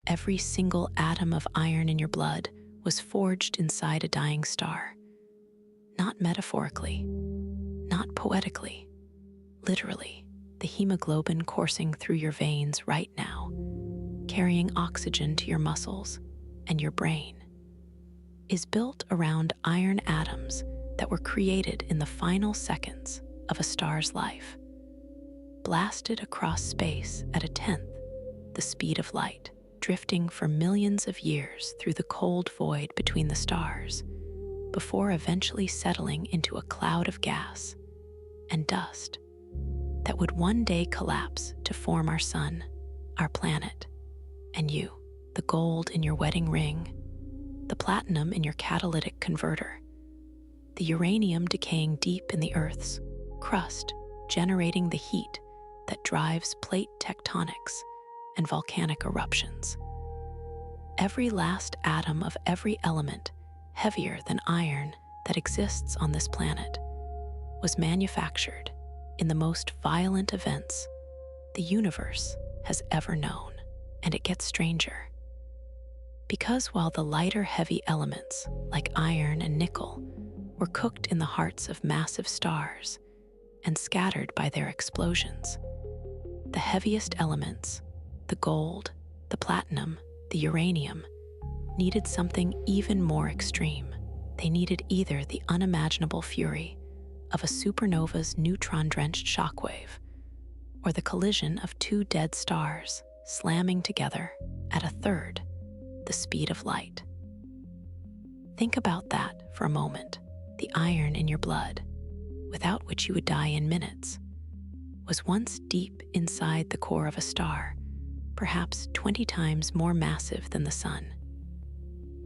every single atom of iron in your blood was forged inside a dying star. Not metaphorically, not poetically, literally, the hemoglobin coursing through your veins right now, carrying oxygen to your muscles and your brain, is built around iron atoms that were created in the final seconds of a star's life, blasted across space at 1/10 the speed of light, drifting for millions of years through the cold void between the stars, before eventually settling into a cloud of gas and dust that would one day collapse to form our sun, our planet, and you, the gold in your wedding ring, the platinum in your catalytic converter, the uranium decaying deep in the Earth's crust, generating the heat that drives plate tectonics and volcanic eruptions. Every last atom of every element heavier than iron that exists on this planet was manufactured in the most violent events the universe has ever known. And it gets stranger. Because while the lighter heavy elements, like iron and nickel, were cooked in the hearts of massive stars and scattered by their explosions, the heaviest elements, the gold, the platinum, the uranium, needed something even more extreme. They needed either the unimaginable fury of a supernova's neutron-drenched shockwave, or the collision of two dead stars slamming together at 1/3 the speed of light. Think about that for a moment. The iron in your blood, without which you would die in minutes, was once deep inside the core of a star, perhaps 20 times more massive than the sun,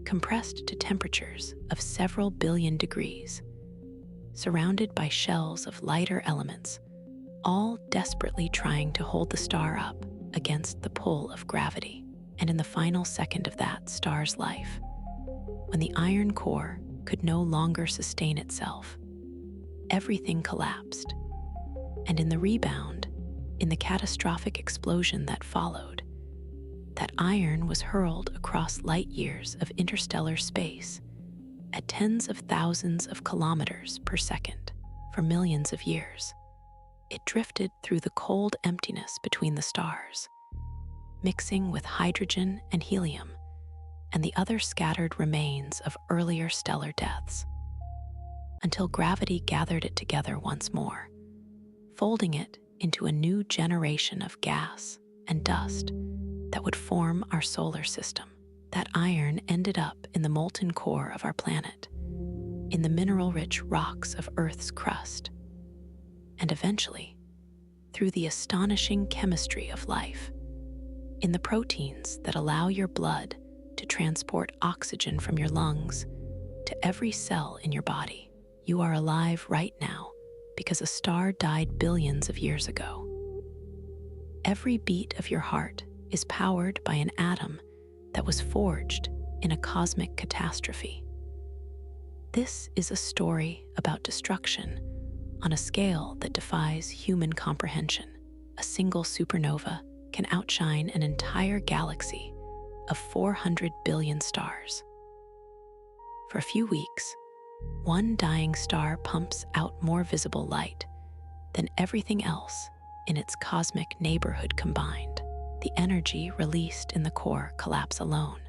compressed to temperatures of several billion degrees, surrounded by shells of lighter elements, all desperately trying to hold the star up against the pull of gravity. And in the final second of that star's life, when the iron core could no longer sustain itself, everything collapsed. And in the rebound, in the catastrophic explosion that followed, that iron was hurled across light years of interstellar space at tens of thousands of kilometers per second for millions of years. It drifted through the cold emptiness between the stars, mixing with hydrogen and helium and the other scattered remains of earlier stellar deaths, until gravity gathered it together once more, folding it into a new generation of gas and dust that would form our solar system. That iron ended up in the molten core of our planet, in the mineral-rich rocks of Earth's crust, and eventually, through the astonishing chemistry of life, in the proteins that allow your blood to transport oxygen from your lungs to every cell in your body. You are alive right now because a star died billions of years ago. Every beat of your heart is powered by an atom that was forged in a cosmic catastrophe. This is a story about destruction on a scale that defies human comprehension. A single supernova can outshine an entire galaxy of 400 billion stars. For a few weeks, one dying star pumps out more visible light than everything else in its cosmic neighborhood combined. The energy released in the core collapse alone,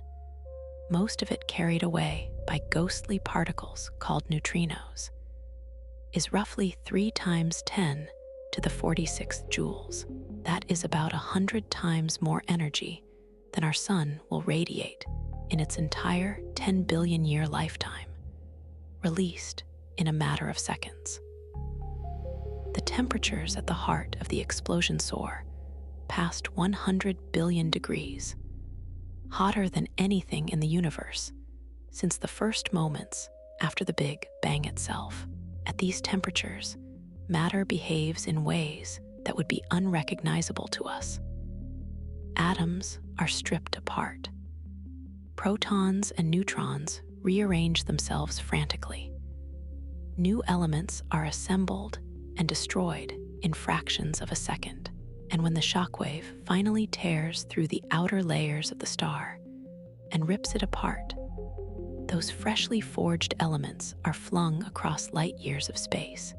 most of it carried away by ghostly particles called neutrinos, is roughly 3 × 10⁻46 joules. That is about 100 times more energy than our sun will radiate in its entire 10 billion year lifetime, released in a matter of seconds. The temperatures at the heart of the explosion soar past 100 billion degrees, hotter than anything in the universe since the first moments after the Big Bang itself. At these temperatures, matter behaves in ways that would be unrecognizable to us. Atoms are stripped apart. Protons and neutrons rearrange themselves frantically. New elements are assembled and destroyed in fractions of a second. And when the shockwave finally tears through the outer layers of the star and rips it apart, those freshly forged elements are flung across light years of space,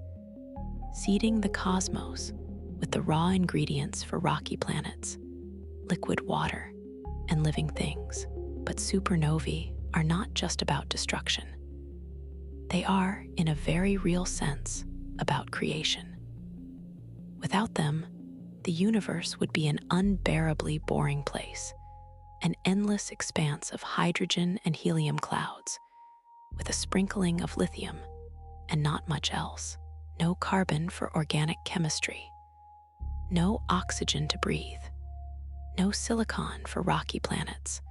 seeding the cosmos with the raw ingredients for rocky planets, liquid water, and living things. But supernovae are not just about destruction. They are, in a very real sense, about creation. Without them, the universe would be an unbearably boring place, an endless expanse of hydrogen and helium clouds, with a sprinkling of lithium and not much else. No carbon for organic chemistry, no oxygen to breathe, no silicon for rocky planets,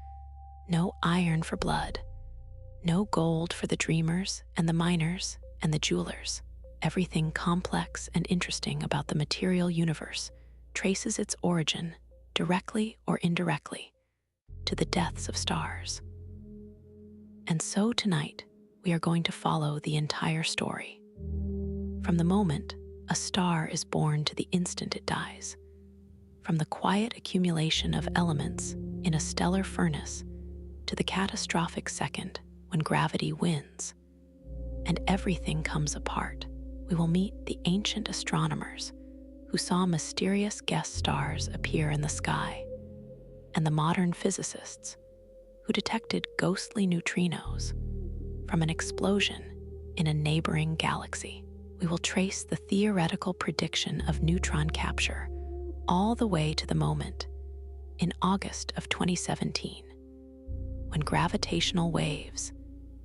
no iron for blood, no gold for the dreamers and the miners and the jewelers. Everything complex and interesting about the material universe traces its origin, directly or indirectly, to the deaths of stars. And so tonight, we are going to follow the entire story. From the moment a star is born to the instant it dies, from the quiet accumulation of elements in a stellar furnace to the catastrophic second when gravity wins and everything comes apart, we will meet the ancient astronomers who saw mysterious guest stars appear in the sky, and the modern physicists who detected ghostly neutrinos from an explosion in a neighboring galaxy. We will trace the theoretical prediction of neutron capture all the way to the moment in August of 2017, when gravitational waves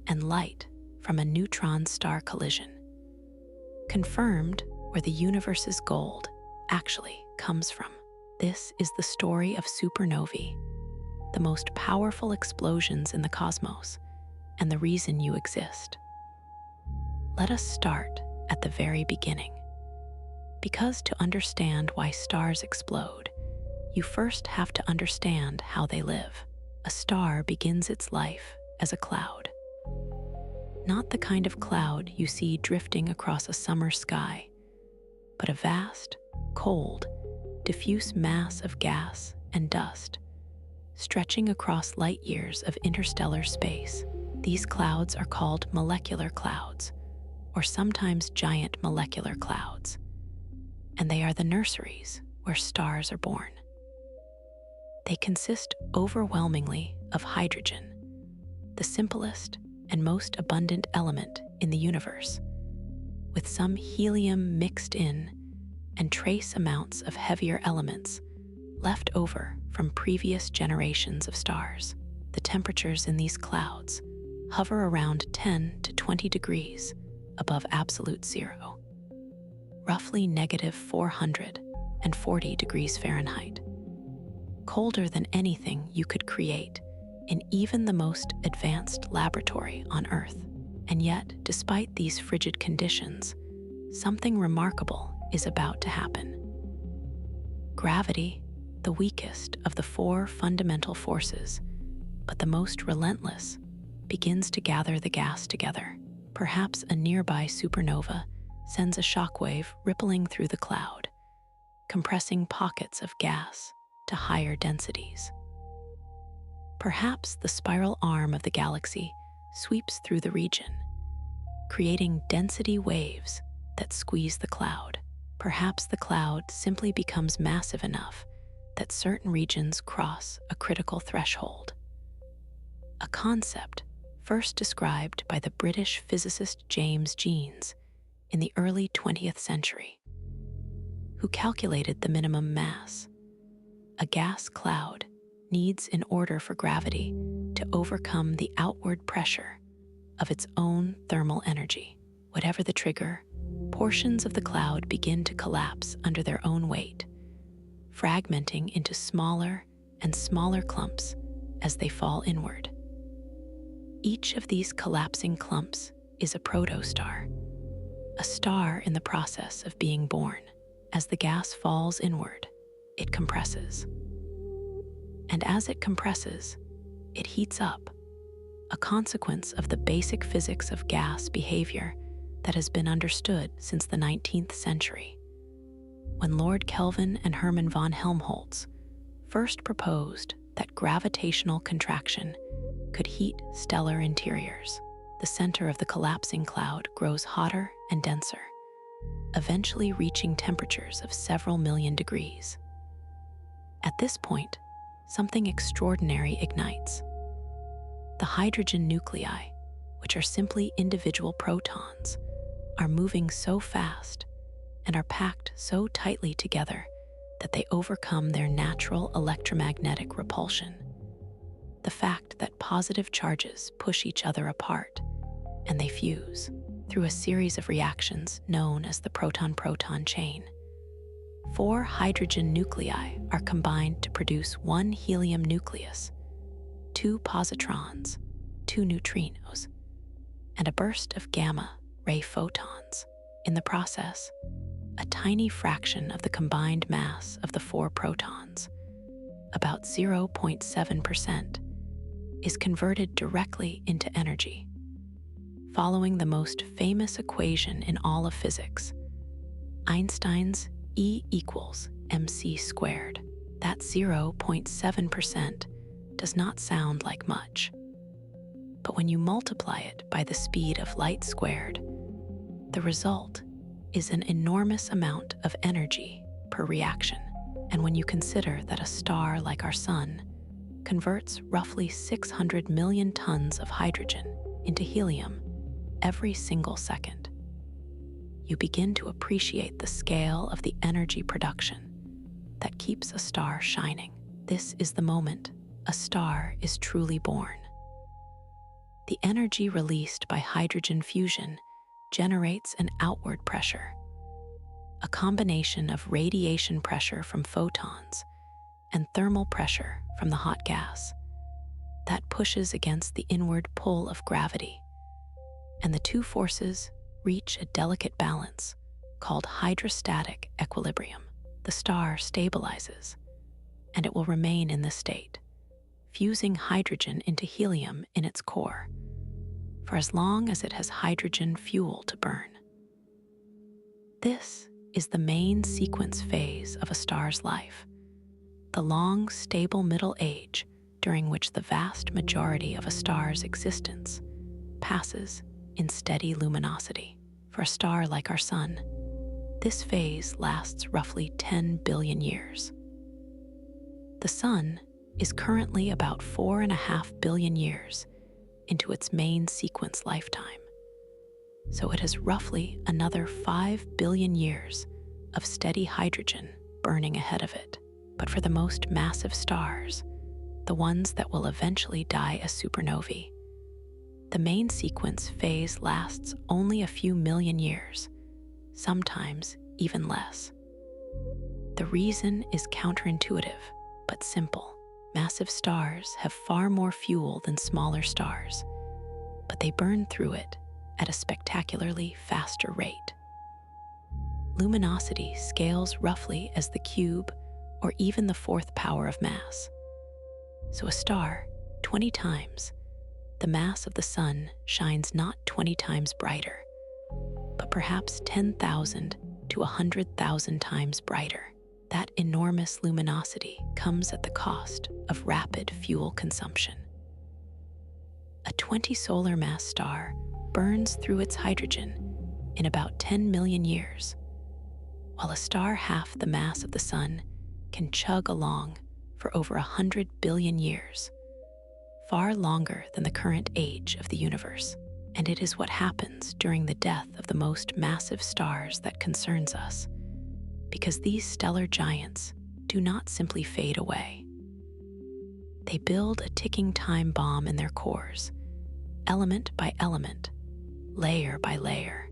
and light from a neutron star collision confirmed where the universe's gold actually comes from. This is the story of supernovae, the most powerful explosions in the cosmos, and the reason you exist. Let us start at the very beginning, because to understand why stars explode, you first have to understand how they live. A star begins its life as a cloud. Not the kind of cloud you see drifting across a summer sky, but a vast, cold, diffuse mass of gas and dust, stretching across light years of interstellar space. These clouds are called molecular clouds, or sometimes giant molecular clouds, and they are the nurseries where stars are born. They consist overwhelmingly of hydrogen, the simplest and most abundant element in the universe, with some helium mixed in and trace amounts of heavier elements left over from previous generations of stars. The temperatures in these clouds hover around 10 to 20 degrees above absolute zero, roughly negative 440 degrees Fahrenheit, colder than anything you could create in even the most advanced laboratory on Earth. And yet, despite these frigid conditions, something remarkable is about to happen. Gravity, the weakest of the four fundamental forces, but the most relentless, begins to gather the gas together. Perhaps a nearby supernova sends a shockwave rippling through the cloud, compressing pockets of gas to higher densities. Perhaps the spiral arm of the galaxy sweeps through the region, creating density waves that squeeze the cloud. Perhaps the cloud simply becomes massive enough that certain regions cross a critical threshold. A concept first described by the British physicist James Jeans in the early 20th century, who calculated the minimum mass a gas cloud needs in order for gravity to overcome the outward pressure of its own thermal energy. Whatever the trigger, portions of the cloud begin to collapse under their own weight, fragmenting into smaller and smaller clumps as they fall inward. Each of these collapsing clumps is a protostar, a star in the process of being born. As the gas falls inward, it compresses. And as it compresses, it heats up, a consequence of the basic physics of gas behavior that has been understood since the 19th century. when Lord Kelvin and Hermann von Helmholtz first proposed that gravitational contraction could heat stellar interiors. The center of the collapsing cloud grows hotter and denser, eventually reaching temperatures of several million degrees. At this point, something extraordinary ignites. The hydrogen nuclei, which are simply individual protons, are moving so fast and are packed so tightly together that they overcome their natural electromagnetic repulsion. The fact that positive charges push each other apart and they fuse through a series of reactions known as the proton-proton chain. 4 hydrogen nuclei are combined to produce 1 helium nucleus, 2 positrons, 2 neutrinos, and a burst of gamma-ray photons. In the process, a tiny fraction of the combined mass of the 4 protons, about 0.7%, is converted directly into energy. Following the most famous equation in all of physics, Einstein's E equals mc squared, that 0.7% does not sound like much. But when you multiply it by the speed of light squared, the result is an enormous amount of energy per reaction. And when you consider that a star like our Sun converts roughly 600 million tons of hydrogen into helium every single second, you begin to appreciate the scale of the energy production that keeps a star shining. This is the moment a star is truly born. The energy released by hydrogen fusion generates an outward pressure, a combination of radiation pressure from photons and thermal pressure from the hot gas that pushes against the inward pull of gravity, and the two forces reach a delicate balance called hydrostatic equilibrium. The star stabilizes, and it will remain in this state, fusing hydrogen into helium in its core for as long as it has hydrogen fuel to burn. This is the main sequence phase of a star's life, the long, stable middle age during which the vast majority of a star's existence passes in steady luminosity. For a star like our Sun, this phase lasts roughly 10 billion years. The Sun is currently about 4.5 billion years into its main sequence lifetime, so it has roughly another 5 billion years of steady hydrogen burning ahead of it. But for the most massive stars, the ones that will eventually die as supernovae, the main sequence phase lasts only a few million years, sometimes even less. The reason is counterintuitive, but simple. Massive stars have far more fuel than smaller stars, but they burn through it at a spectacularly faster rate. Luminosity scales roughly as the cube or even the 4th power of mass. So a star, 20 times the mass of the Sun, shines not 20 times brighter, but perhaps 10,000 to 100,000 times brighter. That enormous luminosity comes at the cost of rapid fuel consumption. A 20 solar mass star burns through its hydrogen in about 10 million years, while a star half the mass of the Sun can chug along for over 100 billion years, far longer than the current age of the universe. And it is what happens during the death of the most massive stars that concerns us, because these stellar giants do not simply fade away. They build a ticking time bomb in their cores, element by element, layer by layer.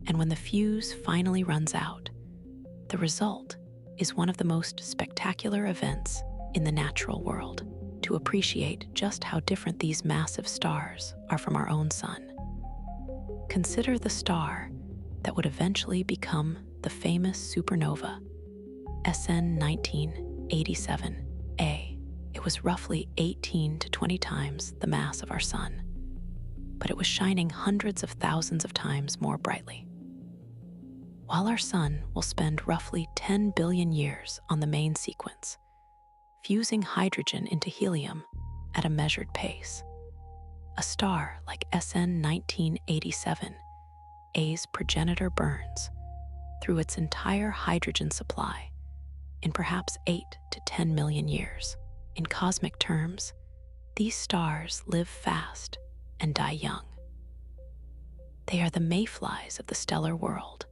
And when the fuse finally runs out, the result is one of the most spectacular events in the natural world. To appreciate just how different these massive stars are from our own Sun, consider the star that would eventually become the famous supernova, SN 1987A. It was roughly 18 to 20 times the mass of our Sun, but it was shining hundreds of thousands of times more brightly. while our sun will spend roughly 10 billion years on the main sequence, fusing hydrogen into helium at a measured pace. A star like SN 1987, A's progenitor burns through its entire hydrogen supply in perhaps 8 to 10 million years. In cosmic terms, these stars live fast and die young. They are the mayflies of the stellar world,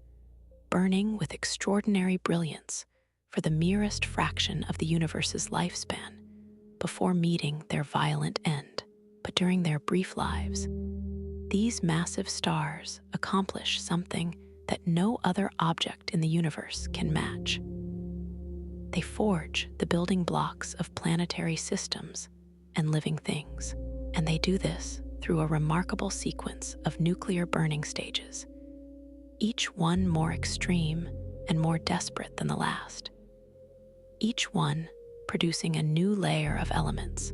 burning with extraordinary brilliance for the merest fraction of the universe's lifespan before meeting their violent end. But during their brief lives, these massive stars accomplish something that no other object in the universe can match. They forge the building blocks of planetary systems and living things, and they do this through a remarkable sequence of nuclear burning stages, each one more extreme and more desperate than the last, each one producing a new layer of elements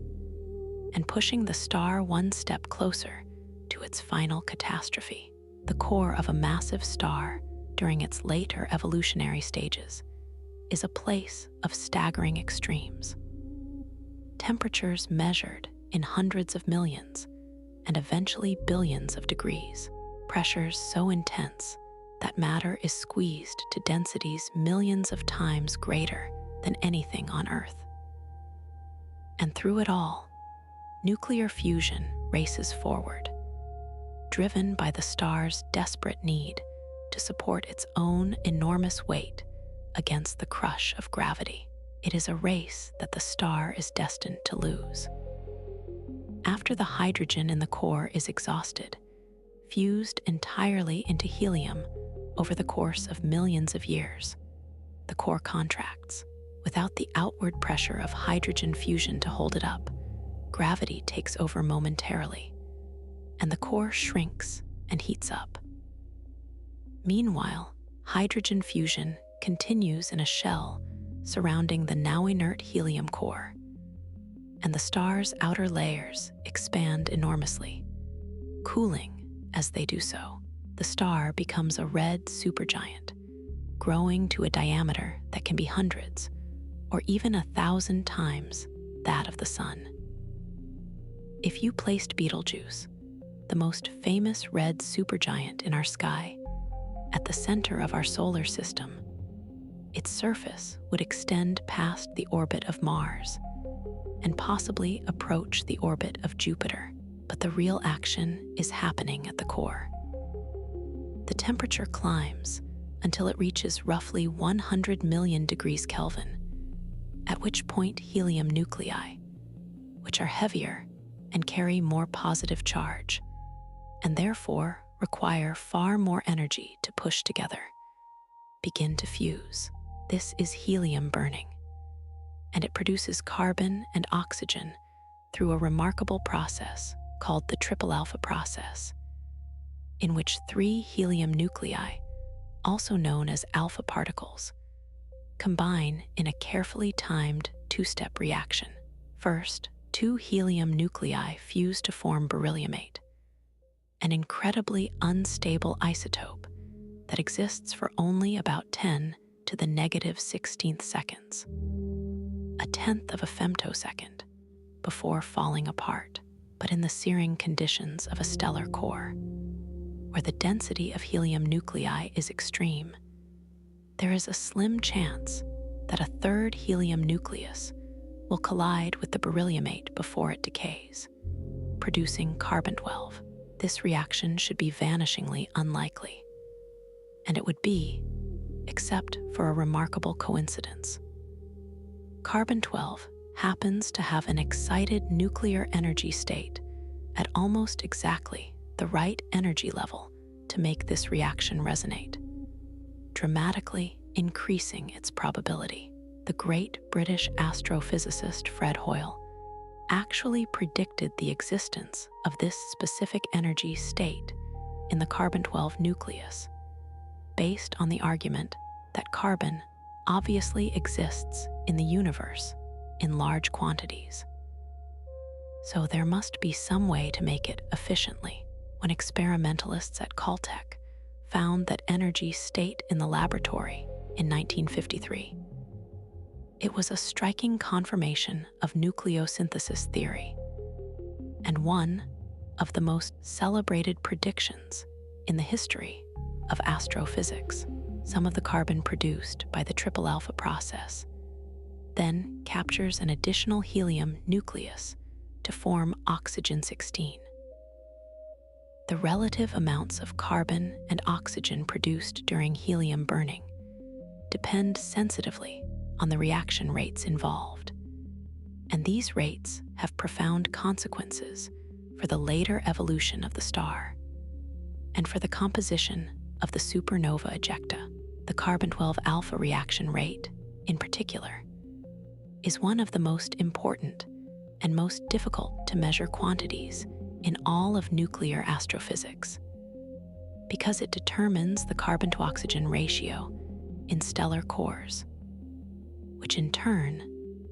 and pushing the star one step closer to its final catastrophe. The core of a massive star during its later evolutionary stages is a place of staggering extremes. Temperatures measured in hundreds of millions and eventually billions of degrees, pressures so intense that matter is squeezed to densities millions of times greater than anything on Earth. And through it all, nuclear fusion races forward, driven by the star's desperate need to support its own enormous weight against the crush of gravity. It is a race that the star is destined to lose. After the hydrogen in the core is exhausted, fused entirely into helium over the course of millions of years, the core contracts. Without the outward pressure of hydrogen fusion to hold it up, gravity takes over momentarily, and the core shrinks and heats up. Meanwhile, hydrogen fusion continues in a shell surrounding the now inert helium core, and the star's outer layers expand enormously. Cooling as they do so, the star becomes a red supergiant, growing to a diameter that can be hundreds or even 1,000 times that of the sun. If you placed Betelgeuse, the most famous red supergiant in our sky, at the center of our solar system, its surface would extend past the orbit of Mars and possibly approach the orbit of Jupiter. But the real action is happening at the core. The temperature climbs until it reaches roughly 100 million degrees Kelvin, at which point helium nuclei, which are heavier and carry more positive charge, and therefore require far more energy to push together, begin to fuse. This is helium burning, and it produces carbon and oxygen through a remarkable process called the triple alpha process, in which 3 helium nuclei, also known as alpha particles, combine in a carefully timed 2-step reaction. First, 2 helium nuclei fuse to form beryllium-8, an incredibly unstable isotope that exists for only about 10 to the negative 16th seconds, a tenth of a femtosecond, before falling apart. But in the searing conditions of a stellar core, where the density of helium nuclei is extreme, there is a slim chance that a 3rd helium nucleus will collide with the beryllium-8 before it decays, producing carbon-12. This reaction should be vanishingly unlikely, and it would be, except for a remarkable coincidence. Carbon-12 happens to have an excited nuclear energy state at almost exactly the right energy level to make this reaction resonate, dramatically increasing its probability. The great British astrophysicist Fred Hoyle actually predicted the existence of this specific energy state in the carbon-12 nucleus, based on the argument that carbon obviously exists in the universe in large quantities. So there must be some way to make it efficiently. When experimentalists at Caltech found that energy state in the laboratory in 1953. It was a striking confirmation of nucleosynthesis theory, and one of the most celebrated predictions in the history of astrophysics. Some of the carbon produced by the triple alpha process then captures an additional helium nucleus to form oxygen-16. The relative amounts of carbon and oxygen produced during helium burning depend sensitively on the reaction rates involved, and these rates have profound consequences for the later evolution of the star and for the composition of the supernova ejecta. The carbon-12 alpha reaction rate, in particular, is one of the most important and most difficult to measure quantities in all of nuclear astrophysics, because it determines the carbon-to-oxygen ratio in stellar cores, which in turn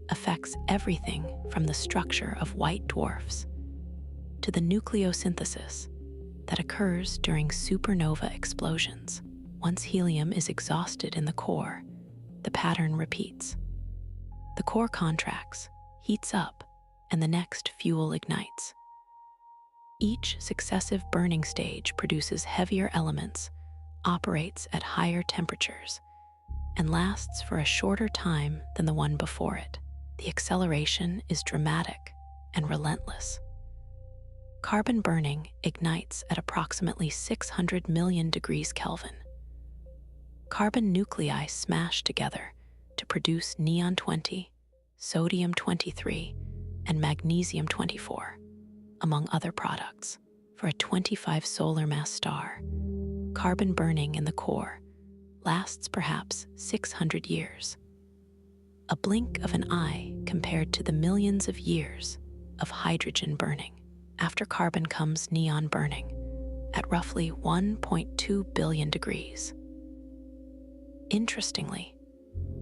affects everything from the structure of white dwarfs to the nucleosynthesis that occurs during supernova explosions. Once helium is exhausted in the core, the pattern repeats. The core contracts, heats up, and the next fuel ignites. Each successive burning stage produces heavier elements, operates at higher temperatures, and lasts for a shorter time than the one before it. The acceleration is dramatic and relentless. Carbon burning ignites at approximately 600 million degrees Kelvin. Carbon nuclei smash together to produce neon-20, sodium-23, and magnesium-24, among other products. For a 25 solar mass star, carbon burning in the core lasts perhaps 600 years, a blink of an eye compared to the millions of years of hydrogen burning. After carbon comes neon burning at roughly 1.2 billion degrees. Interestingly,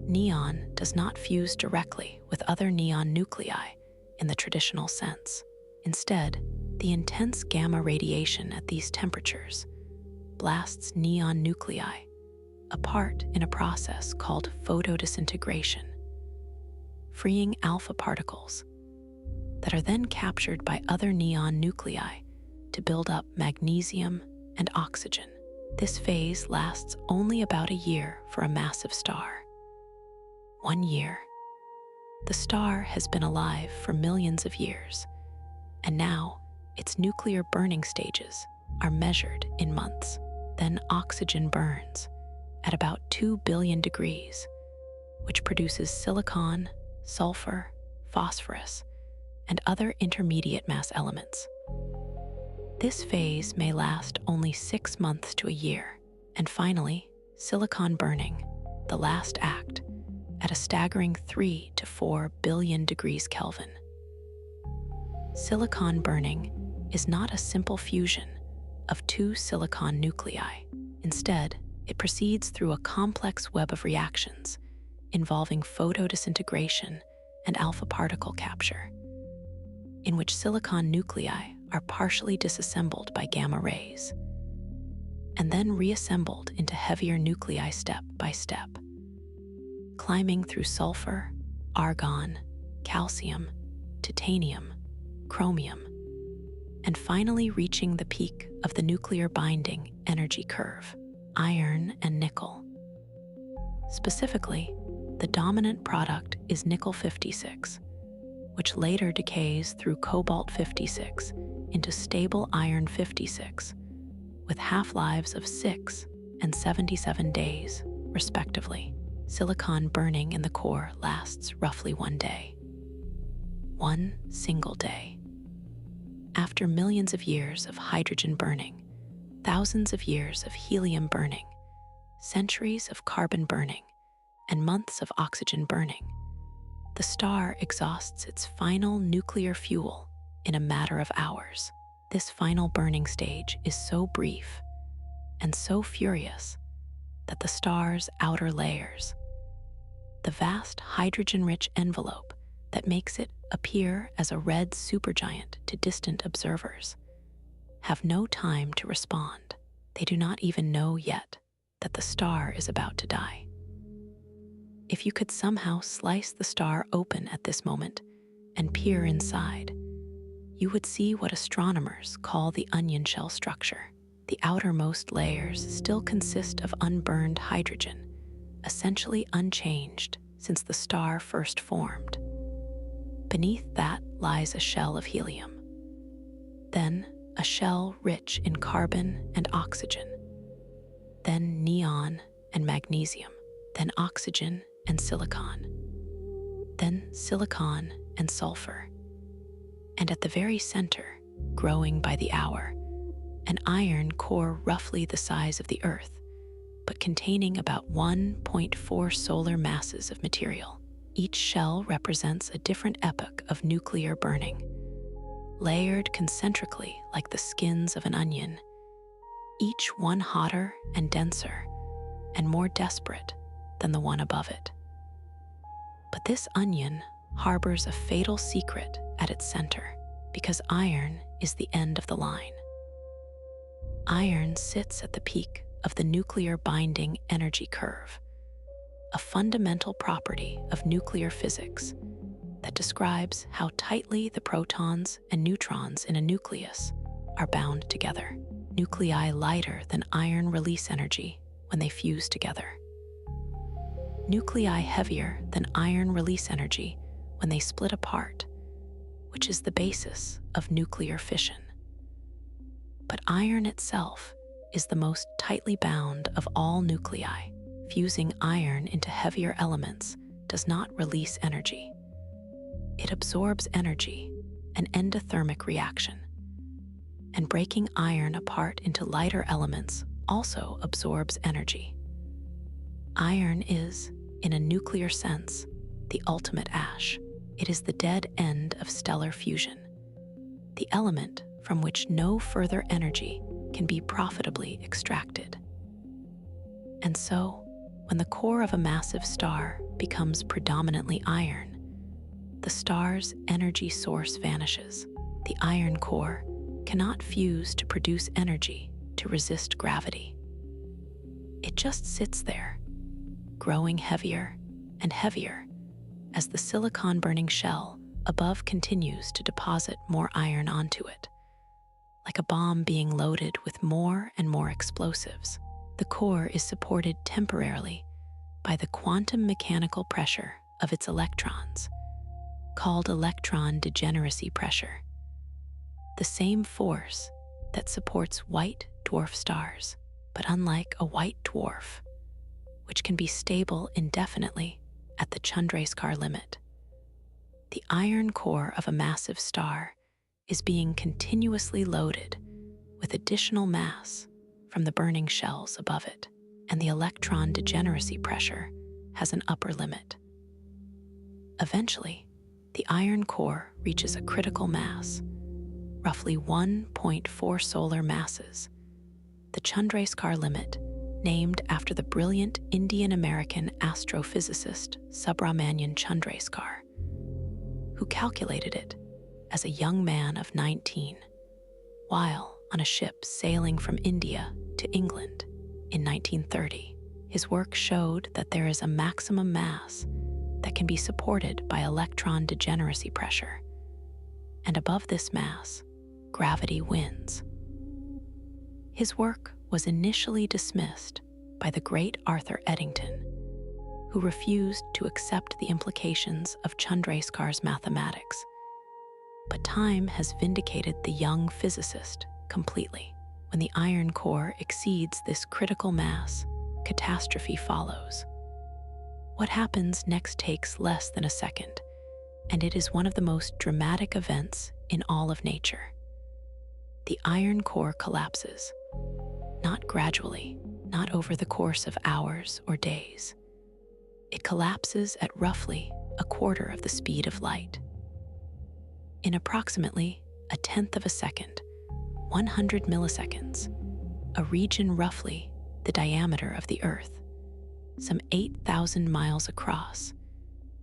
neon does not fuse directly with other neon nuclei in the traditional sense. Instead, the intense gamma radiation at these temperatures blasts neon nuclei apart in a process called photodisintegration, freeing alpha particles that are then captured by other neon nuclei to build up magnesium and oxygen. This phase lasts only about a year for a massive star. 1 year. The star has been alive for millions of years, and now its nuclear burning stages are measured in months. Then oxygen burns at about 2 billion degrees, which produces silicon, sulfur, phosphorus, and other intermediate mass elements. This phase may last only 6 months to a year. And finally, silicon burning, the last act, at a staggering 3 to 4 billion degrees Kelvin. Silicon burning is not a simple fusion of 2 silicon nuclei. Instead, it proceeds through a complex web of reactions involving photodisintegration and alpha particle capture, in which silicon nuclei are partially disassembled by gamma rays and then reassembled into heavier nuclei step by step, climbing through sulfur, argon, calcium, titanium, chromium, and finally reaching the peak of the nuclear binding energy curve, iron and nickel. Specifically, the dominant product is nickel-56, which later decays through cobalt-56 into stable iron-56, with half-lives of 6 and 77 days, respectively. Silicon burning in the core lasts roughly 1 day. 1 single day. After millions of years of hydrogen burning, thousands of years of helium burning, centuries of carbon burning, and months of oxygen burning, the star exhausts its final nuclear fuel in a matter of hours. This final burning stage is so brief and so furious that the star's outer layers, the vast hydrogen-rich envelope that makes it appear as a red supergiant to distant observers, have no time to respond. They do not even know yet that the star is about to die. If you could somehow slice the star open at this moment and peer inside, you would see what astronomers call the onion shell structure. The outermost layers still consist of unburned hydrogen, essentially unchanged since the star first formed. Beneath that lies a shell of helium, then a shell rich in carbon and oxygen, then neon and magnesium, then oxygen and silicon, then silicon and sulfur, and at the very center, growing by the hour, an iron core roughly the size of the Earth, but containing about 1.4 solar masses of material. Each shell represents a different epoch of nuclear burning, layered concentrically like the skins of an onion, each one hotter and denser and more desperate than the one above it. But this onion harbors a fatal secret at its center, because iron is the end of the line. Iron sits at the peak of the nuclear binding energy curve, a fundamental property of nuclear physics that describes how tightly the protons and neutrons in a nucleus are bound together. Nuclei lighter than iron release energy when they fuse together. Nuclei heavier than iron release energy when they split apart, which is the basis of nuclear fission. But iron itself is the most tightly bound of all nuclei. Fusing iron into heavier elements does not release energy. It absorbs energy, an endothermic reaction. And breaking iron apart into lighter elements also absorbs energy. Iron is, in a nuclear sense, the ultimate ash. It is the dead end of stellar fusion, the element from which no further energy can be profitably extracted. And so, when the core of a massive star becomes predominantly iron, the star's energy source vanishes. The iron core cannot fuse to produce energy to resist gravity. It just sits there, growing heavier and heavier as the silicon-burning shell above continues to deposit more iron onto it, like a bomb being loaded with more and more explosives. The core is supported temporarily by the quantum mechanical pressure of its electrons, called electron degeneracy pressure, the same force that supports white dwarf stars, but unlike a white dwarf, which can be stable indefinitely at the Chandrasekhar limit. The iron core of a massive star is being continuously loaded with additional mass from the burning shells above it, and the electron degeneracy pressure has an upper limit. Eventually, the iron core reaches a critical mass, roughly 1.4 solar masses, the Chandrasekhar limit, named after the brilliant Indian-American astrophysicist Subrahmanyan Chandrasekhar, who calculated it as a young man of 19, while on a ship sailing from India to England in 1930. His work showed that there is a maximum mass that can be supported by electron degeneracy pressure, and above this mass, gravity wins. His work was initially dismissed by the great Arthur Eddington, who refused to accept the implications of Chandrasekhar's mathematics. But time has vindicated the young physicist completely. When the iron core exceeds this critical mass, catastrophe follows. What happens next takes less than a second, and it is one of the most dramatic events in all of nature. The iron core collapses, not gradually, not over the course of hours or days. It collapses at roughly a quarter of the speed of light. In approximately a tenth of a second, 100 milliseconds, a region roughly the diameter of the Earth, some 8,000 miles across,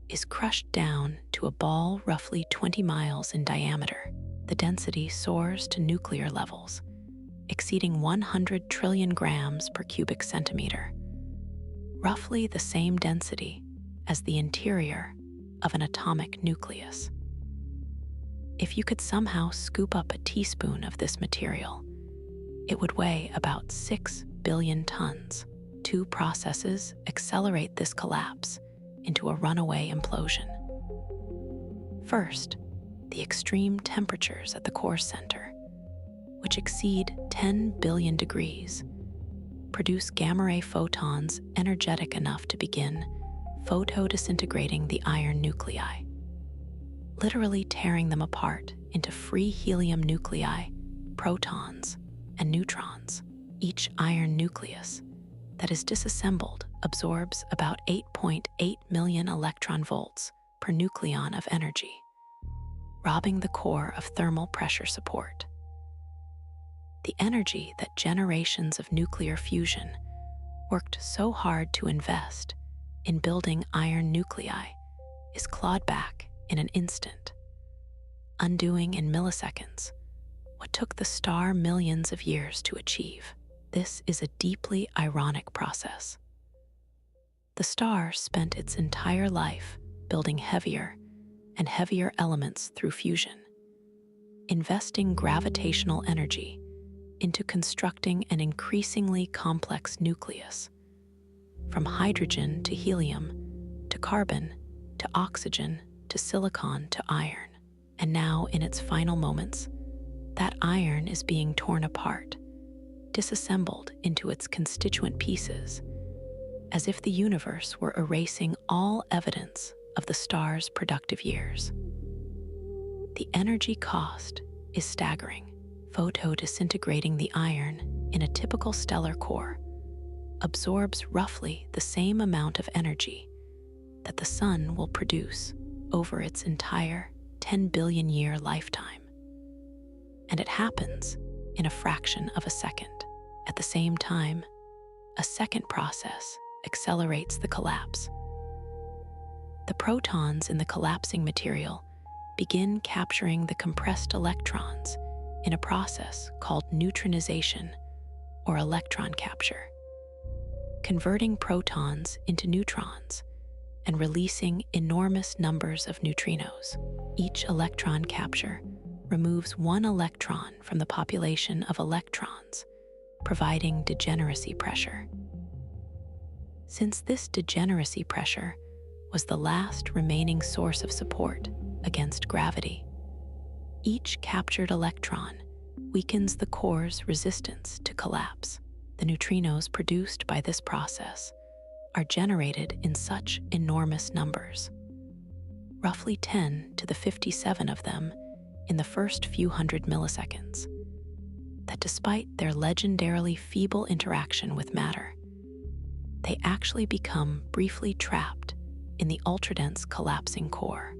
is crushed down to a ball roughly 20 miles in diameter. The density soars to nuclear levels, exceeding 100 trillion grams per cubic centimeter, roughly the same density as the interior of an atomic nucleus. If you could somehow scoop up a teaspoon of this material, it would weigh about 6 billion tons. Two processes accelerate this collapse into a runaway implosion. First, the extreme temperatures at the core center, which exceed 10 billion degrees, produce gamma-ray photons energetic enough to begin photodisintegrating the iron nuclei, literally tearing them apart into free helium nuclei, protons, and neutrons. Each iron nucleus that is disassembled absorbs about 8.8 million electron volts per nucleon of energy, robbing the core of thermal pressure support. The energy that generations of nuclear fusion worked so hard to invest in building iron nuclei is clawed back in an instant, undoing in milliseconds what took the star millions of years to achieve. This is a deeply ironic process. The star spent its entire life building heavier and heavier elements through fusion, investing gravitational energy into constructing an increasingly complex nucleus, from hydrogen to helium, to carbon, to oxygen, to silicon, to iron. And now, in its final moments, that iron is being torn apart, disassembled into its constituent pieces, as if the universe were erasing all evidence of the star's productive years. The energy cost is staggering. Photodisintegrating the iron in a typical stellar core absorbs roughly the same amount of energy that the sun will produce over its entire 10 billion year lifetime. And it happens in a fraction of a second. At the same time, a second process accelerates the collapse. The protons in the collapsing material begin capturing the compressed electrons in a process called neutronization, or electron capture, converting protons into neutrons and releasing enormous numbers of neutrinos. Each electron capture removes one electron from the population of electrons, providing degeneracy pressure. Since this degeneracy pressure was the last remaining source of support against gravity, each captured electron weakens the core's resistance to collapse. The neutrinos produced by this process are generated in such enormous numbers, roughly 10 to the 57 of them in the first few hundred milliseconds, that despite their legendarily feeble interaction with matter, they actually become briefly trapped in the ultradense collapsing core.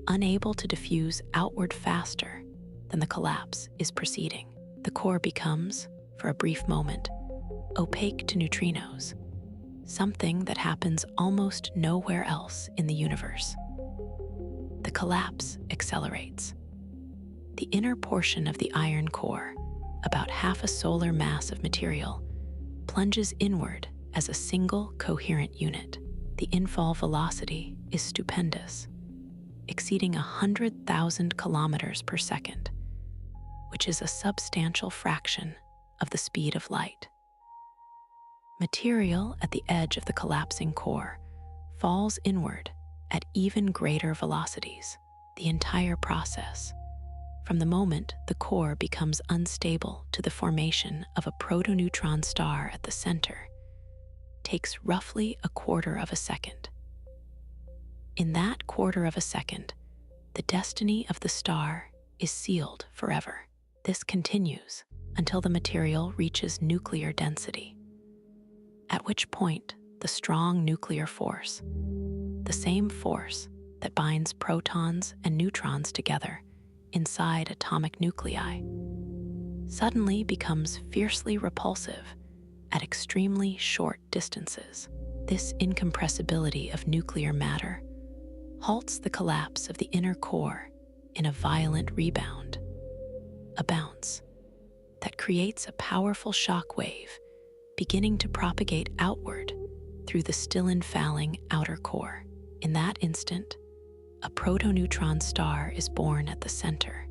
Unable to diffuse outward faster than the collapse is proceeding, the core becomes, for a brief moment, opaque to neutrinos, something that happens almost nowhere else in the universe. The collapse accelerates. The inner portion of the iron core, about half a solar mass of material, plunges inward as a single coherent unit. The infall velocity is stupendous, exceeding 100,000 kilometers per second, which is a substantial fraction of the speed of light. Material at the edge of the collapsing core falls inward at even greater velocities. The entire process, from the moment the core becomes unstable to the formation of a protoneutron star at the center, takes roughly a quarter of a second. In that quarter of a second, the destiny of the star is sealed forever. This continues until the material reaches nuclear density, at which point the strong nuclear force, the same force that binds protons and neutrons together inside atomic nuclei, suddenly becomes fiercely repulsive at extremely short distances. This incompressibility of nuclear matter halts the collapse of the inner core in a violent rebound, a bounce that creates a powerful shock wave, beginning to propagate outward through the still-infalling outer core. In that instant, a protoneutron star is born at the center,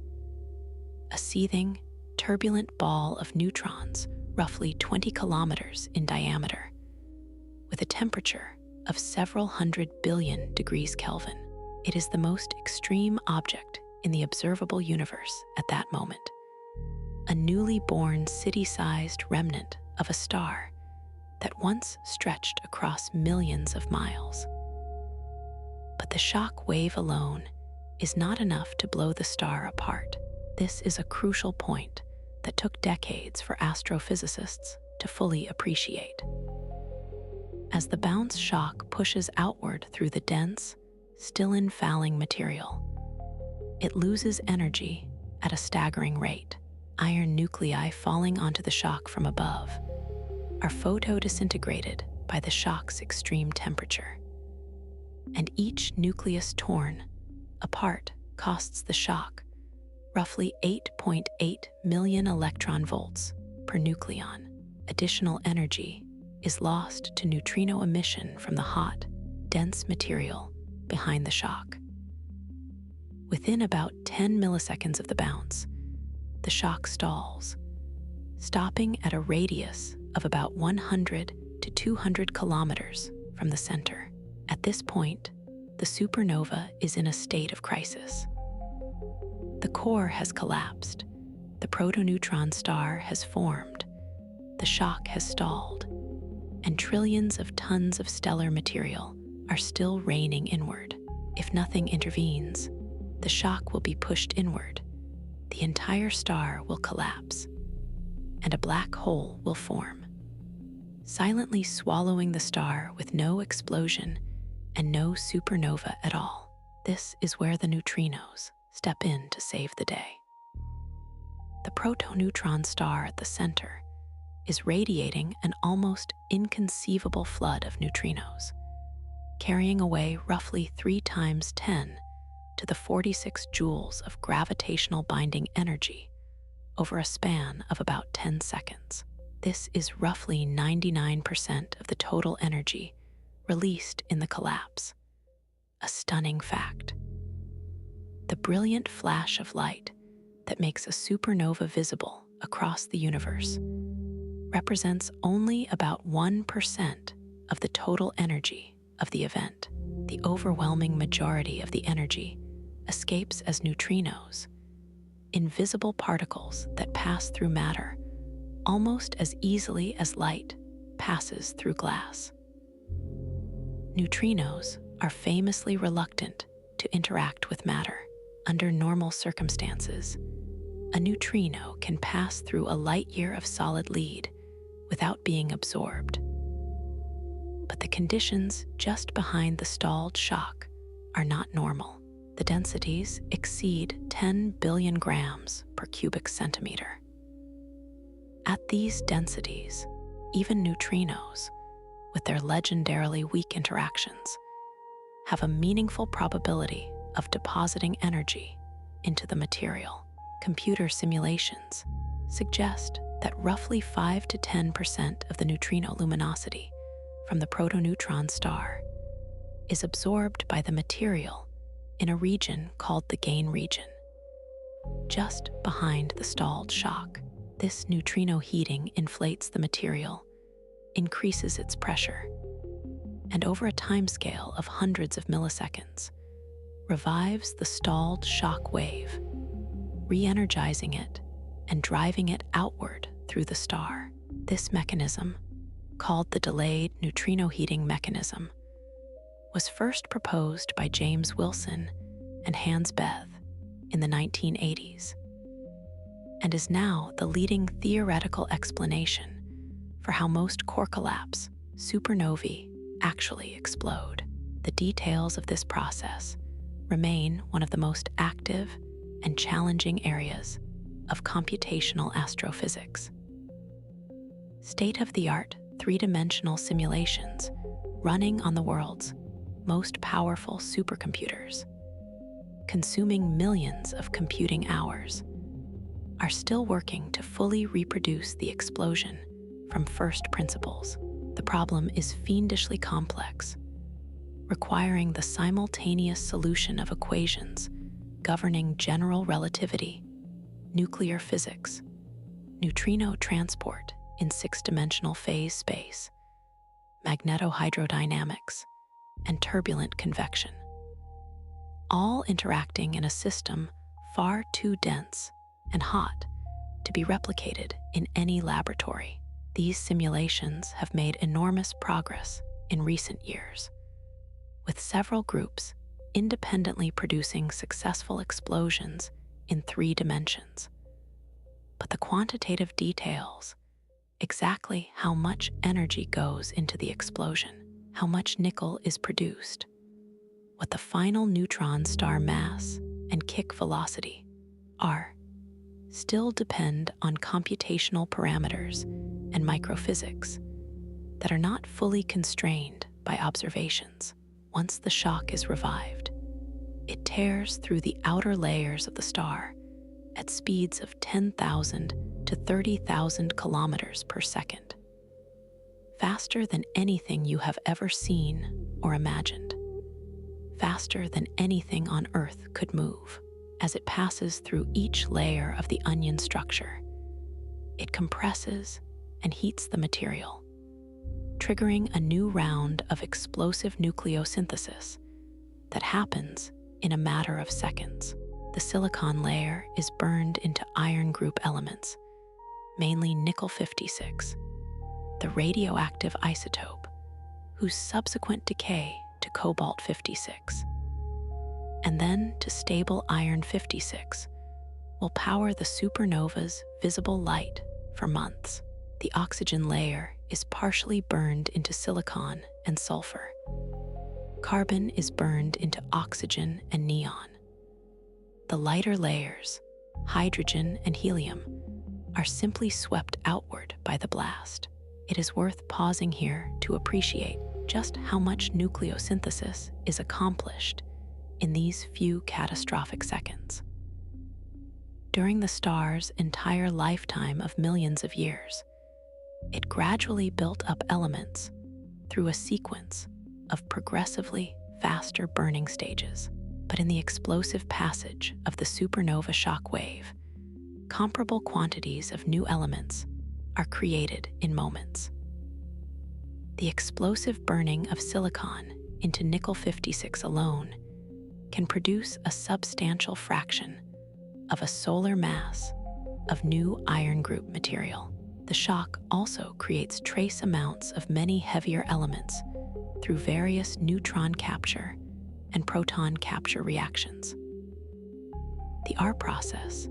a seething, turbulent ball of neutrons roughly 20 kilometers in diameter, with a temperature of several hundred billion degrees Kelvin. It is the most extreme object in the observable universe at that moment, a newly born city-sized remnant of a star that once stretched across millions of miles. But the shock wave alone is not enough to blow the star apart. This is a crucial point that took decades for astrophysicists to fully appreciate. As the bounce shock pushes outward through the dense, still-infalling material, it loses energy at a staggering rate. Iron nuclei falling onto the shock from above are photodisintegrated by the shock's extreme temperature, and each nucleus torn apart costs the shock roughly 8.8 million electron volts per nucleon. Additional energy is lost to neutrino emission from the hot, dense material behind the shock. Within about 10 milliseconds of the bounce, the shock stalls, stopping at a radius of about 100 to 200 kilometers from the center. At this point, the supernova is in a state of crisis. The core has collapsed, the protoneutron star has formed, the shock has stalled, and trillions of tons of stellar material are still raining inward. If nothing intervenes, the shock will be pushed inward, the entire star will collapse, and a black hole will form, silently swallowing the star with no explosion and no supernova at all. This is where the neutrinos step in to save the day. The protoneutron star at the center is radiating an almost inconceivable flood of neutrinos, carrying away roughly 3 times 10 to the 46 joules of gravitational binding energy over a span of about 10 seconds. This is roughly 99% of the total energy released in the collapse. A stunning fact. The brilliant flash of light that makes a supernova visible across the universe represents only about 1% of the total energy of the event. The overwhelming majority of the energy escapes as neutrinos, invisible particles that pass through matter almost as easily as light passes through glass. Neutrinos are famously reluctant to interact with matter. Under normal circumstances, a neutrino can pass through a light year of solid lead without being absorbed. But the conditions just behind the stalled shock are not normal. The densities exceed 10 billion grams per cubic centimeter. At these densities, even neutrinos, with their legendarily weak interactions, have a meaningful probability of depositing energy into the material. Computer simulations suggest that roughly 5 to 10% of the neutrino luminosity from the protoneutron star is absorbed by the material in a region called the gain region, just behind the stalled shock. This neutrino heating inflates the material, increases its pressure, and over a timescale of hundreds of milliseconds, revives the stalled shock wave, re-energizing it and driving it outward through the star. This mechanism, called the delayed neutrino heating mechanism, was first proposed by James Wilson and Hans Bethe in the 1980s, and is now the leading theoretical explanation for how most core collapse supernovae actually explode. The details of this process remain one of the most active and challenging areas of computational astrophysics. State-of-the-art three-dimensional simulations running on the world's most powerful supercomputers, consuming millions of computing hours, are still working to fully reproduce the explosion from first principles. The problem is fiendishly complex, requiring the simultaneous solution of equations governing general relativity, nuclear physics, neutrino transport in six-dimensional phase space, magnetohydrodynamics, and turbulent convection, all interacting in a system far too dense and hot to be replicated in any laboratory. These simulations have made enormous progress in recent years, with several groups independently producing successful explosions in 3 dimensions. But the quantitative details, exactly how much energy goes into the explosion, how much nickel is produced, what the final neutron star mass and kick velocity are, still depend on computational parameters and microphysics that are not fully constrained by observations. Once the shock is revived, it tears through the outer layers of the star at speeds of 10,000 to 30,000 kilometers per second, faster than anything you have ever seen or imagined, faster than anything on Earth could move. As it passes through each layer of the onion structure, it compresses and heats the material, triggering a new round of explosive nucleosynthesis that happens in a matter of seconds. The silicon layer is burned into iron group elements, mainly nickel-56, the radioactive isotope whose subsequent decay to cobalt-56, and then to stable iron-56 will power the supernova's visible light for months. The oxygen layer is partially burned into silicon and sulfur. Carbon is burned into oxygen and neon. The lighter layers, hydrogen and helium, are simply swept outward by the blast. It is worth pausing here to appreciate just how much nucleosynthesis is accomplished in these few catastrophic seconds. During the star's entire lifetime of millions of years, it gradually built up elements through a sequence of progressively faster burning stages. But in the explosive passage of the supernova shockwave, comparable quantities of new elements are created in moments. The explosive burning of silicon into nickel-56 alone can produce a substantial fraction of a solar mass of new iron group material. The shock also creates trace amounts of many heavier elements through various neutron capture and proton capture reactions. The R process,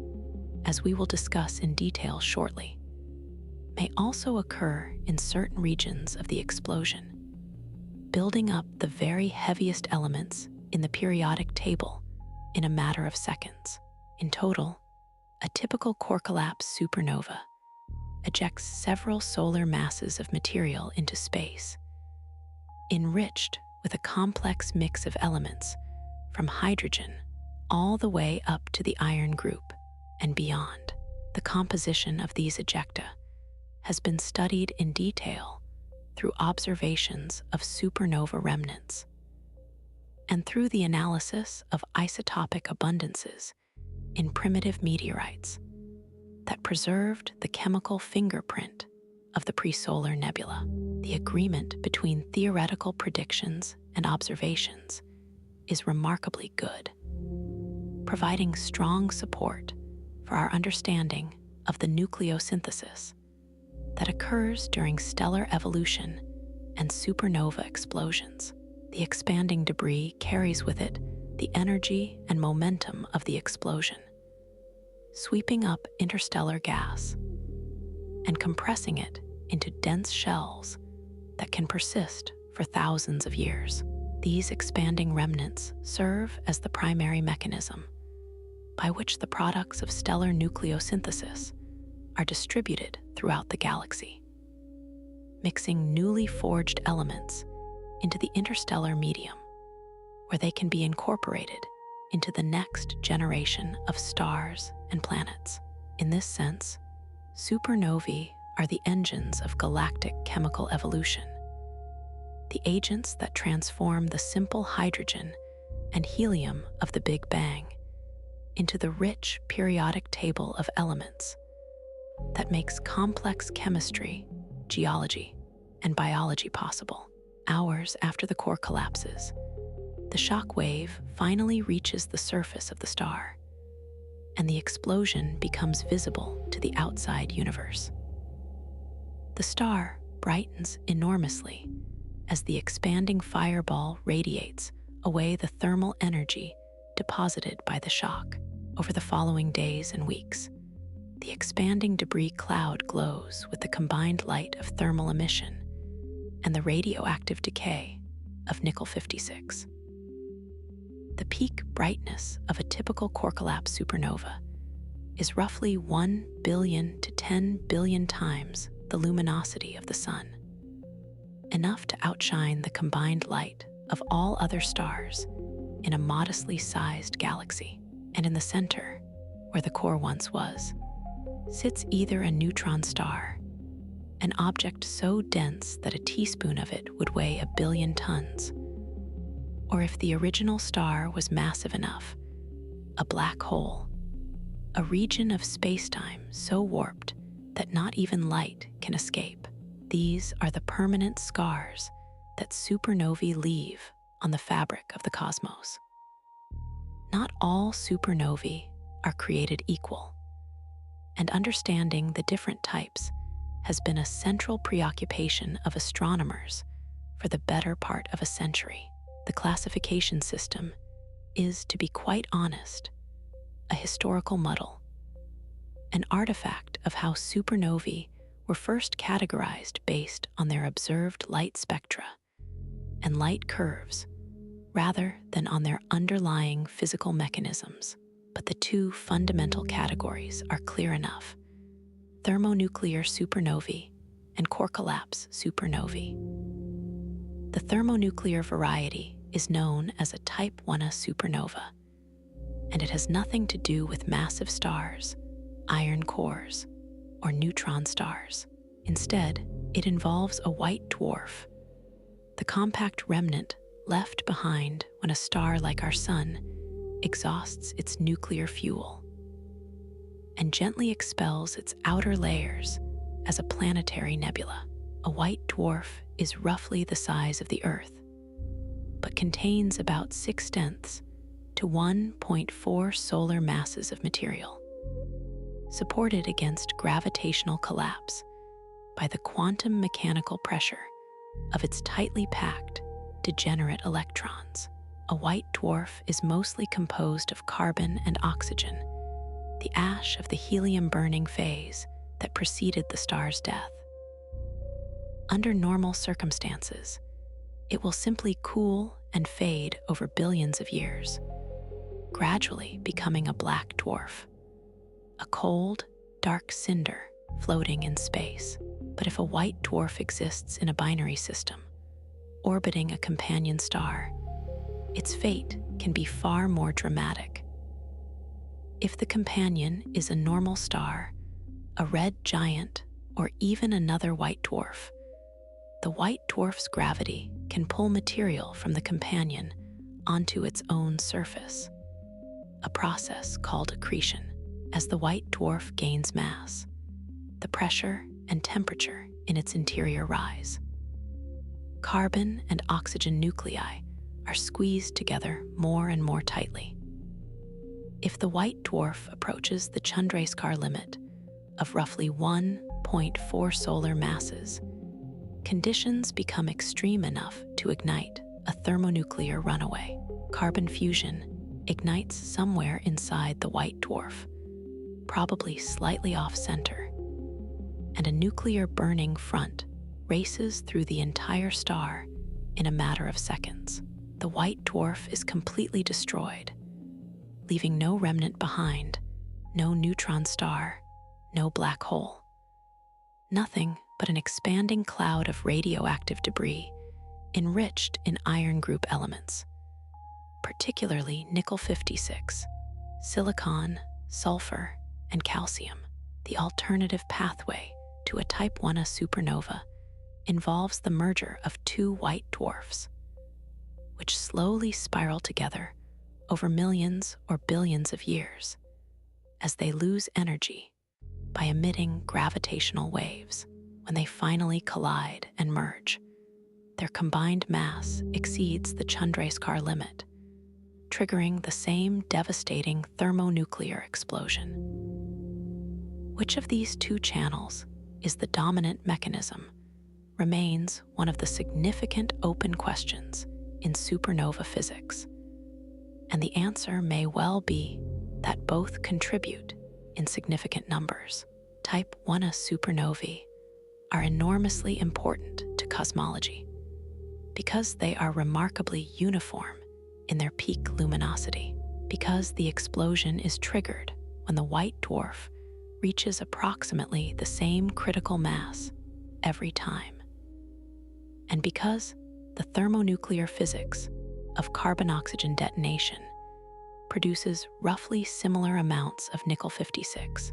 as we will discuss in detail shortly, may also occur in certain regions of the explosion, building up the very heaviest elements in the periodic table in a matter of seconds. In total, a typical core collapse supernova ejects several solar masses of material into space, enriched with a complex mix of elements from hydrogen all the way up to the iron group and beyond. The composition of these ejecta has been studied in detail through observations of supernova remnants and through the analysis of isotopic abundances in primitive meteorites that preserved the chemical fingerprint of the presolar nebula. The agreement between theoretical predictions and observations is remarkably good, providing strong support for our understanding of the nucleosynthesis that occurs during stellar evolution and supernova explosions. The expanding debris carries with it the energy and momentum of the explosion, sweeping up interstellar gas and compressing it into dense shells that can persist for thousands of years. These expanding remnants serve as the primary mechanism by which the products of stellar nucleosynthesis are distributed throughout the galaxy, mixing newly forged elements into the interstellar medium, where they can be incorporated into the next generation of stars and planets. In this sense, supernovae are the engines of galactic chemical evolution, the agents that transform the simple hydrogen and helium of the Big Bang into the rich periodic table of elements that makes complex chemistry, geology, and biology possible. Hours after the core collapses, the shock wave finally reaches the surface of the star, and the explosion becomes visible to the outside universe. The star brightens enormously as the expanding fireball radiates away the thermal energy deposited by the shock. Over the following days and weeks, the expanding debris cloud glows with the combined light of thermal emission and the radioactive decay of nickel-56. The peak brightness of a typical core collapse supernova is roughly 1 billion to 10 billion times the luminosity of the Sun, enough to outshine the combined light of all other stars in a modestly sized galaxy. And in the center, where the core once was, sits either a neutron star, an object so dense that a teaspoon of it would weigh 1 billion tons, or if the original star was massive enough, a black hole, a region of spacetime so warped that not even light can escape. These are the permanent scars that supernovae leave on the fabric of the cosmos. Not all supernovae are created equal, and understanding the different types has been a central preoccupation of astronomers for the better part of a century. The classification system is, to be quite honest, a historical muddle, an artifact of how supernovae were first categorized based on their observed light spectra and light curves, rather than on their underlying physical mechanisms. But the two fundamental categories are clear enough: thermonuclear supernovae and core collapse supernovae. The thermonuclear variety is known as a Type 1a supernova, and it has nothing to do with massive stars, iron cores, or neutron stars. Instead, it involves a white dwarf, the compact remnant left behind when a star like our Sun exhausts its nuclear fuel and gently expels its outer layers as a planetary nebula. A white dwarf is roughly the size of the Earth, but contains about 0.6 to 1.4 solar masses of material, supported against gravitational collapse by the quantum mechanical pressure of its tightly packed, degenerate electrons. A white dwarf is mostly composed of carbon and oxygen, the ash of the helium-burning phase that preceded the star's death. Under normal circumstances, it will simply cool and fade over billions of years, gradually becoming a black dwarf, a cold, dark cinder floating in space. But if a white dwarf exists in a binary system, orbiting a companion star, its fate can be far more dramatic. If the companion is a normal star, a red giant, or even another white dwarf, the white dwarf's gravity can pull material from the companion onto its own surface, a process called accretion. As the white dwarf gains mass, the pressure and temperature in its interior rise. Carbon and oxygen nuclei are squeezed together more and more tightly. If the white dwarf approaches the Chandrasekhar limit of roughly 1.4 solar masses, conditions become extreme enough to ignite a thermonuclear runaway. Carbon fusion ignites somewhere inside the white dwarf, probably slightly off-center, and a nuclear burning front races through the entire star in a matter of seconds. The white dwarf is completely destroyed, leaving no remnant behind, no neutron star, no black hole. Nothing but an expanding cloud of radioactive debris enriched in iron group elements, particularly nickel-56, silicon, sulfur, and calcium. The alternative pathway to a Type Ia supernova involves the merger of two white dwarfs, which slowly spiral together over millions or billions of years as they lose energy by emitting gravitational waves. When they finally collide and merge, their combined mass exceeds the Chandrasekhar limit, triggering the same devastating thermonuclear explosion. Which of these two channels is the dominant mechanism remains one of the significant open questions in supernova physics. And the answer may well be that both contribute in significant numbers. Type Ia supernovae are enormously important to cosmology because they are remarkably uniform in their peak luminosity, because the explosion is triggered when the white dwarf reaches approximately the same critical mass every time, and because the thermonuclear physics of carbon-oxygen detonation produces roughly similar amounts of nickel-56.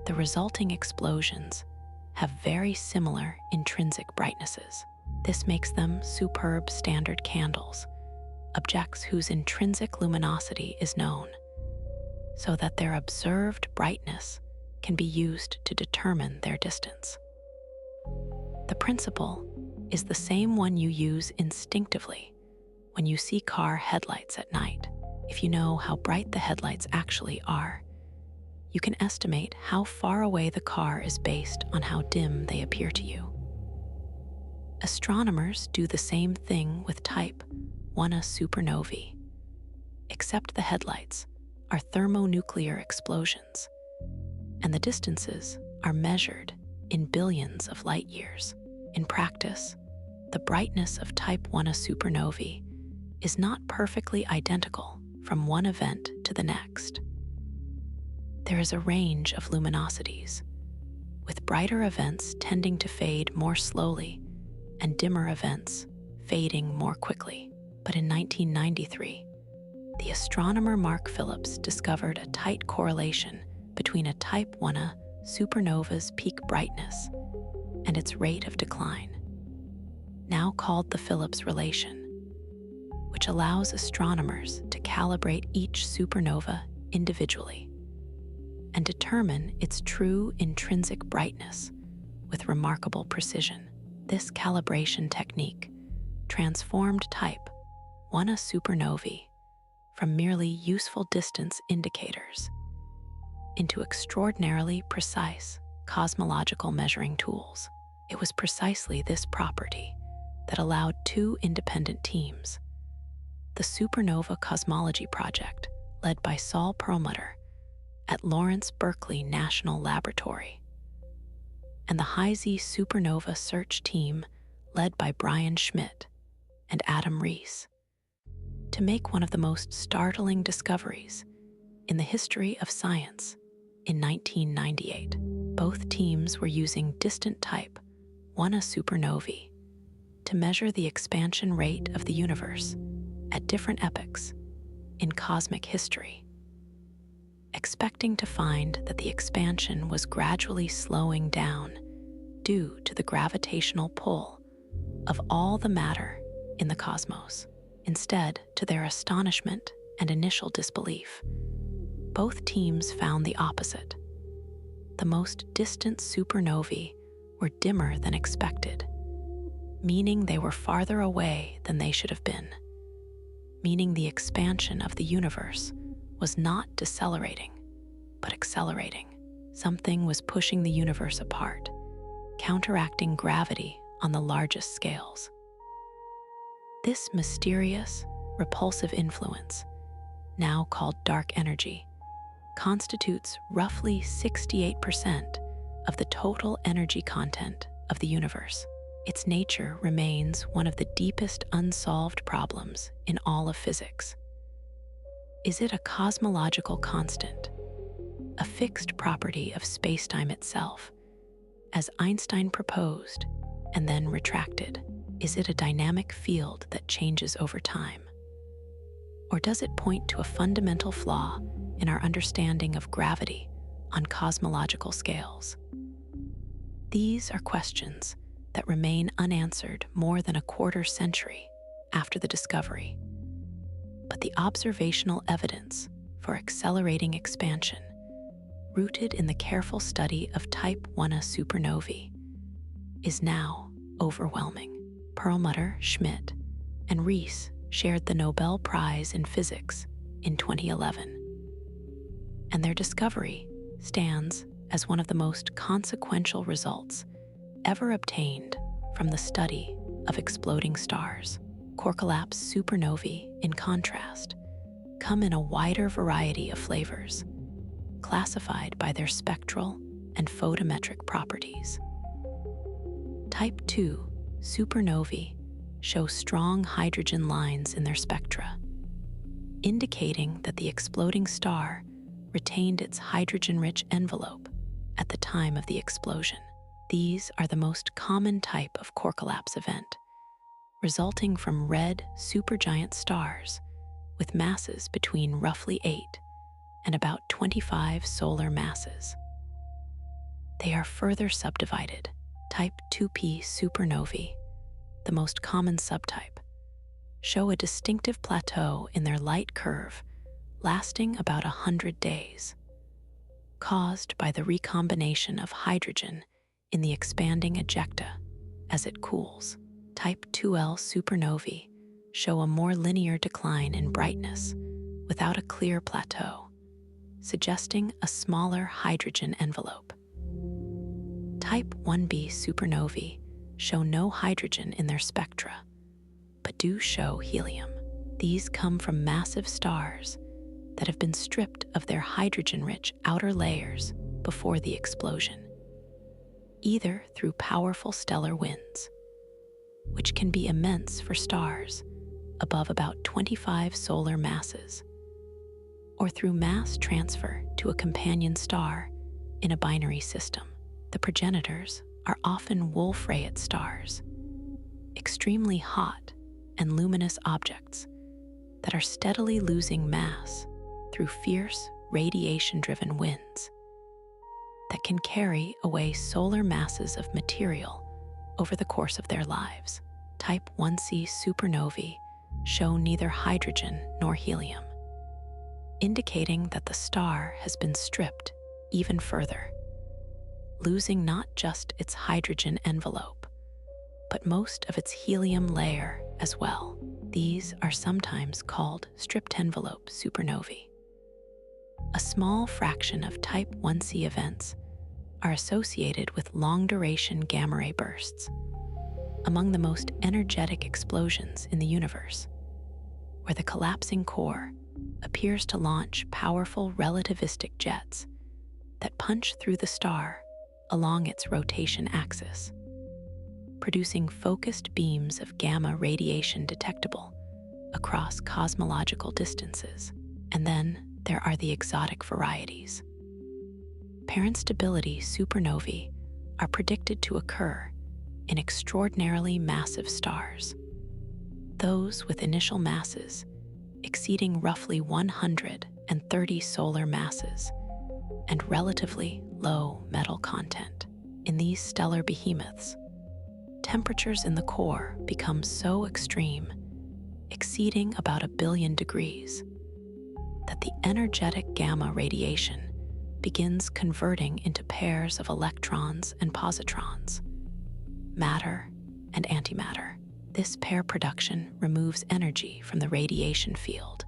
The resulting explosions have very similar intrinsic brightnesses. This makes them superb standard candles, objects whose intrinsic luminosity is known, so that their observed brightness can be used to determine their distance. The principle is the same one you use instinctively when you see car headlights at night. If you know how bright the headlights actually are, you can estimate how far away the car is based on how dim they appear to you. Astronomers do the same thing with Type Ia supernovae, except the headlights are thermonuclear explosions, and the distances are measured in billions of light years. In practice, the brightness of Type Ia supernovae is not perfectly identical from one event to the next. There is a range of luminosities, with brighter events tending to fade more slowly and dimmer events fading more quickly. But in 1993, the astronomer Mark Phillips discovered a tight correlation between a Type Ia supernova's peak brightness and its rate of decline, now called the Phillips relation, which allows astronomers to calibrate each supernova individually and determine its true intrinsic brightness with remarkable precision. This calibration technique transformed Type Ia supernovae from merely useful distance indicators into extraordinarily precise cosmological measuring tools. It was precisely this property that allowed two independent teams, the Supernova Cosmology Project, led by Saul Perlmutter at Lawrence Berkeley National Laboratory, and the High-Z Supernova Search Team, led by Brian Schmidt and Adam Rees, to make one of the most startling discoveries in the history of science in 1998. Both teams were using distant Type Ia supernovae to measure the expansion rate of the universe at different epochs in cosmic history, expecting to find that the expansion was gradually slowing down due to the gravitational pull of all the matter in the cosmos. Instead, to their astonishment and initial disbelief, both teams found the opposite. The most distant supernovae were dimmer than expected, meaning they were farther away than they should have been, meaning the expansion of the universe was not decelerating, but accelerating. Something was pushing the universe apart, counteracting gravity on the largest scales. This mysterious, repulsive influence, now called dark energy, constitutes roughly 68% of the total energy content of the universe. Its nature remains one of the deepest unsolved problems in all of physics. Is it a cosmological constant, a fixed property of spacetime itself, as Einstein proposed and then retracted? Is it a dynamic field that changes over time? Or does it point to a fundamental flaw in our understanding of gravity on cosmological scales? These are questions that remain unanswered more than a quarter century after the discovery. But the observational evidence for accelerating expansion, rooted in the careful study of Type 1a supernovae, is now overwhelming. Perlmutter, Schmidt, and Rees shared the Nobel Prize in Physics in 2011, and their discovery stands as one of the most consequential results ever obtained from the study of exploding stars. Core collapse supernovae, in contrast, come in a wider variety of flavors, classified by their spectral and photometric properties. Type 2 supernovae show strong hydrogen lines in their spectra, indicating that the exploding star retained its hydrogen-rich envelope at the time of the explosion. These are the most common type of core collapse event, resulting from red supergiant stars with masses between roughly 8 and about 25 solar masses. They are further subdivided. Type 2p supernovae, the most common subtype, show a distinctive plateau in their light curve lasting about 100 days, caused by the recombination of hydrogen in the expanding ejecta as it cools. Type 2l supernovae show a more linear decline in brightness without a clear plateau, suggesting a smaller hydrogen envelope. Type 1b supernovae show no hydrogen in their spectra, but do show helium. These come from massive stars that have been stripped of their hydrogen-rich outer layers before the explosion, either through powerful stellar winds, which can be immense for stars above about 25 solar masses, or through mass transfer to a companion star in a binary system. The progenitors are often Wolf-Rayet stars, extremely hot and luminous objects that are steadily losing mass through fierce radiation-driven winds that can carry away solar masses of material over the course of their lives. Type 1c supernovae show neither hydrogen nor helium, indicating that the star has been stripped even further, losing not just its hydrogen envelope, but most of its helium layer as well. These are sometimes called stripped envelope supernovae. A small fraction of Type 1c events are associated with long-duration gamma-ray bursts, among the most energetic explosions in the universe, where the collapsing core appears to launch powerful relativistic jets that punch through the star along its rotation axis, producing focused beams of gamma radiation detectable across cosmological distances. And then there are the exotic varieties. Parent stability supernovae are predicted to occur in extraordinarily massive stars, those with initial masses exceeding roughly 130 solar masses and relatively low metal content. In these stellar behemoths, temperatures in the core become so extreme, exceeding about 1 billion degrees, that the energetic gamma radiation begins converting into pairs of electrons and positrons, matter and antimatter. This pair production removes energy from the radiation field,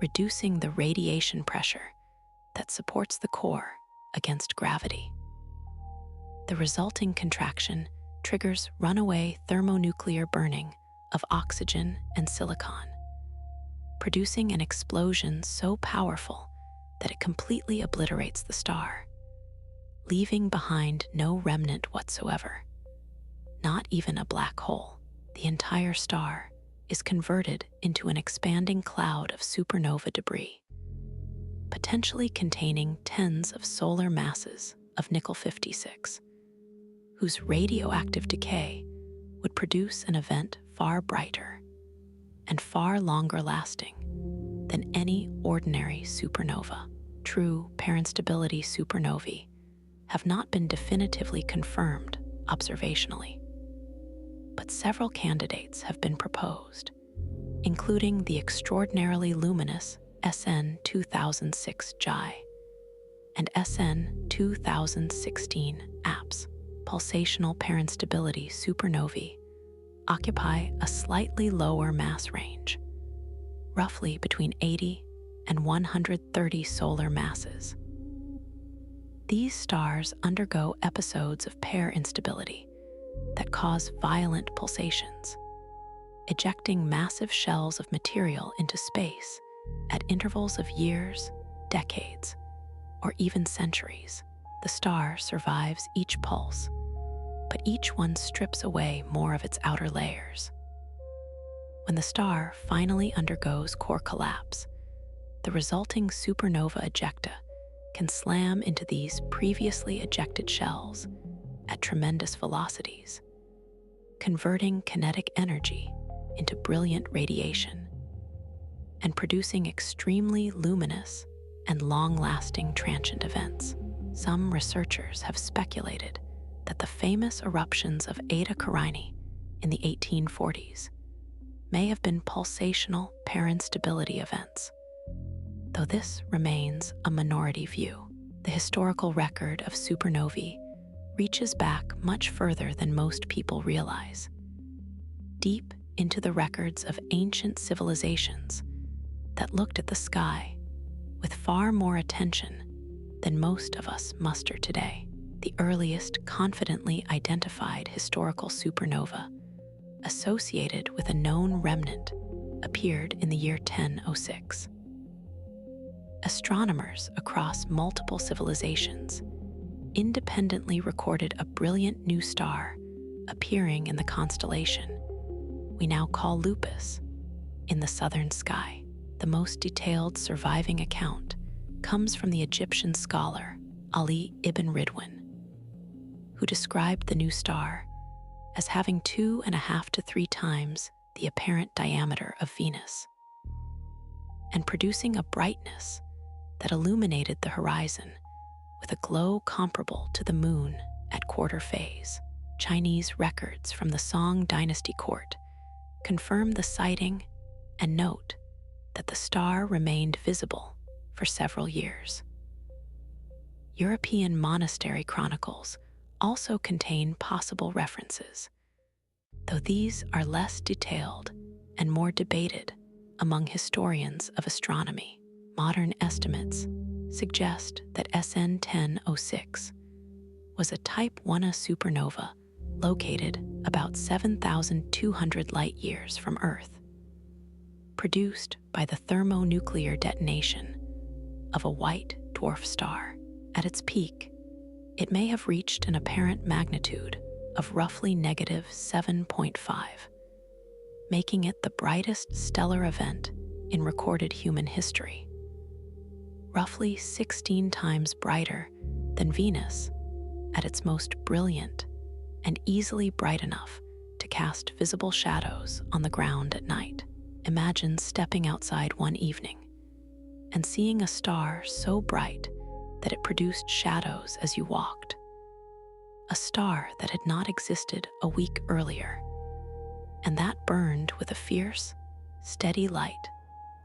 reducing the radiation pressure that supports the core against gravity. The resulting contraction triggers runaway thermonuclear burning of oxygen and silicon, producing an explosion so powerful that it completely obliterates the star, leaving behind no remnant whatsoever, not even a black hole. The entire star is converted into an expanding cloud of supernova debris, potentially containing tens of solar masses of nickel-56, whose radioactive decay would produce an event far brighter and far longer lasting than any ordinary supernova. true parent-stability supernovae have not been definitively confirmed observationally, but several candidates have been proposed, including the extraordinarily luminous SN 2006 JI and SN 2016 APS. Pulsational parent-stability supernovae occupy a slightly lower mass range, roughly between 80 and 130 solar masses. These stars undergo episodes of pair instability that cause violent pulsations, ejecting massive shells of material into space at intervals of years, decades, or even centuries. The star survives each pulse, but each one strips away more of its outer layers. When the star finally undergoes core collapse, the resulting supernova ejecta can slam into these previously ejected shells at tremendous velocities, converting kinetic energy into brilliant radiation and producing extremely luminous and long-lasting transient events. Some researchers have speculated that the famous eruptions of Eta Carini in the 1840s may have been pulsational parent-stability events, though this remains a minority view. The historical record of supernovae reaches back much further than most people realize, deep into the records of ancient civilizations that looked at the sky with far more attention than most of us muster today. The earliest confidently identified historical supernova associated with a known remnant appeared in the year 1006. Astronomers across multiple civilizations independently recorded a brilliant new star appearing in the constellation we now call Lupus in the southern sky. The most detailed surviving account comes from the Egyptian scholar Ali ibn Ridwan, who described the new star as having 2.5 to 3 times the apparent diameter of Venus and producing a brightness that illuminated the horizon with a glow comparable to the moon at quarter phase. Chinese records from the Song Dynasty court confirm the sighting and note that the star remained visible for several years. European monastery chronicles also contain possible references, though these are less detailed and more debated among historians of astronomy. Modern estimates suggest that SN 1006 was a Type 1a supernova located about 7,200 light-years from Earth, produced by the thermonuclear detonation of a white dwarf star. At its peak, it may have reached an apparent magnitude of roughly -7.5, making it the brightest stellar event in recorded human history, roughly 16 times brighter than Venus at its most brilliant and easily bright enough to cast visible shadows on the ground at night. Imagine stepping outside one evening and seeing a star so bright that it produced shadows as you walked. A star that had not existed a week earlier, and that burned with a fierce, steady light,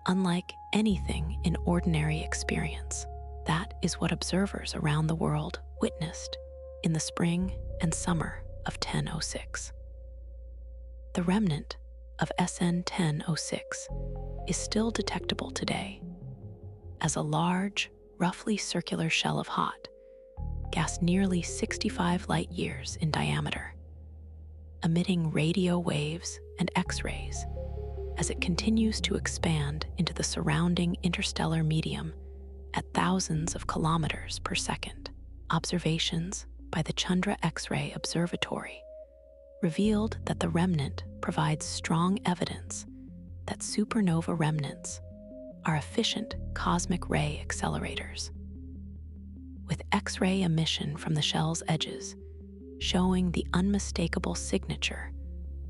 unlike anything in ordinary experience. That is what observers around the world witnessed in the spring and summer of 1006. The remnant of SN 1006 is still detectable today as a large, roughly circular shell of hot gas nearly 65 light-years in diameter, emitting radio waves and X-rays as it continues to expand into the surrounding interstellar medium at thousands of kilometers per second. Observations by the Chandra X-ray Observatory revealed that the remnant provides strong evidence that supernova remnants are efficient cosmic ray accelerators, with X-ray emission from the shell's edges showing the unmistakable signature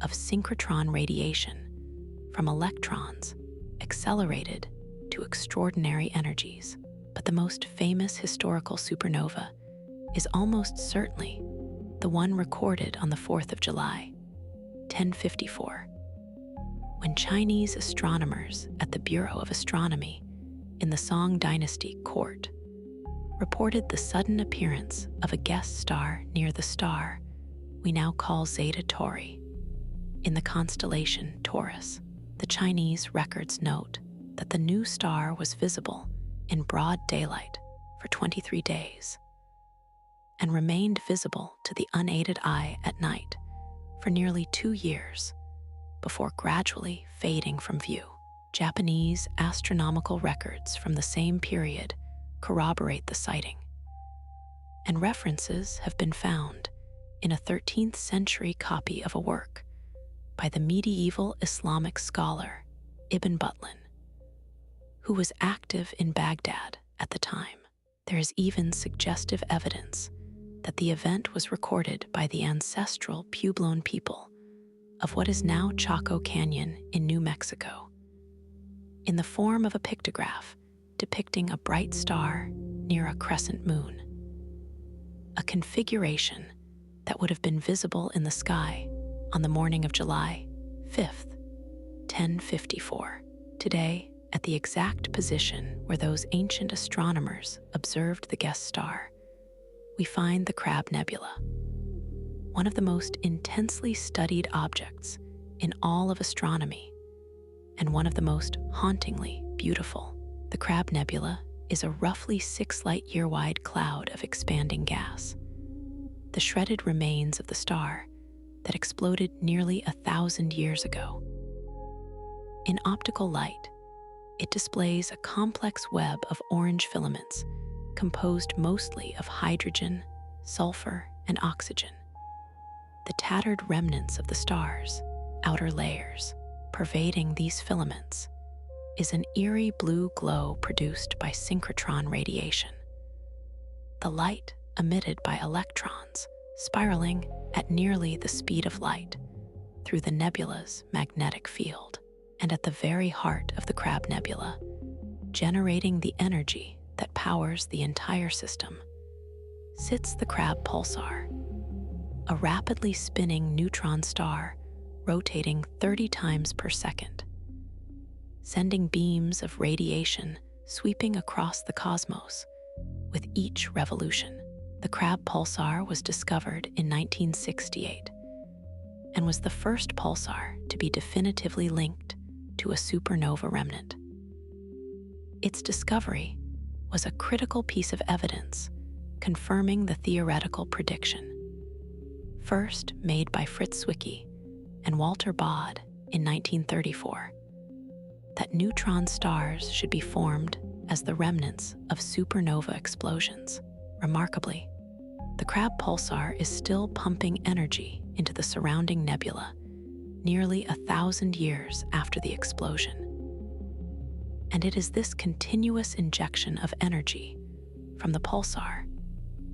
of synchrotron radiation from electrons accelerated to extraordinary energies. But the most famous historical supernova is almost certainly the one recorded on the 4th of July, 1054, when Chinese astronomers at the Bureau of Astronomy in the Song Dynasty court reported the sudden appearance of a guest star near the star we now call Zeta Tauri in the constellation Taurus. The Chinese records note that the new star was visible in broad daylight for 23 days and remained visible to the unaided eye at night for nearly 2 years before gradually fading from view. Japanese astronomical records from the same period corroborate the sighting, and references have been found in a 13th century copy of a work by the medieval Islamic scholar Ibn Battuta, who was active in Baghdad at the time. There is even suggestive evidence that the event was recorded by the ancestral Puebloan people of what is now Chaco Canyon in New Mexico, in the form of a pictograph depicting a bright star near a crescent moon, a configuration that would have been visible in the sky on the morning of July 5th, 1054. Today, at the exact position where those ancient astronomers observed the guest star, we find the Crab Nebula, one of the most intensely studied objects in all of astronomy and one of the most hauntingly beautiful. The Crab Nebula is a roughly 6 light-year wide cloud of expanding gas, the shredded remains of the star that exploded nearly 1,000 years ago. In optical light, it displays a complex web of orange filaments composed mostly of hydrogen, sulfur, and oxygen. The tattered remnants of the star's outer layers pervading these filaments is an eerie blue glow produced by synchrotron radiation, the light emitted by electrons spiraling at nearly the speed of light through the nebula's magnetic field. And at the very heart of the Crab Nebula, generating the energy that powers the entire system, sits the Crab Pulsar, a rapidly spinning neutron star rotating 30 times per second, sending beams of radiation sweeping across the cosmos with each revolution. The Crab Pulsar was discovered in 1968 and was the first pulsar to be definitively linked to a supernova remnant. Its discovery was a critical piece of evidence confirming the theoretical prediction, first made by Fritz Zwicky and Walter Baade in 1934, that neutron stars should be formed as the remnants of supernova explosions. Remarkably, the Crab Pulsar is still pumping energy into the surrounding nebula nearly 1,000 years after the explosion. And it is this continuous injection of energy from the pulsar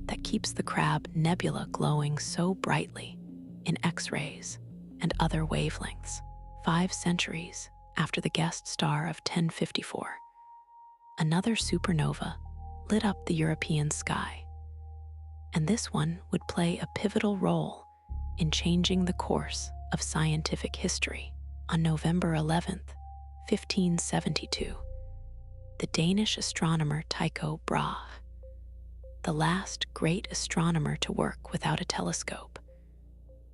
that keeps the Crab Nebula glowing so brightly in X-rays and other wavelengths. 5 centuries after the guest star of 1054, another supernova lit up the European sky, and this one would play a pivotal role in changing the course of scientific history. On November 11th, 1572, the Danish astronomer Tycho Brahe, the last great astronomer to work without a telescope,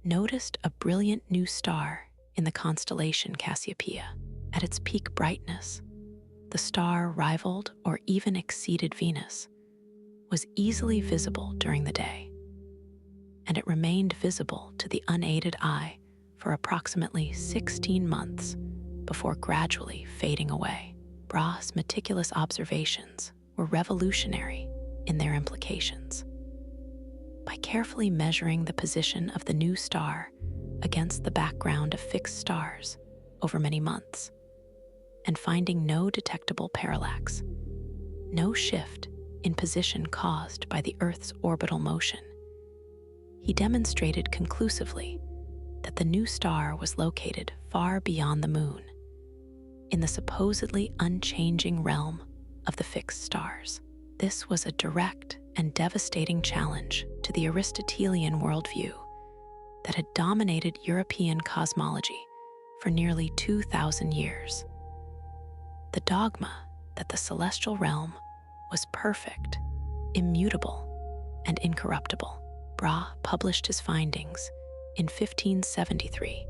noticed a brilliant new star in the constellation Cassiopeia. At its peak brightness, the star rivaled or even exceeded Venus, was easily visible during the day, and it remained visible to the unaided eye for approximately 16 months before gradually fading away. Brahe's meticulous observations were revolutionary in their implications. By carefully measuring the position of the new star against the background of fixed stars over many months, and finding no detectable parallax, no shift in position caused by the Earth's orbital motion, he demonstrated conclusively that the new star was located far beyond the moon, in the supposedly unchanging realm of the fixed stars. This was a direct and devastating challenge to the Aristotelian worldview that had dominated European cosmology for nearly 2,000 years. The dogma that the celestial realm was perfect, immutable, and incorruptible. Brahe published his findings in 1573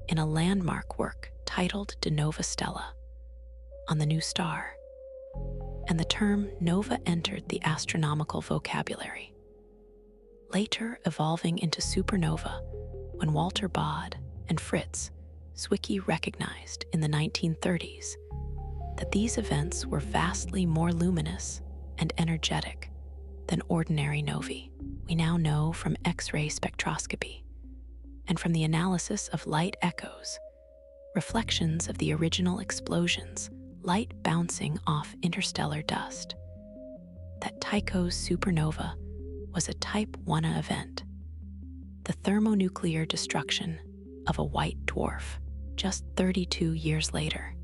in a landmark work titled De Nova Stella, on the new star, and the term nova entered the astronomical vocabulary, later evolving into supernova when Walter Baade and Fritz Zwicky recognized in the 1930s that these events were vastly more luminous and energetic than ordinary novae. We now know from X-ray spectroscopy and from the analysis of light echoes, reflections of the original explosions, light bouncing off interstellar dust, that Tycho's supernova was a Type 1a event, the thermonuclear destruction of a white dwarf. Just 32 years later,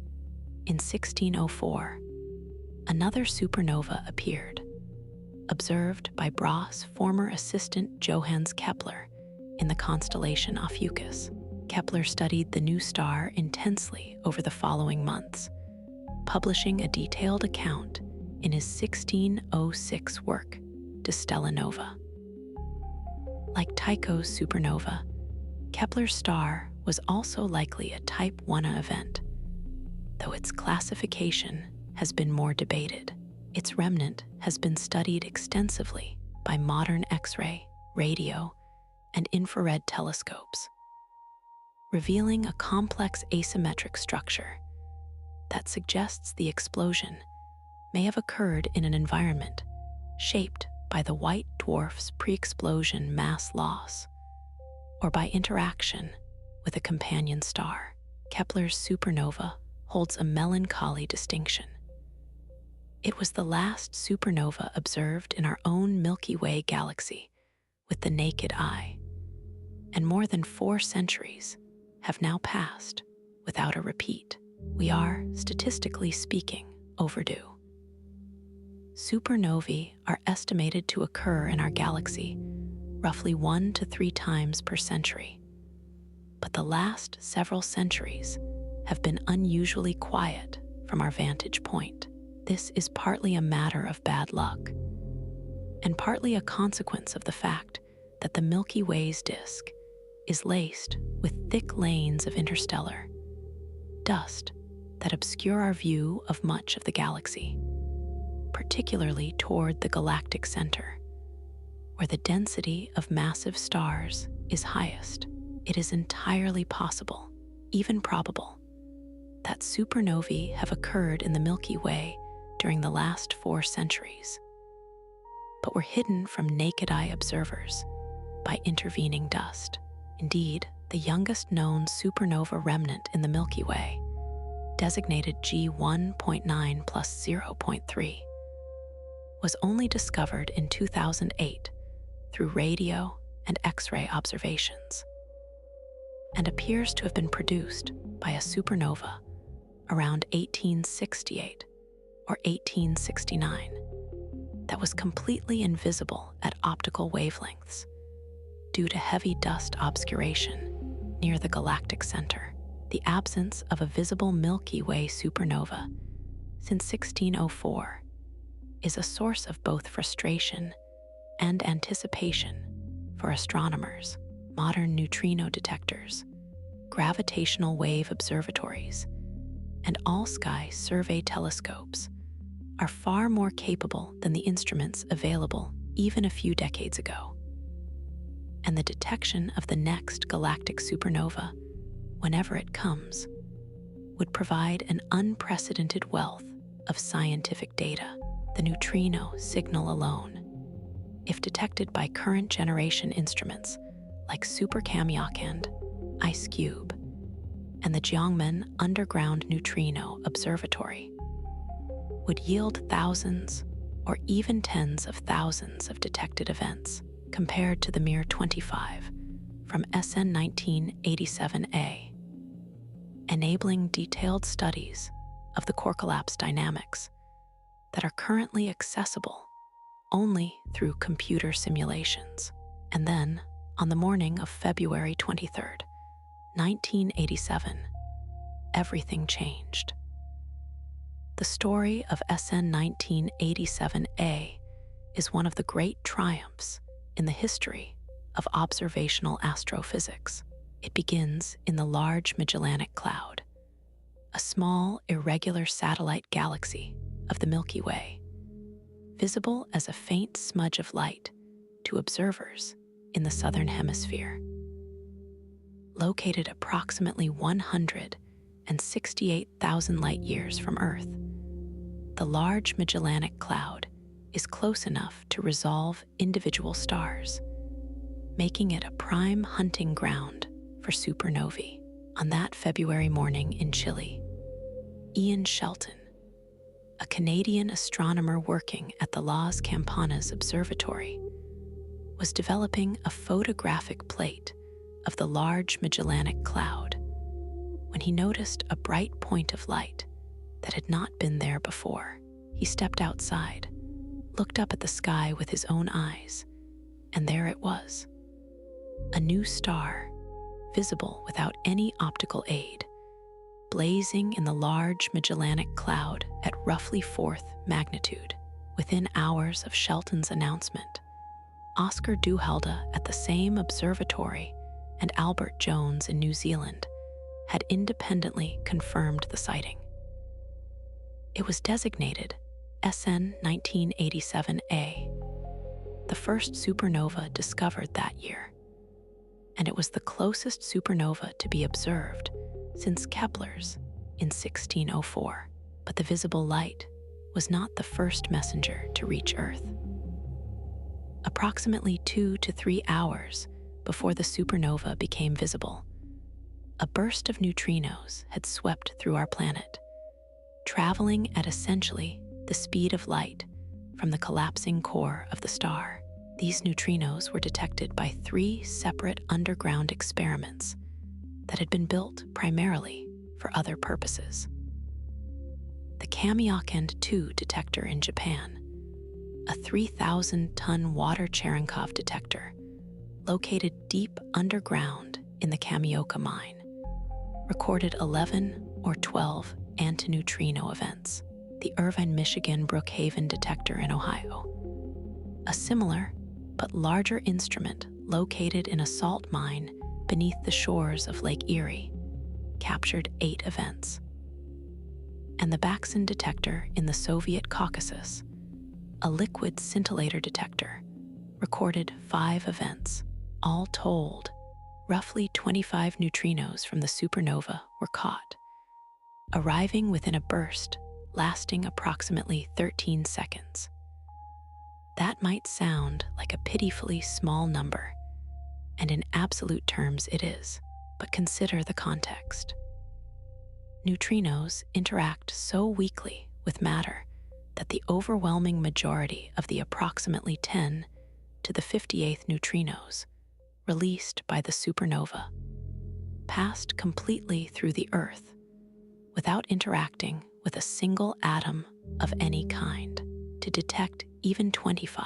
in 1604, another supernova appeared, observed by Brahe's former assistant Johannes Kepler in the constellation Ophiuchus. Kepler studied the new star intensely over the following months, publishing a detailed account in his 1606 work, De Stella Nova. Like Tycho's supernova, Kepler's star was also likely a Type 1a event, though its classification has been more debated. Its remnant has been studied extensively by modern X-ray, radio, and infrared telescopes, revealing a complex asymmetric structure that suggests the explosion may have occurred in an environment shaped by the white dwarf's pre-explosion mass loss, or by interaction with a companion star. Kepler's supernova holds a melancholy distinction. It was the last supernova observed in our own Milky Way galaxy with the naked eye, and more than 4 centuries have now passed without a repeat. We are, statistically speaking, overdue. Supernovae are estimated to occur in our galaxy roughly 1 to 3 times per century, but the last several centuries have been unusually quiet from our vantage point. This is partly a matter of bad luck, and partly a consequence of the fact that the Milky Way's disk is laced with thick lanes of interstellar dust that obscure our view of much of the galaxy, particularly toward the galactic center, where the density of massive stars is highest. It is entirely possible, even probable, that supernovae have occurred in the Milky Way during the last 4 centuries, but were hidden from naked eye observers by intervening dust. Indeed, the youngest known supernova remnant in the Milky Way, designated G1.9 plus 0.3, was only discovered in 2008 through radio and X-ray observations, and appears to have been produced by a supernova around 1868 or 1869 that was completely invisible at optical wavelengths due to heavy dust obscuration near the galactic center. The absence of a visible Milky Way supernova since 1604 is a source of both frustration and anticipation for astronomers. Modern neutrino detectors, gravitational wave observatories, and all-sky survey telescopes are far more capable than the instruments available even a few decades ago. And the detection of the next galactic supernova, whenever it comes, would provide an unprecedented wealth of scientific data. The neutrino signal alone, if detected by current generation instruments like Super Kamiokande, IceCube, and the Jiangmen Underground Neutrino Observatory, would yield thousands or even tens of thousands of detected events, compared to the mere 25 from SN 1987A, enabling detailed studies of the core collapse dynamics that are currently accessible only through computer simulations. And then, on the morning of February 23rd, 1987, everything changed. The story of SN 1987A is one of the great triumphs in the history of observational astrophysics. It begins in the Large Magellanic Cloud, a small, irregular satellite galaxy of the Milky Way, visible as a faint smudge of light to observers in the southern hemisphere. Located approximately 168,000 light-years from Earth, the Large Magellanic Cloud is close enough to resolve individual stars, making it a prime hunting ground for supernovae. On that February morning in Chile, Ian Shelton, a Canadian astronomer working at the Las Campanas Observatory, was developing a photographic plate of the Large Magellanic Cloud when he noticed a bright point of light that had not been there before. He stepped outside, looked up at the sky with his own eyes, and there it was, a new star, visible without any optical aid, blazing in the Large Magellanic Cloud at roughly 4th magnitude. Within hours of Shelton's announcement, Oscar Duhalde at the same observatory and Albert Jones in New Zealand had independently confirmed the sighting. It was designated SN 1987A, the first supernova discovered that year, and it was the closest supernova to be observed since Kepler's in 1604. But the visible light was not the first messenger to reach Earth. Approximately 2 to 3 hours before the supernova became visible, a burst of neutrinos had swept through our planet, traveling at essentially the speed of light from the collapsing core of the star. These neutrinos were detected by 3 separate underground experiments that had been built primarily for other purposes. The Kamiokande 2 detector in Japan, a 3,000-ton water Cherenkov detector located deep underground in the Kamioka mine, recorded 11 or 12 antineutrino events. The Irvine, Michigan Brookhaven detector in Ohio, a similar but larger instrument located in a salt mine beneath the shores of Lake Erie, captured 8 events. And the Baksan detector in the Soviet Caucasus, a liquid scintillator detector, recorded 5 events. All told, roughly 25 neutrinos from the supernova were caught, arriving within a burst lasting approximately 13 seconds. That might sound like a pitifully small number, and in absolute terms it is, but consider the context. Neutrinos interact so weakly with matter that the overwhelming majority of the approximately 10 to the 58th neutrinos released by the supernova passed completely through the Earth without interacting with a single atom of any kind. To detect even 25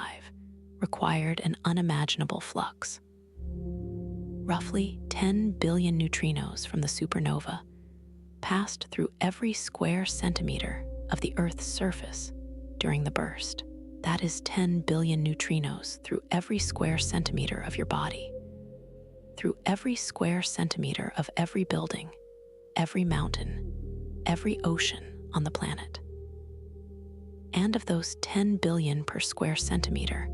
required an unimaginable flux. Roughly 10 billion neutrinos from the supernova passed through every square centimeter of the Earth's surface during the burst. That is 10 billion neutrinos through every square centimeter of your body, through every square centimeter of every building, every mountain, every ocean on the planet. And of those 10 billion per square centimeter,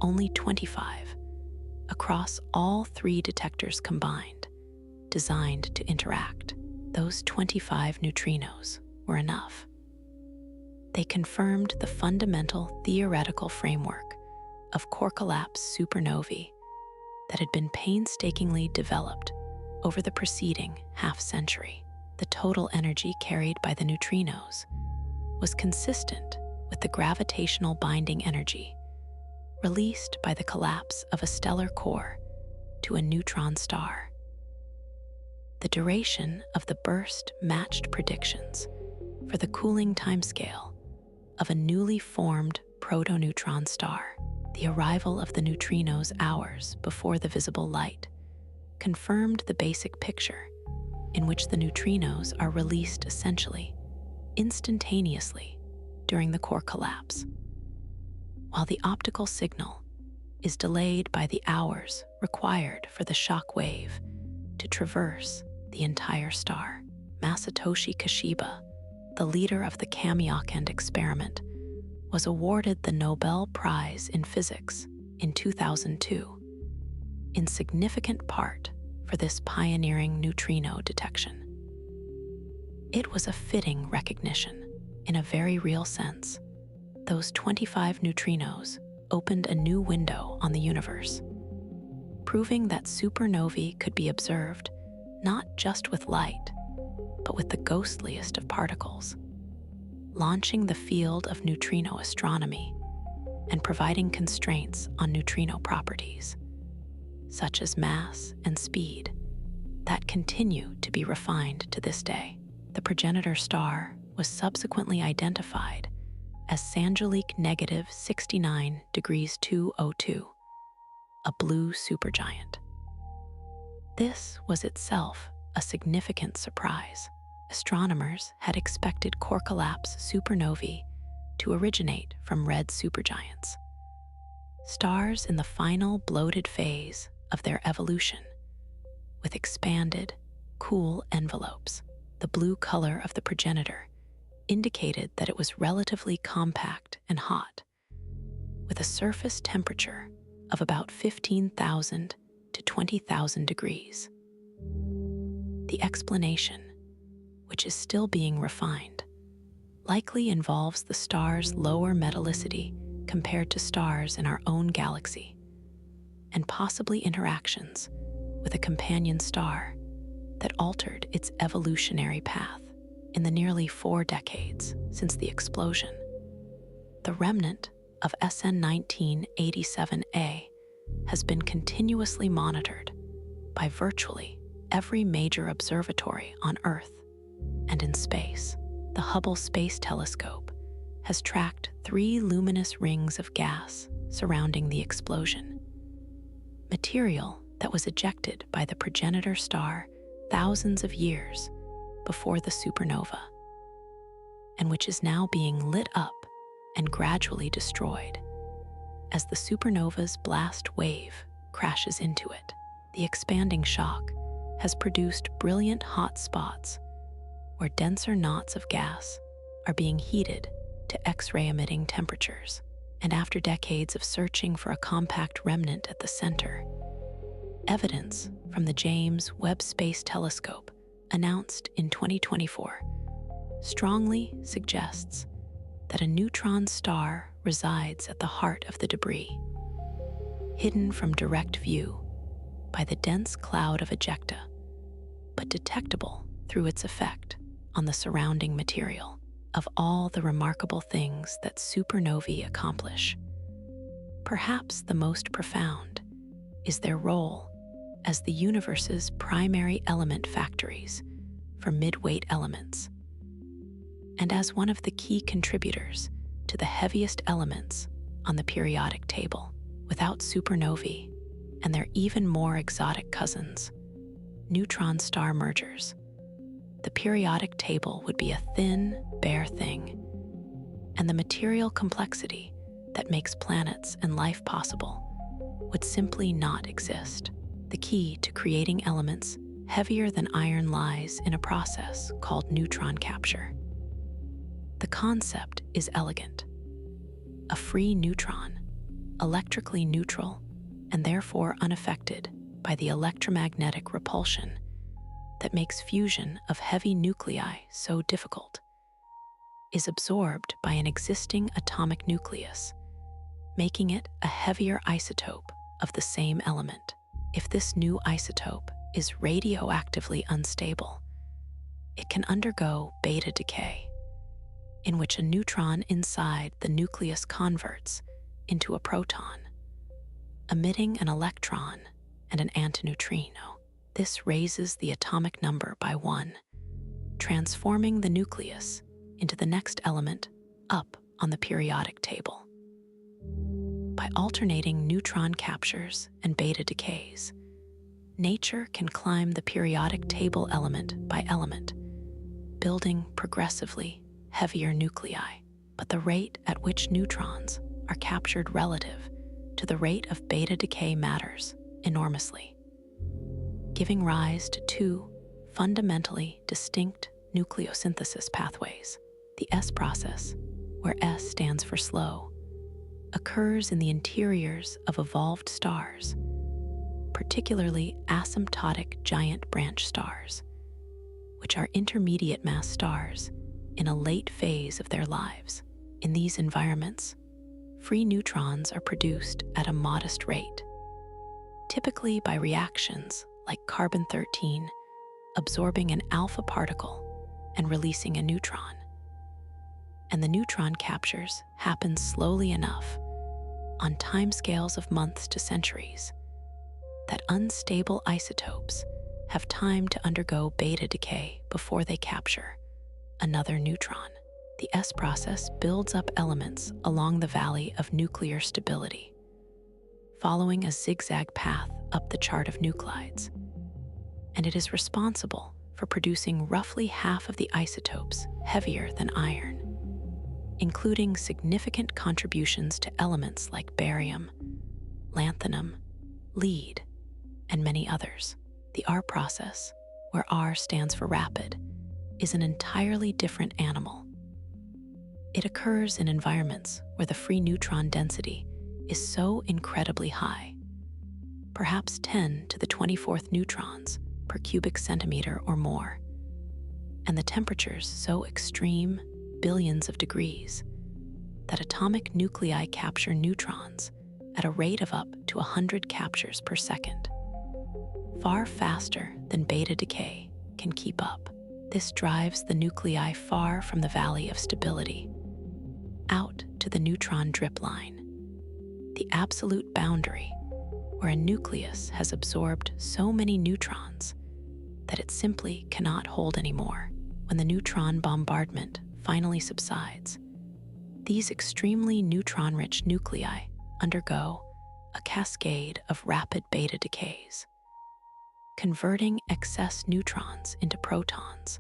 only 25, across all 3 detectors combined, designed to interact. Those 25 neutrinos were enough. They confirmed the fundamental theoretical framework of core-collapse supernovae that had been painstakingly developed over the preceding half-century. The total energy carried by the neutrinos was consistent with the gravitational binding energy released by the collapse of a stellar core to a neutron star. The duration of the burst matched predictions for the cooling timescale of a newly formed protoneutron star, the arrival of the neutrinos hours before the visible light, confirmed the basic picture in which the neutrinos are released essentially instantaneously during the core collapse, while the optical signal is delayed by the hours required for the shock wave to traverse the entire star. Masatoshi Kashiba, the leader of the Kamiokande experiment, was awarded the Nobel Prize in Physics in 2002, in significant part for this pioneering neutrino detection. It was a fitting recognition, in a very real sense. Those 25 neutrinos opened a new window on the universe, proving that supernovae could be observed not just with light, but with the ghostliest of particles, launching the field of neutrino astronomy and providing constraints on neutrino properties, such as mass and speed, that continue to be refined to this day. The progenitor star was subsequently identified as Sanjalik negative 69°202, a blue supergiant. This was itself a significant surprise. Astronomers had expected core collapse supernovae to originate from red supergiants, stars in the final bloated phase of their evolution, with expanded, cool envelopes. The blue color of the progenitor indicated that it was relatively compact and hot, with a surface temperature of about 15,000 to 20,000 degrees. The explanation, which is still being refined, likely involves the star's lower metallicity compared to stars in our own galaxy, and possibly interactions with a companion star that altered its evolutionary path. In the nearly 4 decades since the explosion, the remnant of SN 1987A has been continuously monitored by virtually every major observatory on Earth and in space. The Hubble Space Telescope has tracked 3 luminous rings of gas surrounding the explosion, material that was ejected by the progenitor star thousands of years before the supernova, and which is now being lit up and gradually destroyed as the supernova's blast wave crashes into it. The expanding shock has produced brilliant hot spots where denser knots of gas are being heated to X-ray emitting temperatures. And after decades of searching for a compact remnant at the center, evidence from the James Webb Space Telescope, announced in 2024, strongly suggests that a neutron star resides at the heart of the debris, hidden from direct view by the dense cloud of ejecta, but detectable through its effect on the surrounding material. Of all the remarkable things that supernovae accomplish, perhaps the most profound is their role as the universe's primary element factories for mid-weight elements, and as one of the key contributors to the heaviest elements on the periodic table. Without supernovae and their even more exotic cousins, neutron star mergers, the periodic table would be a thin, bare thing, and the material complexity that makes planets and life possible would simply not exist. The key to creating elements heavier than iron lies in a process called neutron capture. The concept is elegant. A free neutron, electrically neutral and therefore unaffected by the electromagnetic repulsion that makes fusion of heavy nuclei so difficult, is absorbed by an existing atomic nucleus, making it a heavier isotope of the same element. If this new isotope is radioactively unstable, it can undergo beta decay, in which a neutron inside the nucleus converts into a proton, emitting an electron and an antineutrino. This raises the atomic number by 1, transforming the nucleus into the next element up on the periodic table. By alternating neutron captures and beta decays, nature can climb the periodic table element by element, building progressively heavier nuclei. But the rate at which neutrons are captured relative to the rate of beta decay matters enormously, giving rise to two fundamentally distinct nucleosynthesis pathways. The S process, where S stands for slow, occurs in the interiors of evolved stars, particularly asymptotic giant branch stars, which are intermediate mass stars in a late phase of their lives. In these environments, free neutrons are produced at a modest rate, typically by reactions like carbon-13 absorbing an alpha particle and releasing a neutron. And the neutron captures happen slowly enough, on timescales of months to centuries, that unstable isotopes have time to undergo beta decay before they capture another neutron. The S process builds up elements along the valley of nuclear stability, following a zigzag path up the chart of nuclides, and it is responsible for producing roughly half of the isotopes heavier than iron, including significant contributions to elements like barium, lanthanum, lead, and many others. The R process, where R stands for rapid, is an entirely different animal. It occurs in environments where the free neutron density is so incredibly high, perhaps 10 to the 24th neutrons per cubic centimeter or more, and the temperatures so extreme, billions of degrees, that atomic nuclei capture neutrons at a rate of up to 100 captures per second, far faster than beta decay can keep up. This drives the nuclei far from the valley of stability, out to the neutron drip line, the absolute boundary where a nucleus has absorbed so many neutrons that it simply cannot hold anymore. When the neutron bombardment finally subsides, these extremely neutron-rich nuclei undergo a cascade of rapid beta decays, converting excess neutrons into protons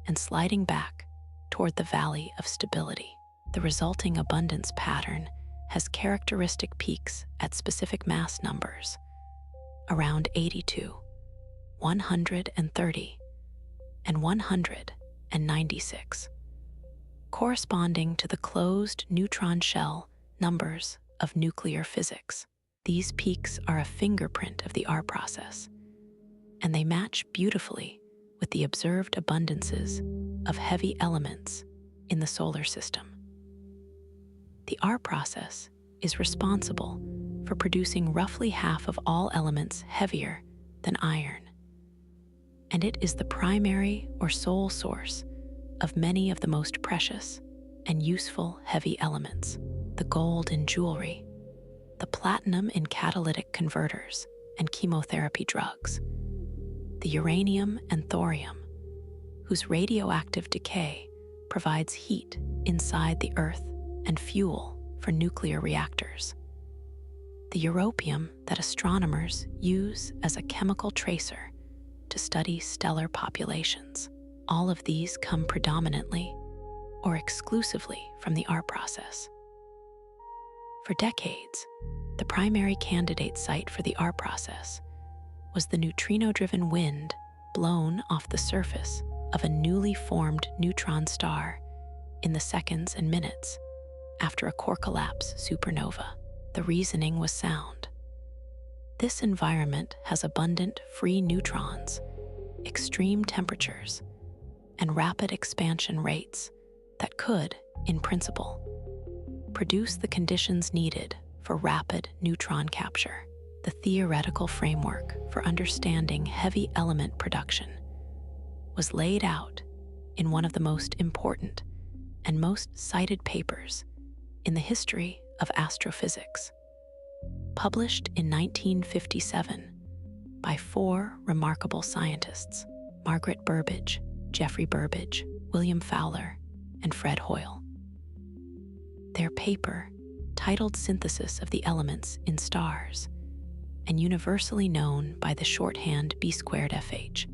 and sliding back toward the valley of stability. The resulting abundance pattern has characteristic peaks at specific mass numbers, around 82, 130, and 196, corresponding to the closed neutron shell numbers of nuclear physics. These peaks are a fingerprint of the R process, and they match beautifully with the observed abundances of heavy elements in the solar system. The R process is responsible for producing roughly half of all elements heavier than iron, and it is the primary or sole source of many of the most precious and useful heavy elements: the gold in jewelry, the platinum in catalytic converters and chemotherapy drugs, the uranium and thorium, whose radioactive decay provides heat inside the Earth and fuel for nuclear reactors, the europium that astronomers use as a chemical tracer to study stellar populations. All of these come predominantly or exclusively from the R process. For decades, the primary candidate site for the R process was the neutrino-driven wind blown off the surface of a newly formed neutron star in the seconds and minutes after a core collapse supernova. The reasoning was sound. This environment has abundant free neutrons, extreme temperatures, and rapid expansion rates that could, in principle, produce the conditions needed for rapid neutron capture. The theoretical framework for understanding heavy element production was laid out in one of the most important and most cited papers in the history of astrophysics, published in 1957 by four remarkable scientists: Margaret Burbidge, Geoffrey Burbidge, William Fowler, and Fred Hoyle. Their paper titled Synthesis of the Elements in Stars, and universally known by the shorthand B²FH,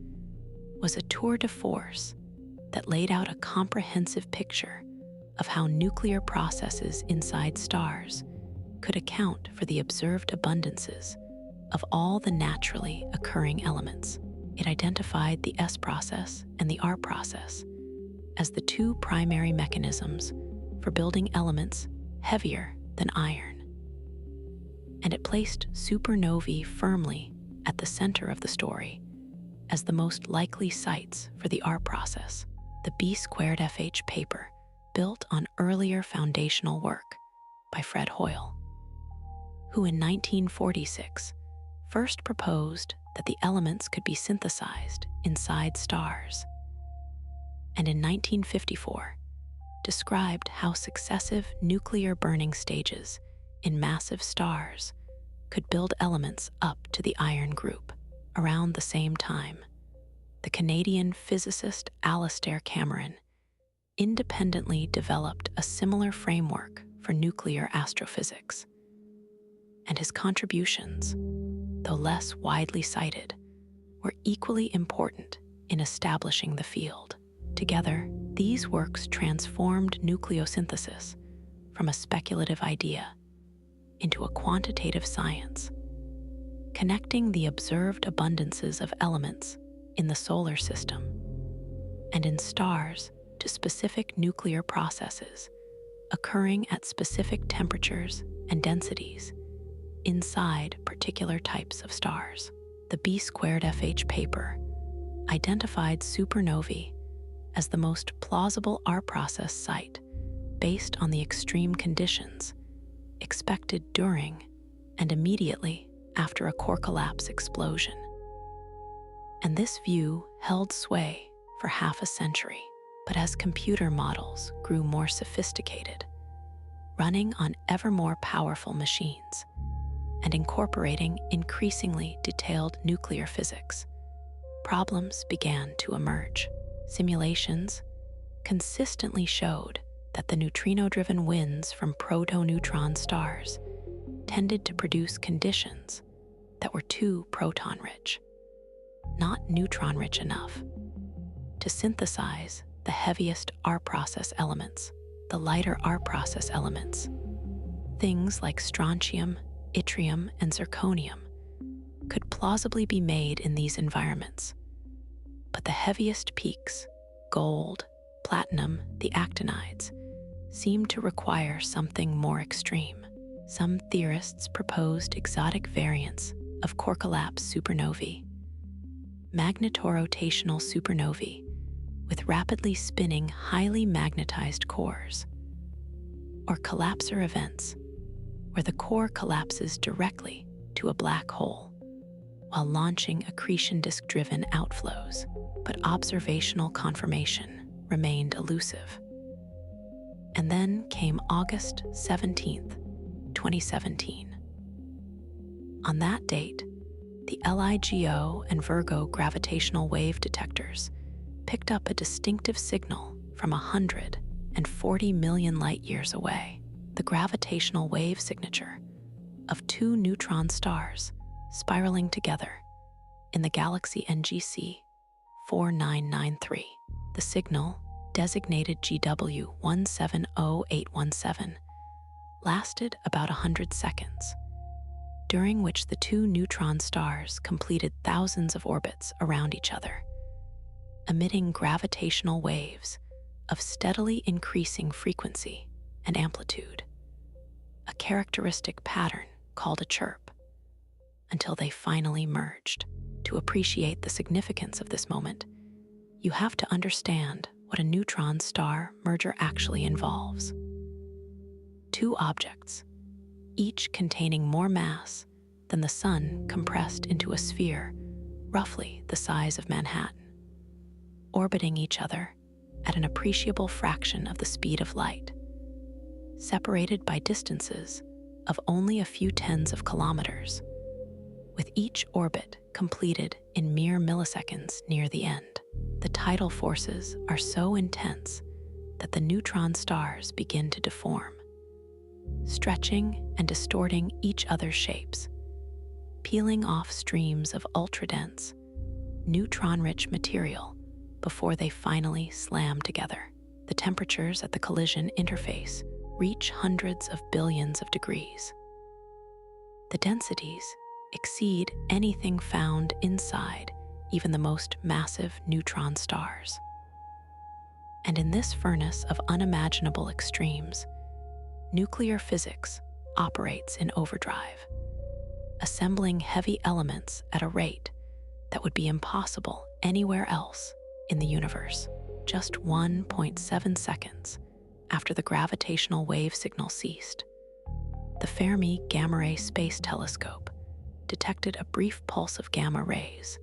was a tour de force that laid out a comprehensive picture of how nuclear processes inside stars could account for the observed abundances of all the naturally occurring elements. It identified the S process and the R process as the two primary mechanisms for building elements heavier than iron. And it placed supernovae firmly at the center of the story as the most likely sites for the R process. The B²FH paper built on earlier foundational work by Fred Hoyle, who in 1946 first proposed that the elements could be synthesized inside stars, and in 1954 described how successive nuclear burning stages in massive stars could build elements up to the iron group. Around the same time, the Canadian physicist Alastair Cameron independently developed a similar framework for nuclear astrophysics, and his contributions, though less widely cited, were equally important in establishing the field. Together, these works transformed nucleosynthesis from a speculative idea into a quantitative science, connecting the observed abundances of elements in the solar system and in stars to specific nuclear processes occurring at specific temperatures and densities inside particular types of stars. The B²FH paper identified supernovae as the most plausible R process site based on the extreme conditions expected during and immediately after a core collapse explosion. And this view held sway for half a century. But as computer models grew more sophisticated, running on ever more powerful machines and incorporating increasingly detailed nuclear physics, problems began to emerge. Simulations consistently showed that the neutrino-driven winds from proto-neutron stars tended to produce conditions that were too proton-rich, not neutron-rich enough, to synthesize the heaviest R process elements. The lighter R process elements, things like strontium, yttrium, and zirconium, could plausibly be made in these environments. But the heaviest peaks, gold, platinum, the actinides, seemed to require something more extreme. Some theorists proposed exotic variants of core collapse supernovae, magnetorotational supernovae with rapidly spinning, highly magnetized cores, or collapsar events where the core collapses directly to a black hole while launching accretion disk-driven outflows. But observational confirmation remained elusive. And then came August 17th, 2017. On that date, the LIGO and Virgo gravitational wave detectors picked up a distinctive signal from 140 million light-years away. The gravitational wave signature of two neutron stars spiraling together in the galaxy NGC 4993. The signal, designated GW 170817, lasted about 100 seconds, during which the two neutron stars completed thousands of orbits around each other, emitting gravitational waves of steadily increasing frequency and amplitude, a characteristic pattern called a chirp, until they finally merged. To appreciate the significance of this moment, you have to understand what a neutron star merger actually involves. Two objects, each containing more mass than the Sun compressed into a sphere roughly the size of Manhattan, orbiting each other at an appreciable fraction of the speed of light, separated by distances of only a few tens of kilometers, with each orbit completed in mere milliseconds near the end. The tidal forces are so intense that the neutron stars begin to deform, stretching and distorting each other's shapes, peeling off streams of ultra-dense, neutron-rich material before they finally slam together. The temperatures at the collision interface reach hundreds of billions of degrees. The densities exceed anything found inside even the most massive neutron stars. And in this furnace of unimaginable extremes, nuclear physics operates in overdrive, assembling heavy elements at a rate that would be impossible anywhere else in the universe. Just 1.7 seconds after the gravitational wave signal ceased, the Fermi Gamma Ray Space Telescope detected a brief pulse of gamma rays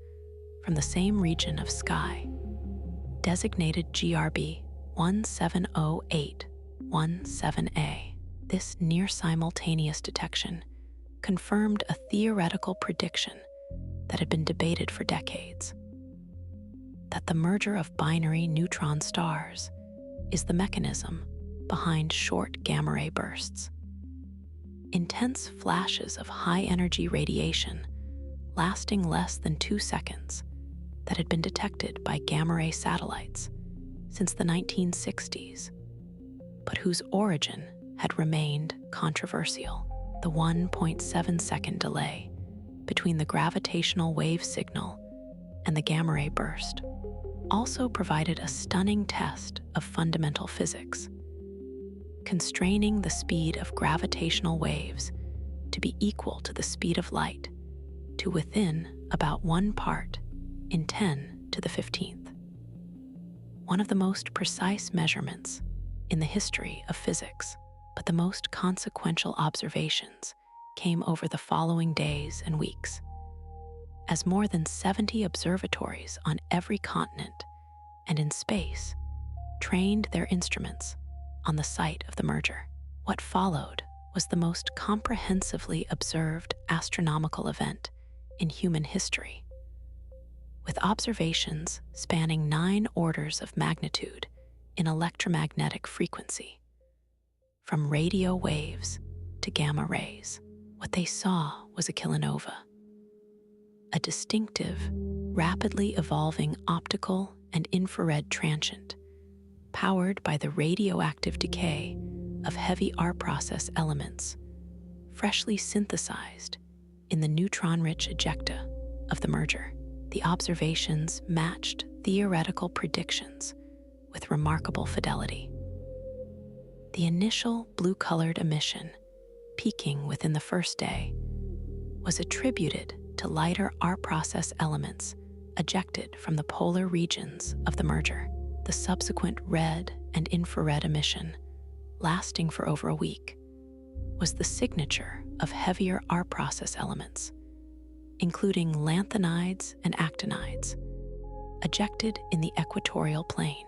from the same region of sky, designated GRB 1708117A. This near-simultaneous detection confirmed a theoretical prediction that had been debated for decades: that the merger of binary neutron stars is the mechanism behind short gamma ray bursts. Intense flashes of high-energy radiation lasting less than 2 seconds that had been detected by gamma ray satellites since the 1960s, but whose origin had remained controversial. The 1.7-second delay between the gravitational wave signal and the gamma ray burst also provided a stunning test of fundamental physics, constraining the speed of gravitational waves to be equal to the speed of light to within about 1 part in 10 to the 15th. One of the most precise measurements in the history of physics, but the most consequential observations came over the following days and weeks, as more than 70 observatories on every continent and in space trained their instruments on the site of the merger. What followed was the most comprehensively observed astronomical event in human history, with observations spanning 9 orders of magnitude in electromagnetic frequency, from radio waves to gamma rays. What they saw was a kilonova, a distinctive, rapidly evolving optical and infrared transient powered by the radioactive decay of heavy R-process elements freshly synthesized in the neutron-rich ejecta of the merger. The observations matched theoretical predictions with remarkable fidelity. The initial blue-colored emission, peaking within the first day, was attributed to lighter R-process elements ejected from the polar regions of the merger. The subsequent red and infrared emission, lasting for over a week, was the signature of heavier R-process elements, including lanthanides and actinides, ejected in the equatorial plane,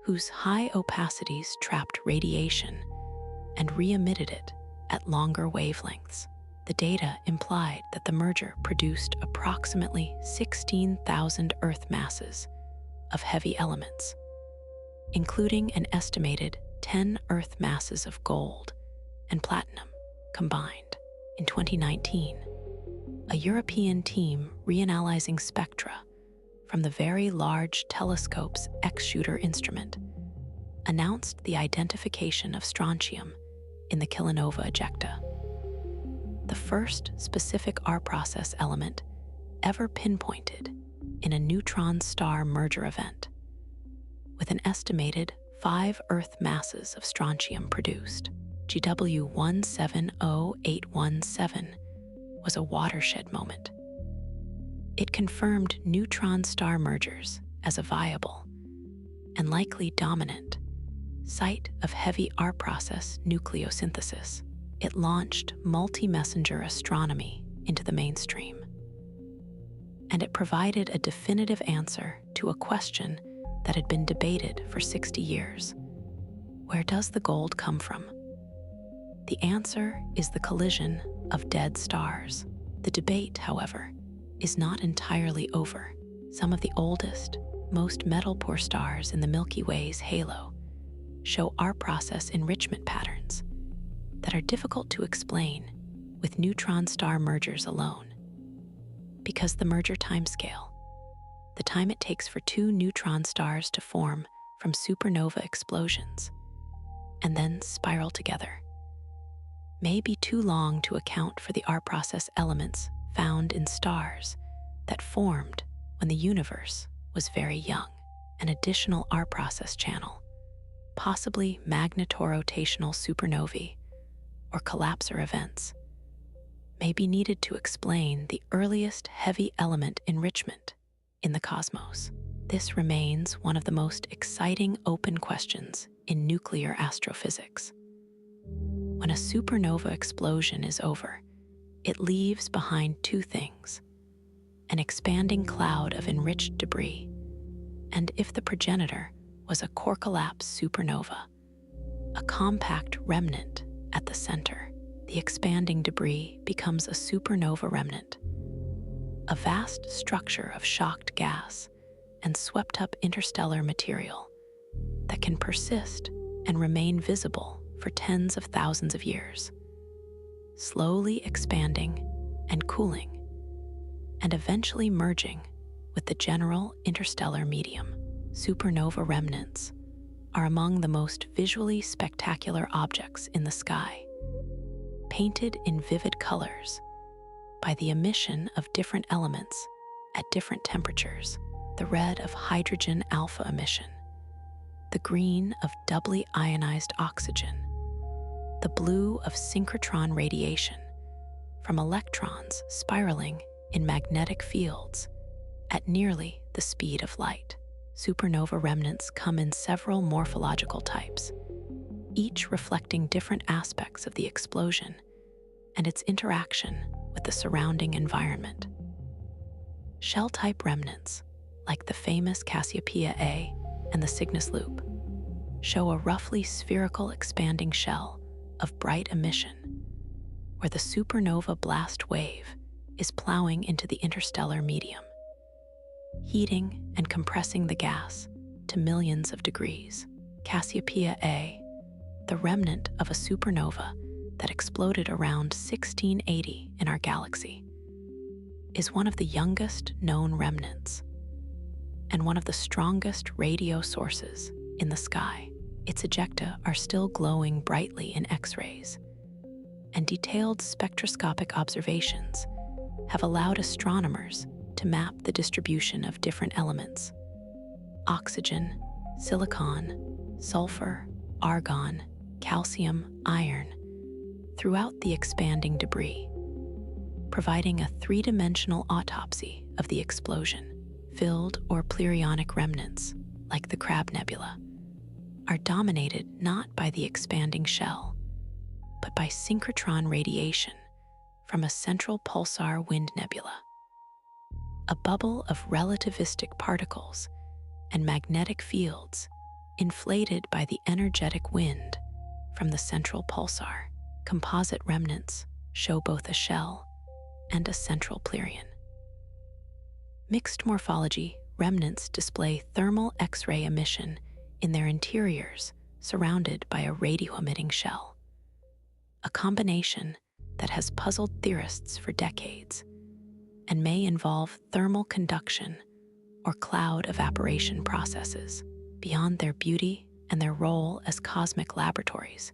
whose high opacities trapped radiation and re-emitted it at longer wavelengths. The data implied that the merger produced approximately 16,000 Earth masses of heavy elements, including an estimated 10 Earth masses of gold and platinum combined. In 2019, a European team reanalyzing spectra from the Very Large Telescope's X-Shooter instrument announced the identification of strontium in the kilonova ejecta, the first specific R-process element ever pinpointed in a neutron star merger event, with an estimated 5 Earth masses of strontium produced. GW 170817 was a watershed moment. It confirmed neutron star mergers as a viable, and likely dominant, site of heavy R-process nucleosynthesis. It launched multi-messenger astronomy into the mainstream, and it provided a definitive answer to a question that had been debated for 60 years. Where does the gold come from? The answer is the collision of dead stars. The debate, however, is not entirely over. Some of the oldest, most metal-poor stars in the Milky Way's halo show R-process enrichment patterns that are difficult to explain with neutron-star mergers alone. Because the merger timescale, the time it takes for two neutron stars to form from supernova explosions and then spiral together, may be too long to account for the R-process elements found in stars that formed when the universe was very young. An additional R-process channel, possibly magnetorotational supernovae or collapsar events, may be needed to explain the earliest heavy element enrichment in the cosmos. This remains one of the most exciting open questions in nuclear astrophysics. When a supernova explosion is over, it leaves behind two things: an expanding cloud of enriched debris, and if the progenitor was a core collapse supernova, a compact remnant at the center. The expanding debris becomes a supernova remnant, a vast structure of shocked gas and swept-up interstellar material that can persist and remain visible for tens of thousands of years, slowly expanding and cooling, and eventually merging with the general interstellar medium. Supernova remnants are among the most visually spectacular objects in the sky, painted in vivid colors by the emission of different elements at different temperatures: the red of hydrogen alpha emission, the green of doubly ionized oxygen, the blue of synchrotron radiation from electrons spiraling in magnetic fields at nearly the speed of light. Supernova remnants come in several morphological types, each reflecting different aspects of the explosion and its interaction with the surrounding environment. Shell-type remnants, like the famous Cassiopeia A and the Cygnus loop, show a roughly spherical expanding shell of bright emission, where the supernova blast wave is plowing into the interstellar medium, heating and compressing the gas to millions of degrees. Cassiopeia A, the remnant of a supernova that exploded around 1680 in our galaxy, is one of the youngest known remnants and one of the strongest radio sources in the sky. Its ejecta are still glowing brightly in X-rays, and detailed spectroscopic observations have allowed astronomers to map the distribution of different elements: oxygen, silicon, sulfur, argon, calcium, iron, throughout the expanding debris, providing a three-dimensional autopsy of the explosion. Filled or plurionic remnants, like the Crab Nebula, are dominated not by the expanding shell, but by synchrotron radiation from a central pulsar wind nebula, a bubble of relativistic particles and magnetic fields inflated by the energetic wind from the central pulsar. Composite remnants show both a shell and a central plurion. Mixed morphology remnants display thermal X-ray emission in their interiors, surrounded by a radio-emitting shell, a combination that has puzzled theorists for decades and may involve thermal conduction or cloud evaporation processes. Beyond their beauty and their role as cosmic laboratories,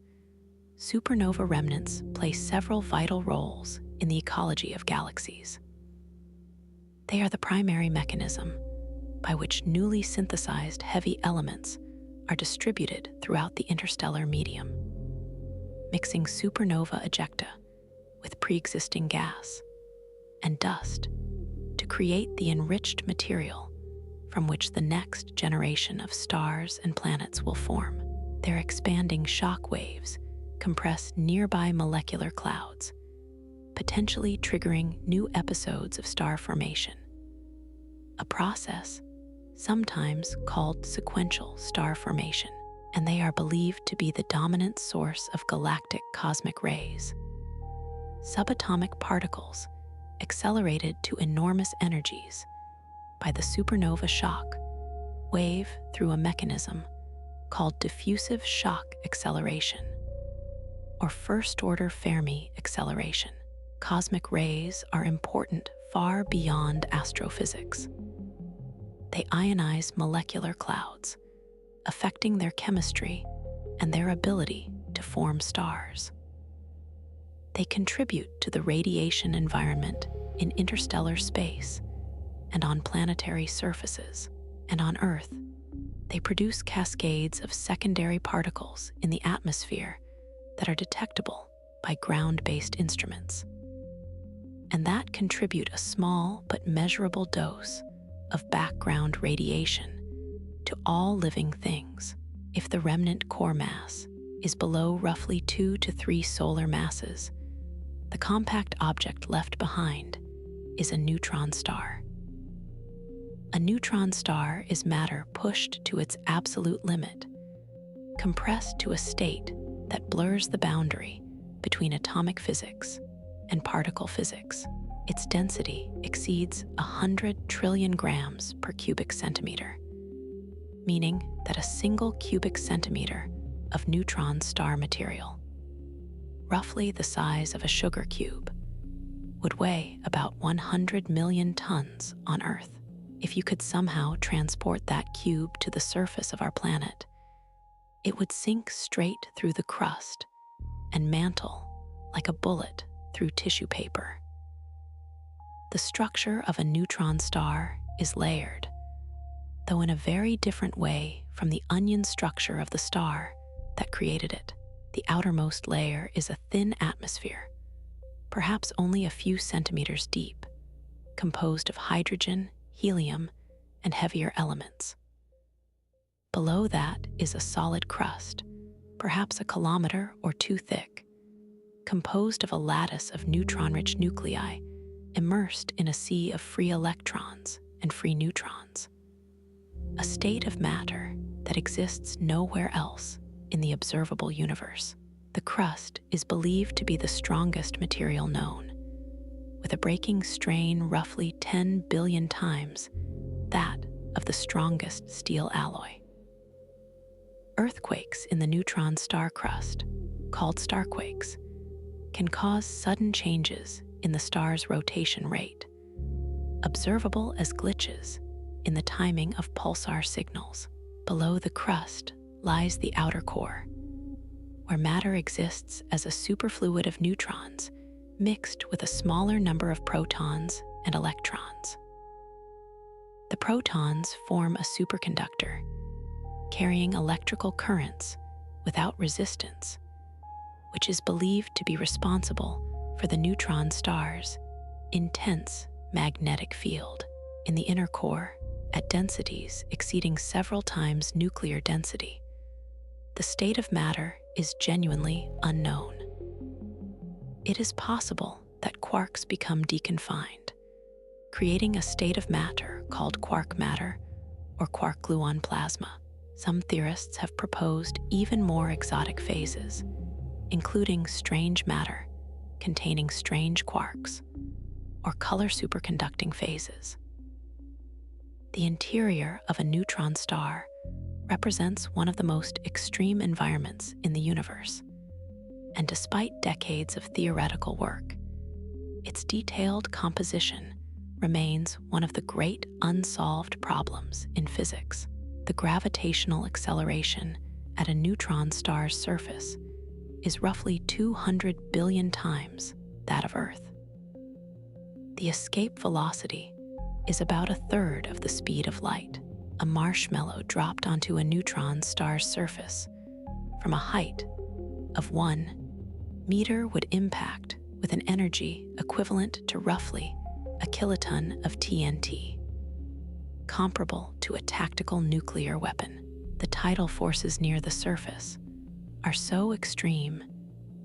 supernova remnants play several vital roles in the ecology of galaxies. They are the primary mechanism by which newly synthesized heavy elements are distributed throughout the interstellar medium, mixing supernova ejecta with pre-existing gas and dust to create the enriched material from which the next generation of stars and planets will form. Their expanding shockwaves compress nearby molecular clouds, potentially triggering new episodes of star formation, a process sometimes called sequential star formation, and they are believed to be the dominant source of galactic cosmic rays. Subatomic particles accelerated to enormous energies by the supernova shock wave through a mechanism called diffusive shock acceleration, or first-order Fermi acceleration. Cosmic rays are important far beyond astrophysics. They ionize molecular clouds, affecting their chemistry and their ability to form stars. They contribute to the radiation environment in interstellar space and on planetary surfaces. And on Earth, they produce cascades of secondary particles in the atmosphere that are detectable by ground-based instruments, and that contribute a small but measurable dose of background radiation to all living things. If the remnant core mass is below roughly 2 to 3 solar masses, the compact object left behind is a neutron star. A neutron star is matter pushed to its absolute limit, compressed to a state that blurs the boundary between atomic physics and particle physics. Its density exceeds 100 trillion grams per cubic centimeter, meaning that a single cubic centimeter of neutron star material, roughly the size of a sugar cube, would weigh about 100 million tons on Earth. If you could somehow transport that cube to the surface of our planet, it would sink straight through the crust and mantle like a bullet through tissue paper. The structure of a neutron star is layered, though in a very different way from the onion structure of the star that created it. The outermost layer is a thin atmosphere, perhaps only a few centimeters deep, composed of hydrogen, helium, and heavier elements. Below that is a solid crust, perhaps a kilometer or two thick, composed of a lattice of neutron-rich nuclei immersed in a sea of free electrons and free neutrons, a state of matter that exists nowhere else in the observable universe. The crust is believed to be the strongest material known, with a breaking strain roughly 10 billion times that of the strongest steel alloy. Earthquakes in the neutron star crust, called starquakes, can cause sudden changes in the star's rotation rate, observable as glitches in the timing of pulsar signals. Below the crust lies the outer core, where matter exists as a superfluid of neutrons mixed with a smaller number of protons and electrons. The protons form a superconductor, carrying electrical currents without resistance, which is believed to be responsible for the neutron star's intense magnetic field. In the inner core, at densities exceeding several times nuclear density, the state of matter is genuinely unknown. It is possible that quarks become deconfined, creating a state of matter called quark matter or quark-gluon plasma. Some theorists have proposed even more exotic phases, including strange matter containing strange quarks or color superconducting phases. The interior of a neutron star represents one of the most extreme environments in the universe, and despite decades of theoretical work, its detailed composition remains one of the great unsolved problems in physics. The gravitational acceleration at a neutron star's surface is roughly 200 billion times that of Earth. The escape velocity is about a third of the speed of light. A marshmallow dropped onto a neutron star's surface from a height of 1 meter would impact with an energy equivalent to roughly a kiloton of TNT, comparable to a tactical nuclear weapon. The tidal forces near the surface are so extreme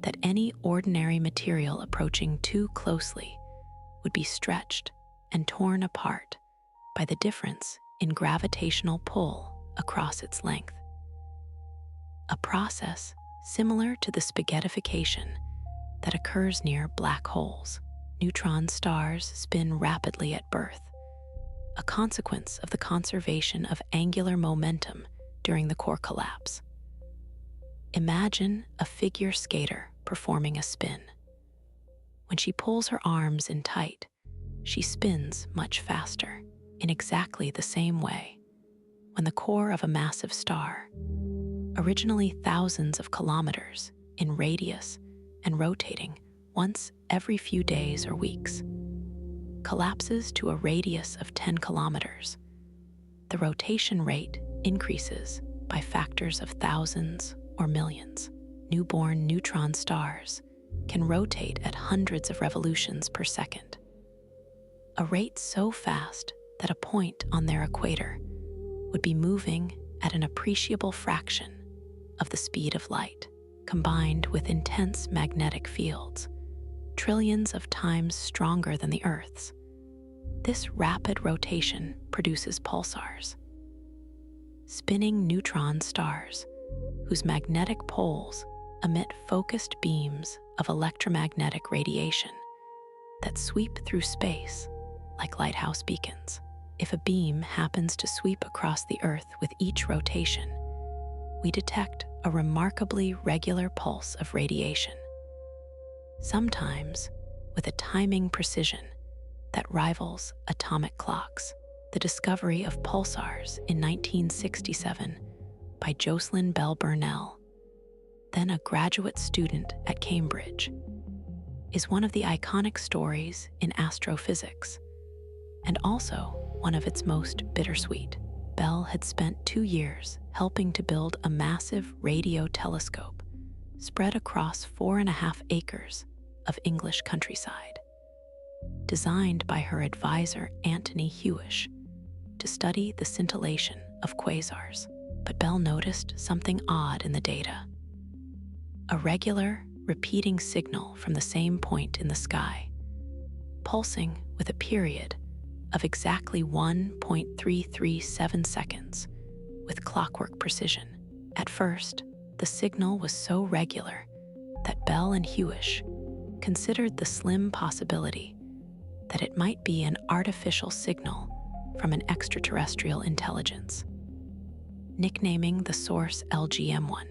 that any ordinary material approaching too closely would be stretched and torn apart by the difference in gravitational pull across its length. A process similar to the spaghettification that occurs near black holes. Neutron stars spin rapidly at birth, a consequence of the conservation of angular momentum during the core collapse. Imagine a figure skater performing a spin. When she pulls her arms in tight, she spins much faster, in exactly the same way. When the core of a massive star, originally thousands of kilometers in radius and rotating once every few days or weeks, collapses to a radius of 10 kilometers, the rotation rate increases by factors of thousands or millions. Newborn neutron stars can rotate at hundreds of revolutions per second, a rate so fast that a point on their equator would be moving at an appreciable fraction of the speed of light, combined with intense magnetic fields, trillions of times stronger than the Earth's. This rapid rotation produces pulsars, spinning neutron stars whose magnetic poles emit focused beams of electromagnetic radiation that sweep through space like lighthouse beacons. If a beam happens to sweep across the Earth with each rotation, we detect a remarkably regular pulse of radiation, sometimes with a timing precision that rivals atomic clocks. The discovery of pulsars in 1967 by Jocelyn Bell Burnell, then a graduate student at Cambridge, is one of the iconic stories in astrophysics, and also one of its most bittersweet. Bell had spent 2 years helping to build a massive radio telescope spread across 4.5 acres of English countryside, designed by her advisor Anthony Hewish to study the scintillation of quasars. But Bell noticed something odd in the data. A regular, repeating signal from the same point in the sky, pulsing with a period of exactly 1.337 seconds with clockwork precision. At first, the signal was so regular that Bell and Hewish considered the slim possibility that it might be an artificial signal from an extraterrestrial intelligence, nicknaming the source LGM-1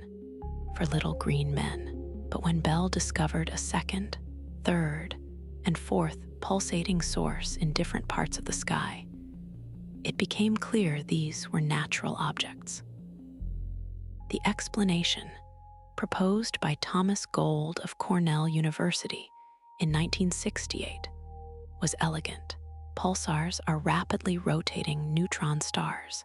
for little green men. But when Bell discovered a second, third, and fourth pulsating source in different parts of the sky, it became clear these were natural objects. The explanation, proposed by Thomas Gold of Cornell University in 1968, was elegant. Pulsars are rapidly rotating neutron stars,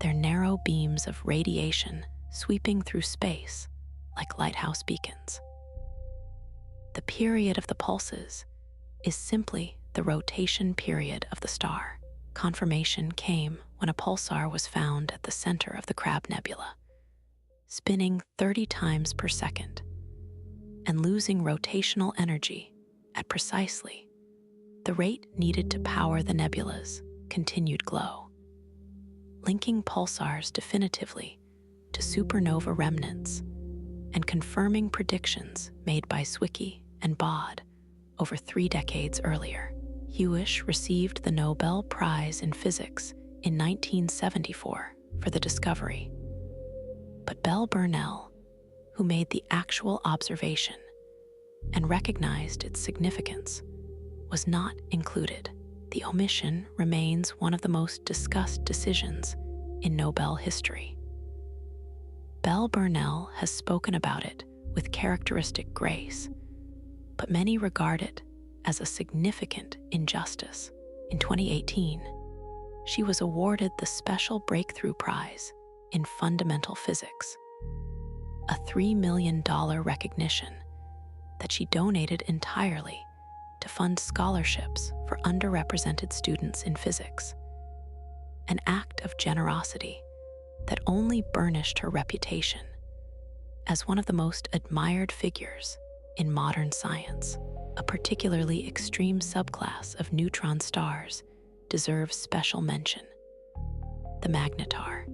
their narrow beams of radiation sweeping through space like lighthouse beacons. The period of the pulses is simply the rotation period of the star. Confirmation came when a pulsar was found at the center of the Crab Nebula, spinning 30 times per second and losing rotational energy at precisely the rate needed to power the nebula's continued glow, linking pulsars definitively to supernova remnants and confirming predictions made by Zwicky and Bod over 3 decades earlier. Hewish received the Nobel Prize in Physics in 1974 for the discovery. But Bell Burnell, who made the actual observation and recognized its significance, was not included. The omission remains one of the most discussed decisions in Nobel history. Bell Burnell has spoken about it with characteristic grace, but many regard it as a significant injustice. In 2018, she was awarded the Special Breakthrough Prize in Fundamental Physics, a $3 million recognition that she donated entirely to fund scholarships for underrepresented students in physics, an act of generosity that only burnished her reputation as one of the most admired figures in modern science. A particularly extreme subclass of neutron stars deserves special mention: the magnetar.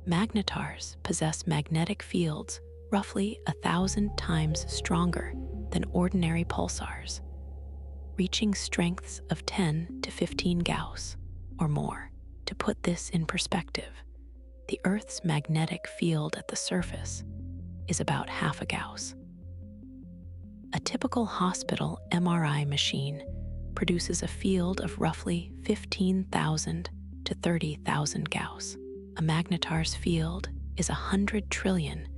Magnetars possess magnetic fields roughly 1,000 times stronger than ordinary pulsars, reaching strengths of 10 to 15 Gauss or more. To put this in perspective, the Earth's magnetic field at the surface is about half a Gauss. A typical hospital MRI machine produces a field of roughly 15,000 to 30,000 Gauss. A magnetar's field is 100 trillion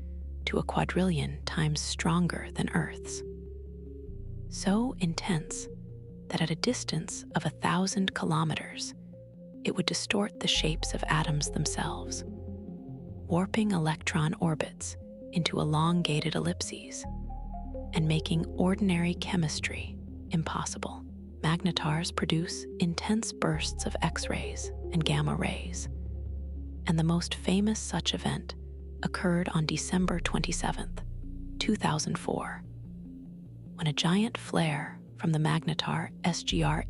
to a quadrillion times stronger than Earth's. So intense that at a distance of 1,000 kilometers, it would distort the shapes of atoms themselves, warping electron orbits into elongated ellipses and making ordinary chemistry impossible. Magnetars produce intense bursts of X-rays and gamma rays, and the most famous such event occurred on December 27, 2004, when a giant flare from the magnetar SGR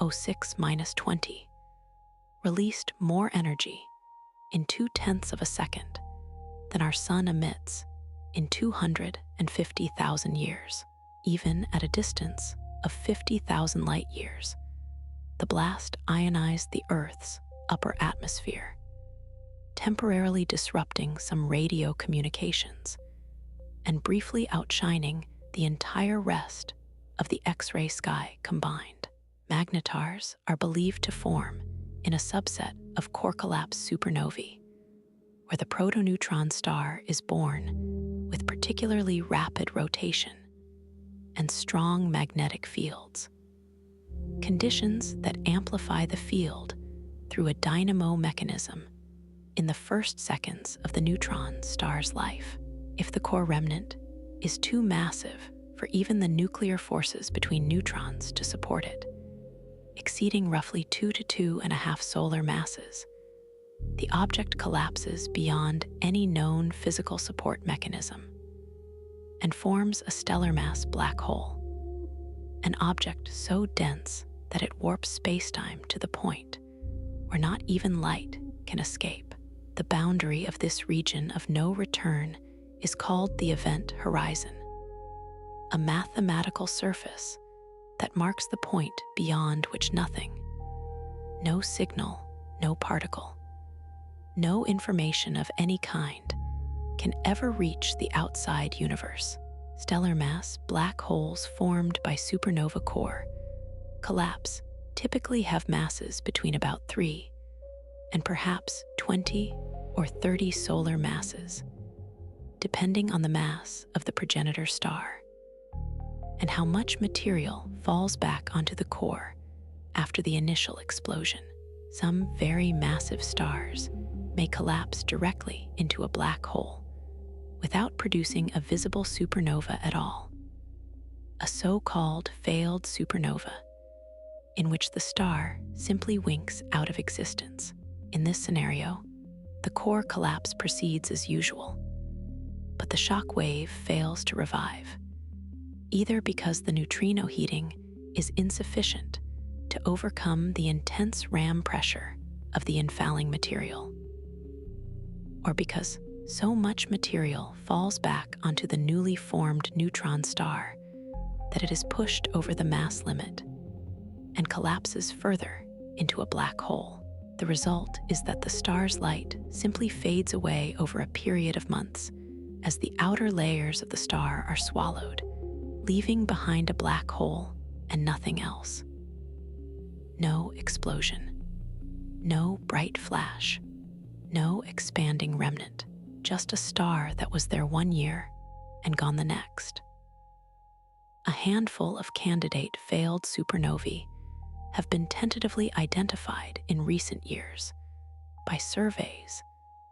1806-20 released more energy in 0.2 of a second than our sun emits in 250,000 years. Even at a distance of 50,000 light years, the blast ionized the Earth's upper atmosphere, temporarily disrupting some radio communications and briefly outshining the entire rest of the X-ray sky combined. Magnetars are believed to form in a subset of core-collapse supernovae, where the protoneutron star is born with particularly rapid rotation and strong magnetic fields, conditions that amplify the field through a dynamo mechanism in the first seconds of the neutron star's life. If the core remnant is too massive for even the nuclear forces between neutrons to support it, exceeding roughly 2 to 2.5 solar masses, the object collapses beyond any known physical support mechanism and forms a stellar mass black hole, an object so dense that it warps spacetime to the point where not even light can escape. The boundary of this region of no return is called the event horizon, a mathematical surface that marks the point beyond which nothing, no signal, no particle, no information of any kind can ever reach the outside universe. Stellar mass black holes formed by supernova core collapse typically have masses between about 3 and perhaps 20 or 30 solar masses, depending on the mass of the progenitor star and how much material falls back onto the core after the initial explosion. Some very massive stars may collapse directly into a black hole without producing a visible supernova at all, a so-called failed supernova, in which the star simply winks out of existence. In this scenario, the core collapse proceeds as usual, but the shock wave fails to revive, either because the neutrino heating is insufficient to overcome the intense ram pressure of the infalling material, or because so much material falls back onto the newly formed neutron star that it is pushed over the mass limit and collapses further into a black hole. The result is that the star's light simply fades away over a period of months as the outer layers of the star are swallowed, leaving behind a black hole and nothing else. No explosion, no bright flash, no expanding remnant, just a star that was there one year and gone the next. A handful of candidate failed supernovae have been tentatively identified in recent years by surveys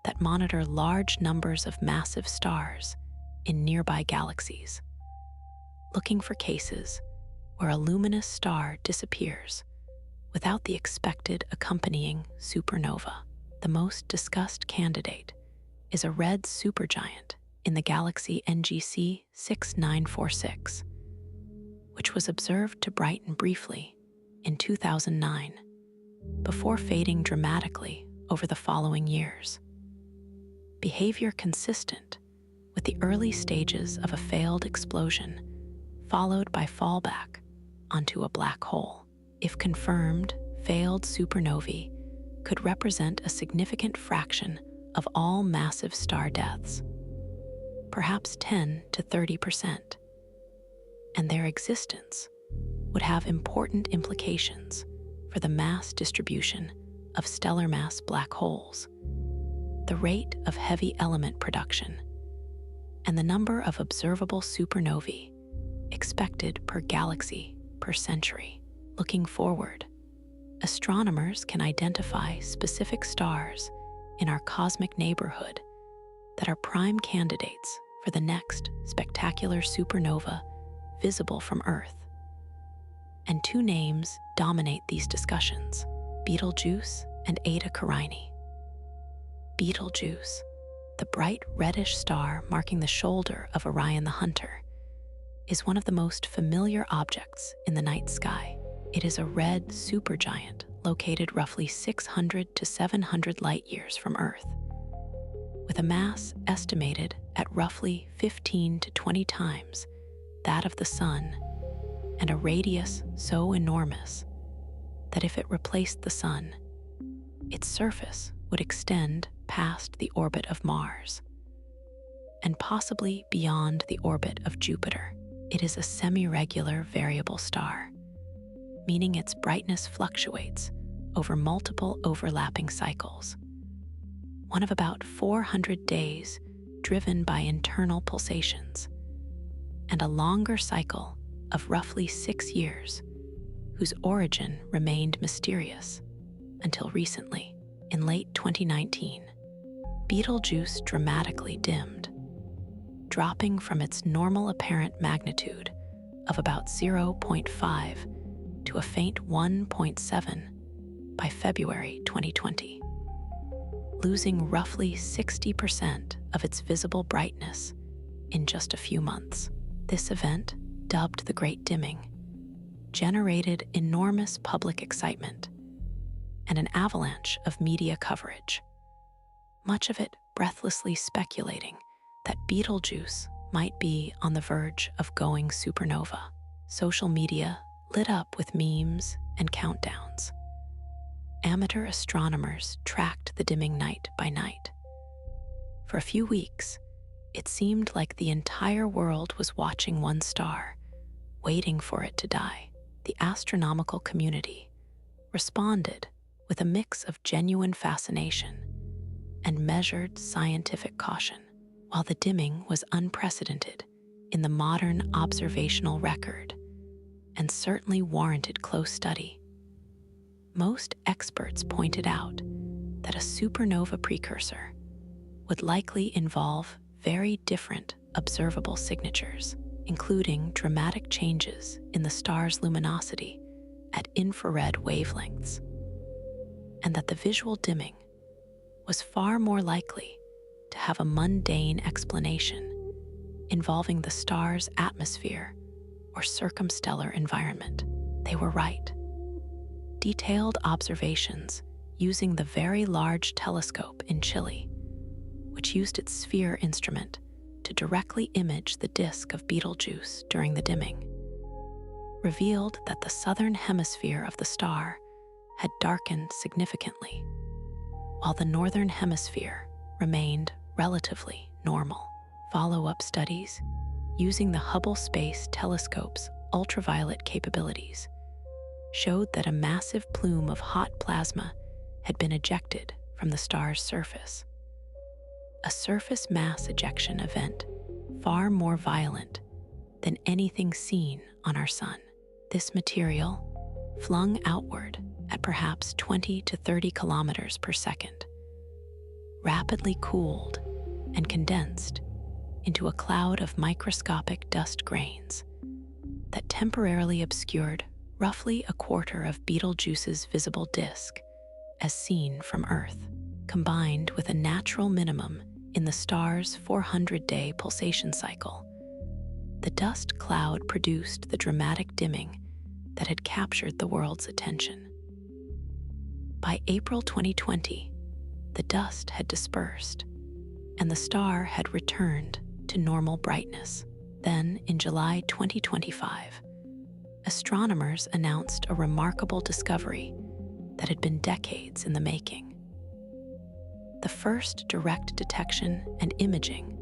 that monitor large numbers of massive stars in nearby galaxies, looking for cases where a luminous star disappears without the expected accompanying supernova. The most discussed candidate is a red supergiant in the galaxy NGC 6946, which was observed to brighten briefly in 2009 before fading dramatically over the following years. Behavior consistent with the early stages of a failed explosion followed by fallback onto a black hole. If confirmed, failed supernovae could represent a significant fraction of all massive star deaths, perhaps 10 to 30%, and their existence would have important implications for the mass distribution of stellar mass black holes, the rate of heavy element production, and the number of observable supernovae expected per galaxy per century. Looking forward, astronomers can identify specific stars in our cosmic neighborhood that are prime candidates for the next spectacular supernova visible from Earth. And two names dominate these discussions: Betelgeuse and Eta Carinae. Betelgeuse, the bright reddish star marking the shoulder of Orion the Hunter, is one of the most familiar objects in the night sky. It is a red supergiant located roughly 600 to 700 light-years from Earth, with a mass estimated at roughly 15 to 20 times that of the Sun, and a radius so enormous that if it replaced the Sun, its surface would extend past the orbit of Mars and possibly beyond the orbit of Jupiter. It is a semi-regular variable star, meaning its brightness fluctuates over multiple overlapping cycles, one of about 400 days driven by internal pulsations, and a longer cycle of roughly 6 years, whose origin remained mysterious until recently. In late 2019, Betelgeuse dramatically dimmed, dropping from its normal apparent magnitude of about 0.5 to a faint 1.7 by February 2020, losing roughly 60% of its visible brightness in just a few months. This event, dubbed the Great Dimming, generated enormous public excitement and an avalanche of media coverage, much of it breathlessly speculating that Betelgeuse might be on the verge of going supernova. Social media lit up with memes and countdowns. Amateur astronomers tracked the dimming night by night. For a few weeks, it seemed like the entire world was watching one star, waiting for it to die. The astronomical community responded with a mix of genuine fascination and measured scientific caution. While the dimming was unprecedented in the modern observational record and certainly warranted close study, most experts pointed out that a supernova precursor would likely involve very different observable signatures, including dramatic changes in the star's luminosity at infrared wavelengths, and that the visual dimming was far more likely to have a mundane explanation involving the star's atmosphere or circumstellar environment. They were right. Detailed observations using the Very Large Telescope in Chile, which used its sphere instrument to directly image the disk of Betelgeuse during the dimming, revealed that the southern hemisphere of the star had darkened significantly, while the northern hemisphere remained relatively normal. Follow-up studies using the Hubble Space Telescope's ultraviolet capabilities showed that a massive plume of hot plasma had been ejected from the star's surface, a surface mass ejection event far more violent than anything seen on our Sun. This material, flung outward at perhaps 20 to 30 kilometers per second, rapidly cooled and condensed into a cloud of microscopic dust grains that temporarily obscured roughly a quarter of Betelgeuse's visible disk as seen from Earth. Combined with a natural minimum in the star's 400-day pulsation cycle, the dust cloud produced the dramatic dimming that had captured the world's attention. By April 2020, the dust had dispersed, and the star had returned to normal brightness. Then, in July 2025, astronomers announced a remarkable discovery that had been decades in the making: the first direct detection and imaging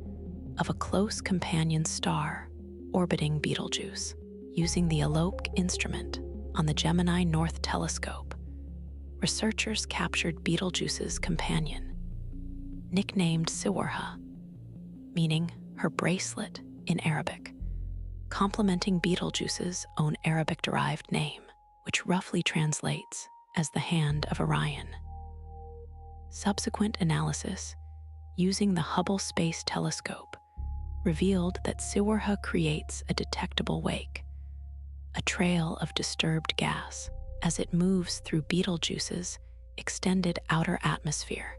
of a close companion star orbiting Betelgeuse. Using the ELOPE instrument on the Gemini North Telescope, researchers captured Betelgeuse's companion, nicknamed Siwarha, meaning her bracelet in Arabic, complementing Betelgeuse's own Arabic-derived name, which roughly translates as the Hand of Orion. Subsequent analysis, using the Hubble Space Telescope, revealed that Siwarha creates a detectable wake, a trail of disturbed gas, as it moves through Betelgeuse's extended outer atmosphere.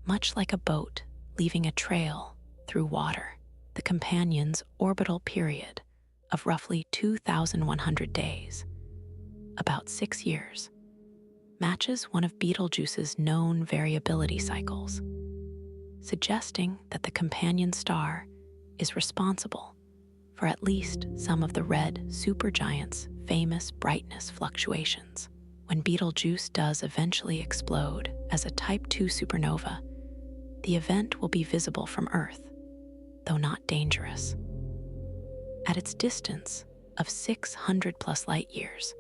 Much like a boat leaving a trail through water, the companion's orbital period of roughly 2,100 days, about 6 years, matches one of Betelgeuse's known variability cycles, suggesting that the companion star is responsible for at least some of the red supergiant's famous brightness fluctuations. When Betelgeuse does eventually explode as a Type II supernova, the event will be visible from Earth, though not dangerous. At its distance of 600 plus light years,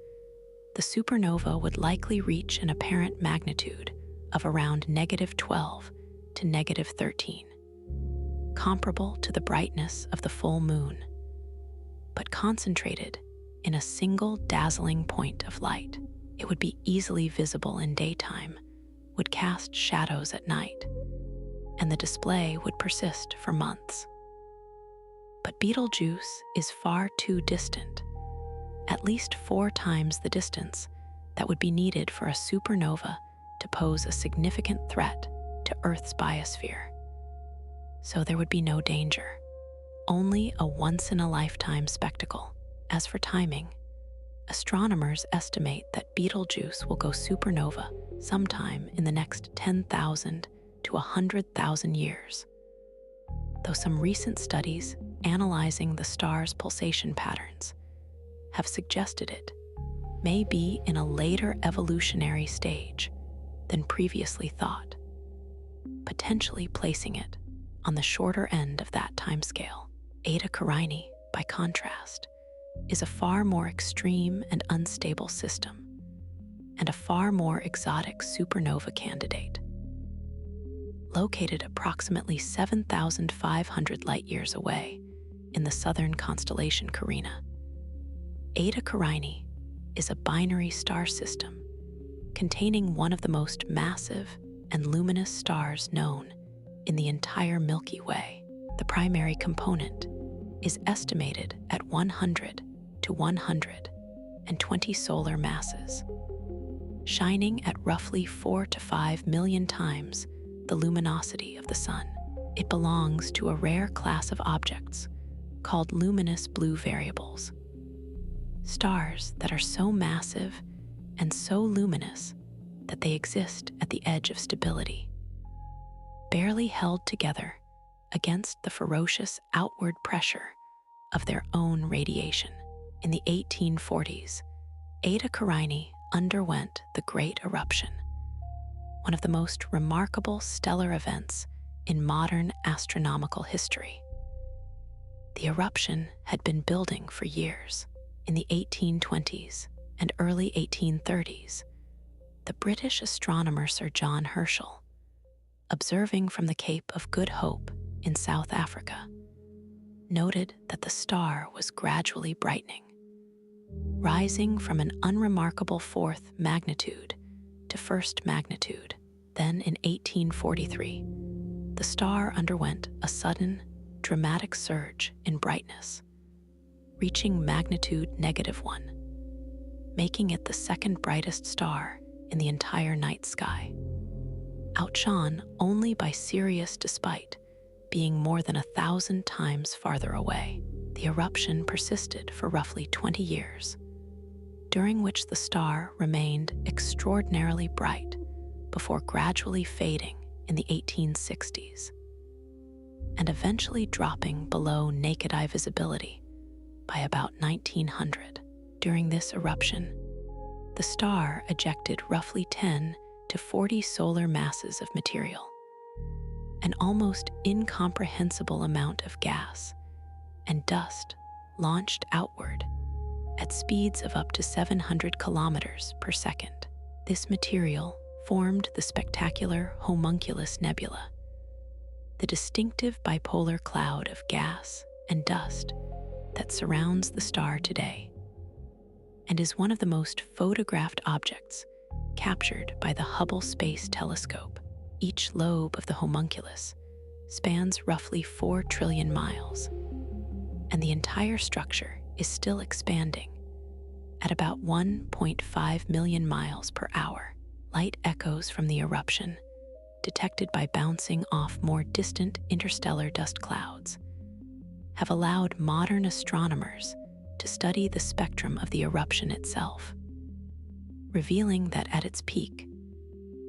the supernova would likely reach an apparent magnitude of around -12 to -13, comparable to the brightness of the full moon, but concentrated in a single dazzling point of light. It would be easily visible in daytime, would cast shadows at night, and the display would persist for months. But Betelgeuse is far too distant, at least 4 times the distance that would be needed for a supernova to pose a significant threat to Earth's biosphere. So there would be no danger, only a once-in-a-lifetime spectacle. As for timing, astronomers estimate that Betelgeuse will go supernova sometime in the next 10,000 to 100,000 years, though some recent studies analyzing the star's pulsation patterns have suggested it may be in a later evolutionary stage than previously thought, potentially placing it on the shorter end of that timescale. Eta Carinae, by contrast, is a far more extreme and unstable system, and a far more exotic supernova candidate. Located approximately 7,500 light-years away in the southern constellation Carina, Eta Carinae is a binary star system containing one of the most massive and luminous stars known in the entire Milky Way. The primary component is estimated at 100 to 120 solar masses, shining at roughly 4 to 5 million times the luminosity of the Sun. It belongs to a rare class of objects called luminous blue variables, stars that are so massive and so luminous that they exist at the edge of stability, barely held together against the ferocious outward pressure of their own radiation. In the 1840s, Eta Carinae underwent the Great Eruption, one of the most remarkable stellar events in modern astronomical history. The eruption had been building for years. In the 1820s and early 1830s, the British astronomer Sir John Herschel, observing from the Cape of Good Hope in South Africa, noted that the star was gradually brightening, rising from an unremarkable 4th magnitude to 1st magnitude. Then in 1843, the star underwent a sudden, dramatic surge in brightness, reaching magnitude -1, making it the second brightest star in the entire night sky, outshone only by Sirius despite being more than 1,000 times farther away. The eruption persisted for roughly 20 years, during which the star remained extraordinarily bright before gradually fading in the 1860s, and eventually dropping below naked eye visibility by about 1900. During this eruption, the star ejected roughly 10 to 40 solar masses of material, an almost incomprehensible amount of gas and dust launched outward at speeds of up to 700 kilometers per second. This material formed the spectacular Homunculus Nebula, the distinctive bipolar cloud of gas and dust that surrounds the star today, and is one of the most photographed objects captured by the Hubble Space Telescope. Each lobe of the homunculus spans roughly 4 trillion miles, and the entire structure is still expanding at about 1.5 million miles per hour. Light echoes from the eruption, detected by bouncing off more distant interstellar dust clouds, have allowed modern astronomers to study the spectrum of the eruption itself, revealing that at its peak,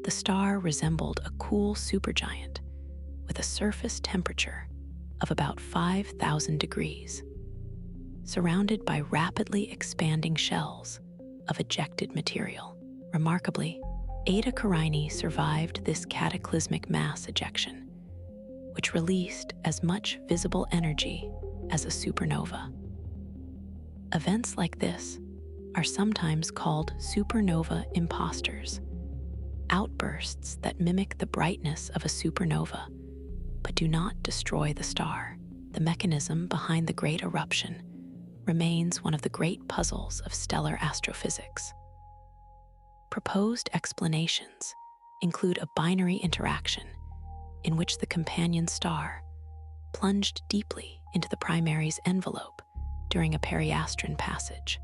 the star resembled a cool supergiant with a surface temperature of about 5,000 degrees, surrounded by rapidly expanding shells of ejected material. Remarkably, Eta Carinae survived this cataclysmic mass ejection, which released as much visible energy as a supernova. Events like this are sometimes called supernova imposters, outbursts that mimic the brightness of a supernova but do not destroy the star. The mechanism behind the Great Eruption remains one of the great puzzles of stellar astrophysics. Proposed explanations include a binary interaction in which the companion star plunged deeply into the primary's envelope during a periastron passage,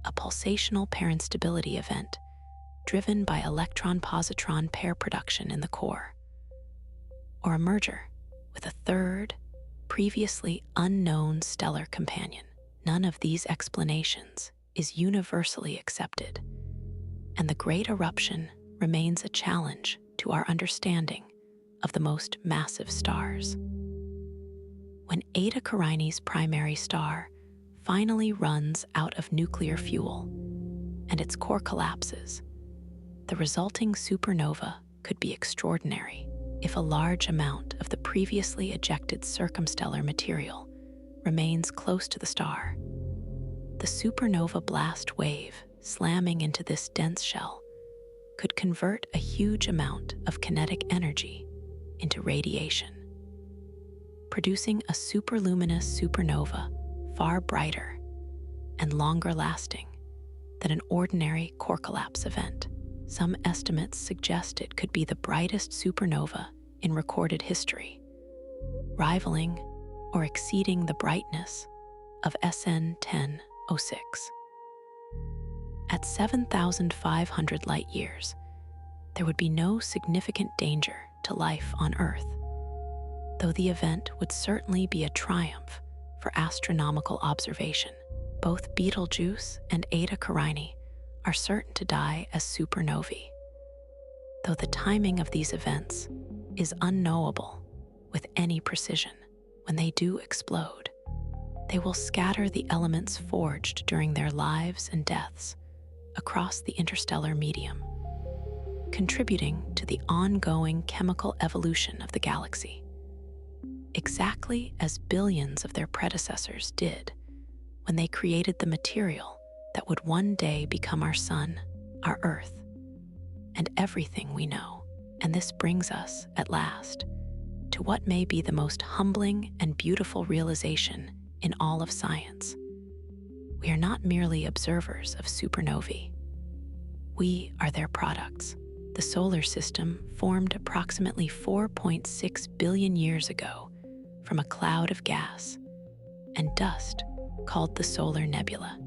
a pulsational parainstability event driven by electron-positron pair production in the core, or a merger with a third, previously unknown stellar companion. None of these explanations is universally accepted, and the Great Eruption remains a challenge to our understanding of the most massive stars. When Eta Carinae's primary star finally runs out of nuclear fuel and its core collapses, the resulting supernova could be extraordinary. If a large amount of the previously ejected circumstellar material remains close to the star, the supernova blast wave slamming into this dense shell could convert a huge amount of kinetic energy into radiation, producing a superluminous supernova far brighter and longer lasting than an ordinary core collapse event. Some estimates suggest it could be the brightest supernova in recorded history, rivaling or exceeding the brightness of SN 1006. At 7,500 light-years, there would be no significant danger to life on Earth, though the event would certainly be a triumph for astronomical observation. Both Betelgeuse and Eta Carinae are certain to die as supernovae, though the timing of these events is unknowable with any precision. When they do explode, they will scatter the elements forged during their lives and deaths across the interstellar medium, contributing to the ongoing chemical evolution of the galaxy, exactly as billions of their predecessors did when they created the material that would one day become our sun, our Earth, and everything we know. And this brings us, at last, to what may be the most humbling and beautiful realization in all of science. We are not merely observers of supernovae. We are their products. The solar system formed approximately 4.6 billion years ago from a cloud of gas and dust called the solar nebula.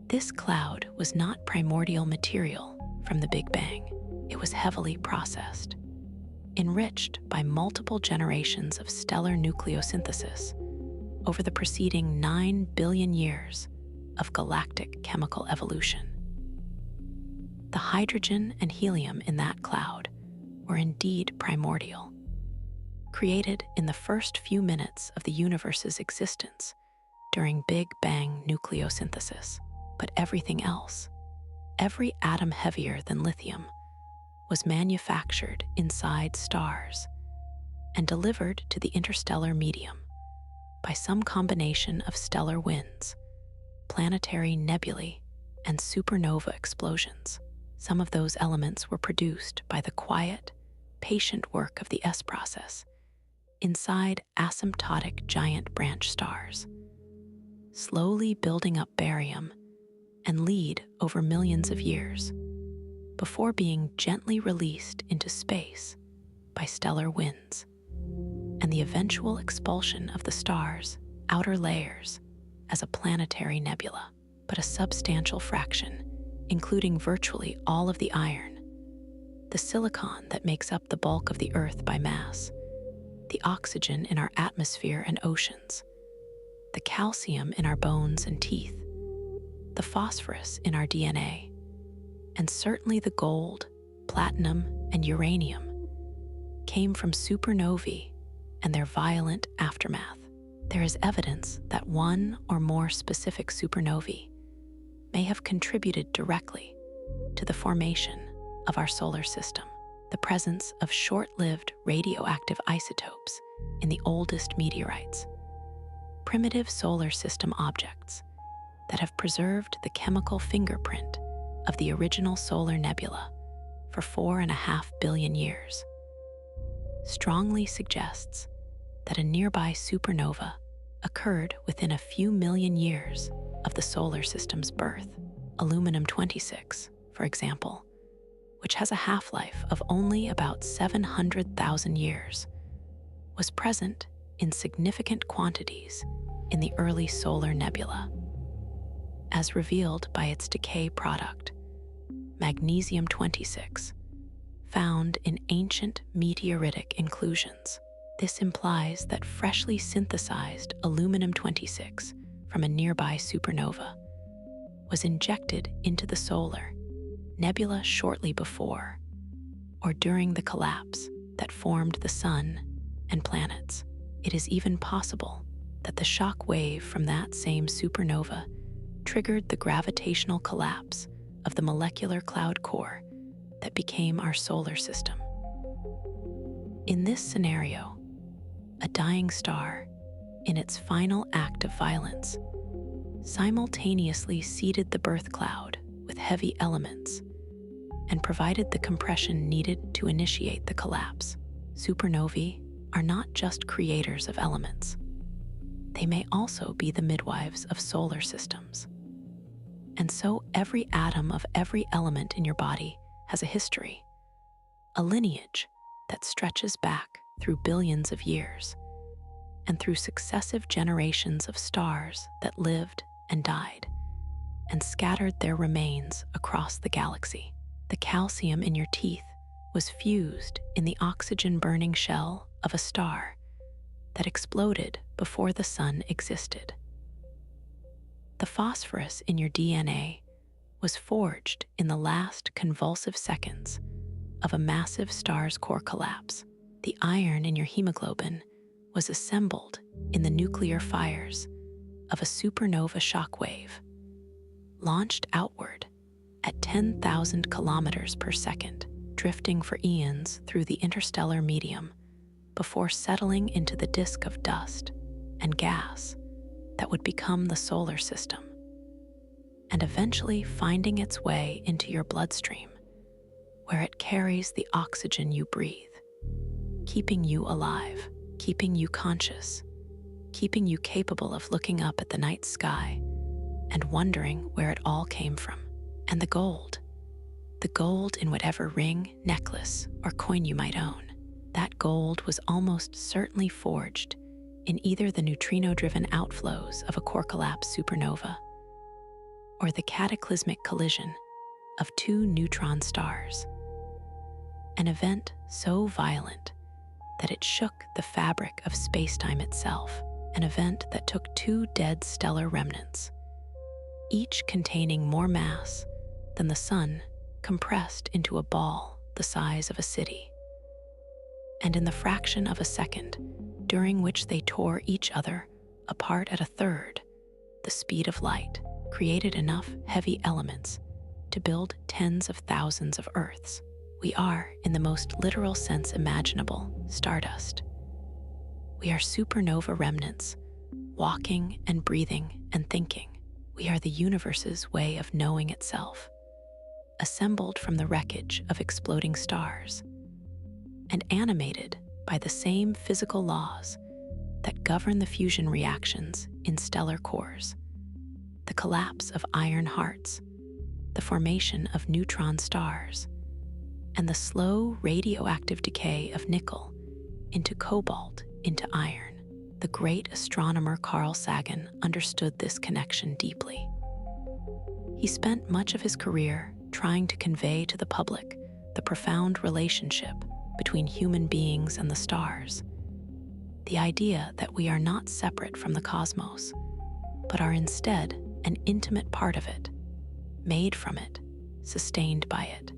This cloud was not primordial material from the Big Bang. It was heavily processed, enriched by multiple generations of stellar nucleosynthesis over the preceding 9 billion years of galactic chemical evolution. The hydrogen and helium in that cloud were indeed primordial, created in the first few minutes of the universe's existence during Big Bang nucleosynthesis. But everything else, every atom heavier than lithium, was manufactured inside stars and delivered to the interstellar medium by some combination of stellar winds planetary nebulae, and supernova explosions. Some of those elements were produced by the quiet, patient work of the S process inside asymptotic giant branch stars, slowly building up barium and lead over millions of years before being gently released into space by stellar winds and the eventual expulsion of the star's outer layers as a planetary nebula. But a substantial fraction, including virtually all of the iron, the silicon that makes up the bulk of the Earth by mass, the oxygen in our atmosphere and oceans, the calcium in our bones and teeth, the phosphorus in our DNA, and certainly the gold, platinum, and uranium, came from supernovae and their violent aftermath. There is evidence that one or more specific supernovae may have contributed directly to the formation of our solar system. The presence of short-lived radioactive isotopes in the oldest meteorites, primitive solar system objects that have preserved the chemical fingerprint of the original solar nebula for 4.5 billion years, strongly suggests that a nearby supernova occurred within a few million years of the solar system's birth. Aluminum-26, for example, which has a half-life of only about 700,000 years, was present in significant quantities in the early solar nebula, as revealed by its decay product, magnesium-26, found in ancient meteoritic inclusions. This implies that freshly synthesized aluminum-26 from a nearby supernova was injected into the solar nebula shortly before or during the collapse that formed the sun and planets. It is even possible that the shock wave from that same supernova triggered the gravitational collapse of the molecular cloud core that became our solar system. In this scenario, a dying star, in its final act of violence, simultaneously seeded the birth cloud with heavy elements and provided the compression needed to initiate the collapse. Supernovae are not just creators of elements. They may also be the midwives of solar systems. And so every atom of every element in your body has a history, a lineage that stretches back through billions of years and through successive generations of stars that lived and died and scattered their remains across the galaxy. The calcium in your teeth was fused in the oxygen-burning shell of a star that exploded before the sun existed. The phosphorus in your DNA was forged in the last convulsive seconds of a massive star's core collapse. The iron in your hemoglobin was assembled in the nuclear fires of a supernova shockwave, launched outward at 10,000 kilometers per second, drifting for eons through the interstellar medium before settling into the disk of dust and gas that would become the solar system, and eventually finding its way into your bloodstream, where it carries the oxygen you breathe, keeping you alive, keeping you conscious, keeping you capable of looking up at the night sky and wondering where it all came from. And the gold in whatever ring, necklace, or coin you might own, that gold was almost certainly forged in either the neutrino-driven outflows of a core collapse supernova or the cataclysmic collision of two neutron stars, an event so violent that it shook the fabric of spacetime itself, an event that took two dead stellar remnants, each containing more mass than the sun, compressed into a ball the size of a city. And in the fraction of a second during which they tore each other apart at a third the speed of light, created enough heavy elements to build tens of thousands of Earths. We are, in the most literal sense imaginable, stardust. We are supernova remnants, walking and breathing and thinking. We are the universe's way of knowing itself, assembled from the wreckage of exploding stars, and animated by the same physical laws that govern the fusion reactions in stellar cores, the collapse of iron hearts, the formation of neutron stars, and the slow radioactive decay of nickel into cobalt into iron. The great astronomer Carl Sagan understood this connection deeply. He spent much of his career trying to convey to the public the profound relationship between human beings and the stars, the idea that we are not separate from the cosmos, but are instead an intimate part of it, made from it, sustained by it,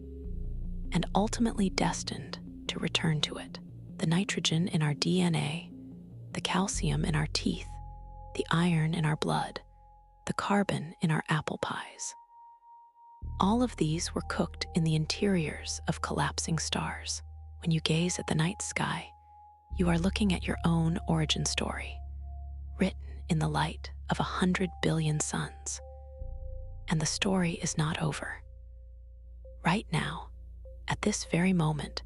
and ultimately destined to return to it. The nitrogen in our DNA, the calcium in our teeth, the iron in our blood, the carbon in our apple pies. All of these were cooked in the interiors of collapsing stars. When you gaze at the night sky, you are looking at your own origin story, written in the light of 100 billion suns. And the story is not over. Right now, at this very moment,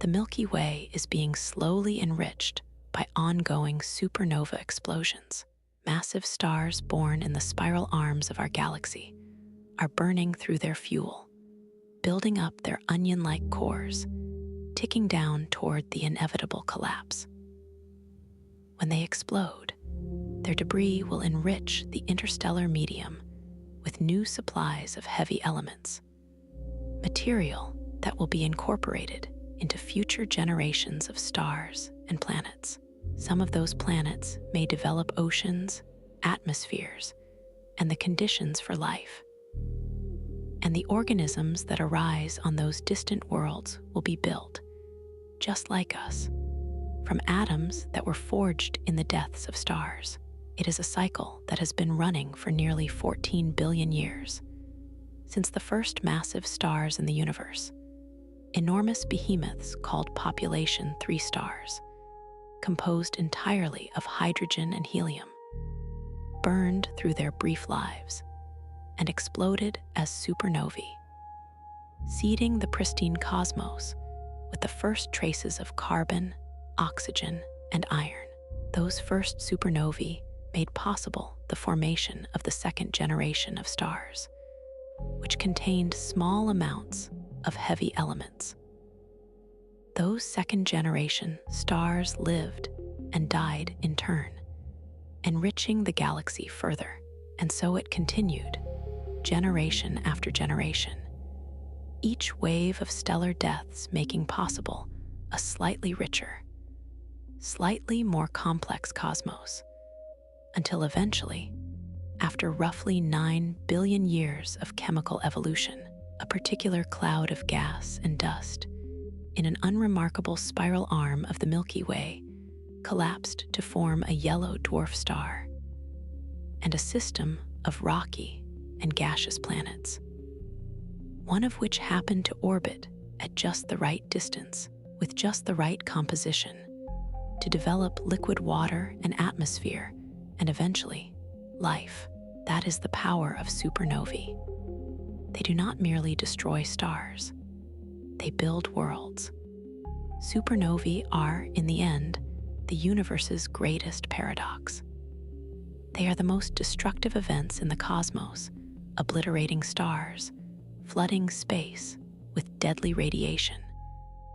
the Milky Way is being slowly enriched by ongoing supernova explosions. Massive stars born in the spiral arms of our galaxy are burning through their fuel, building up their onion-like cores, ticking down toward the inevitable collapse. When they explode, their debris will enrich the interstellar medium with new supplies of heavy elements, material that will be incorporated into future generations of stars and planets. Some of those planets may develop oceans, atmospheres, and the conditions for life. And the organisms that arise on those distant worlds will be built, just like us, from atoms that were forged in the deaths of stars. It is a cycle that has been running for nearly 14 billion years, since the first massive stars in the universe, enormous behemoths called population 3 stars, composed entirely of hydrogen and helium, burned through their brief lives and exploded as supernovae, seeding the pristine cosmos with the first traces of carbon, oxygen, and iron. Those first supernovae made possible the formation of the second generation of stars, which contained small amounts of heavy elements. Those second-generation stars lived and died in turn, enriching the galaxy further, and so it continued, generation after generation, each wave of stellar deaths making possible a slightly richer, slightly more complex cosmos, until eventually, after roughly 9 billion years of chemical evolution, a particular cloud of gas and dust in an unremarkable spiral arm of the Milky Way collapsed to form a yellow dwarf star and a system of rocky and gaseous planets, one of which happened to orbit at just the right distance, with just the right composition, to develop liquid water and atmosphere, and eventually, life. That is the power of supernovae. They do not merely destroy stars, they build worlds. Supernovae are, in the end, the universe's greatest paradox. They are the most destructive events in the cosmos, obliterating stars, flooding space with deadly radiation,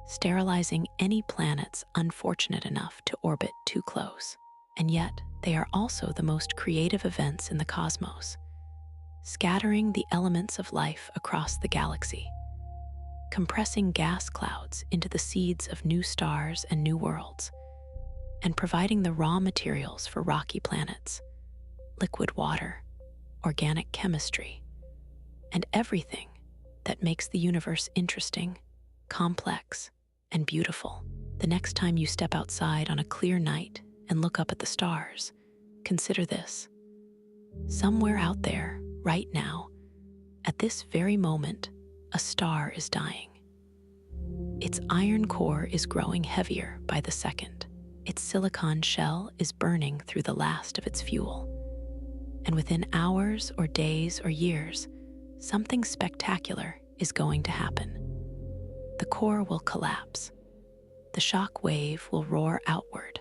sterilizing any planets unfortunate enough to orbit too close. And yet, they are also the most creative events in the cosmos, scattering the elements of life across the galaxy, compressing gas clouds into the seeds of new stars and new worlds, and providing the raw materials for rocky planets, liquid water, organic chemistry, and everything that makes the universe interesting, complex, and beautiful. The next time you step outside on a clear night and look up at the stars, consider this. Somewhere out there, right now, at this very moment, a star is dying. Its iron core is growing heavier by the second. Its silicon shell is burning through the last of its fuel. And within hours or days or years, something spectacular is going to happen. The core will collapse. The shock wave will roar outward.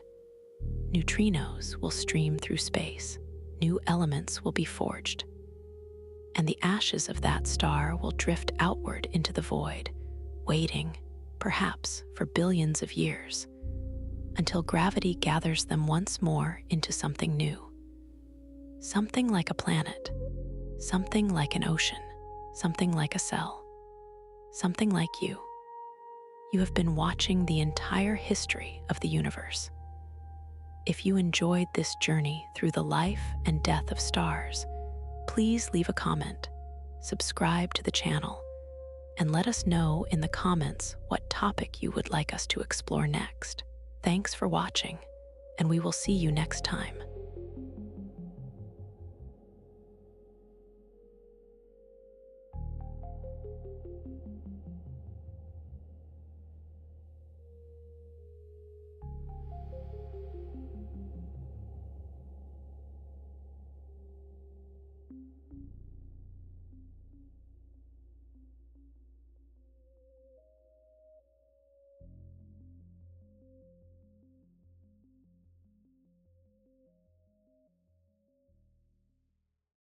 Neutrinos will stream through space. New elements will be forged. And the ashes of that star will drift outward into the void, waiting, perhaps, for billions of years, until gravity gathers them once more into something new. Something like a planet, something like an ocean, something like a cell, something like you. You have been watching the entire history of the universe. If you enjoyed this journey through the life and death of stars, please leave a comment, subscribe to the channel, and let us know in the comments what topic you would like us to explore next. Thanks for watching, and we will see you next time.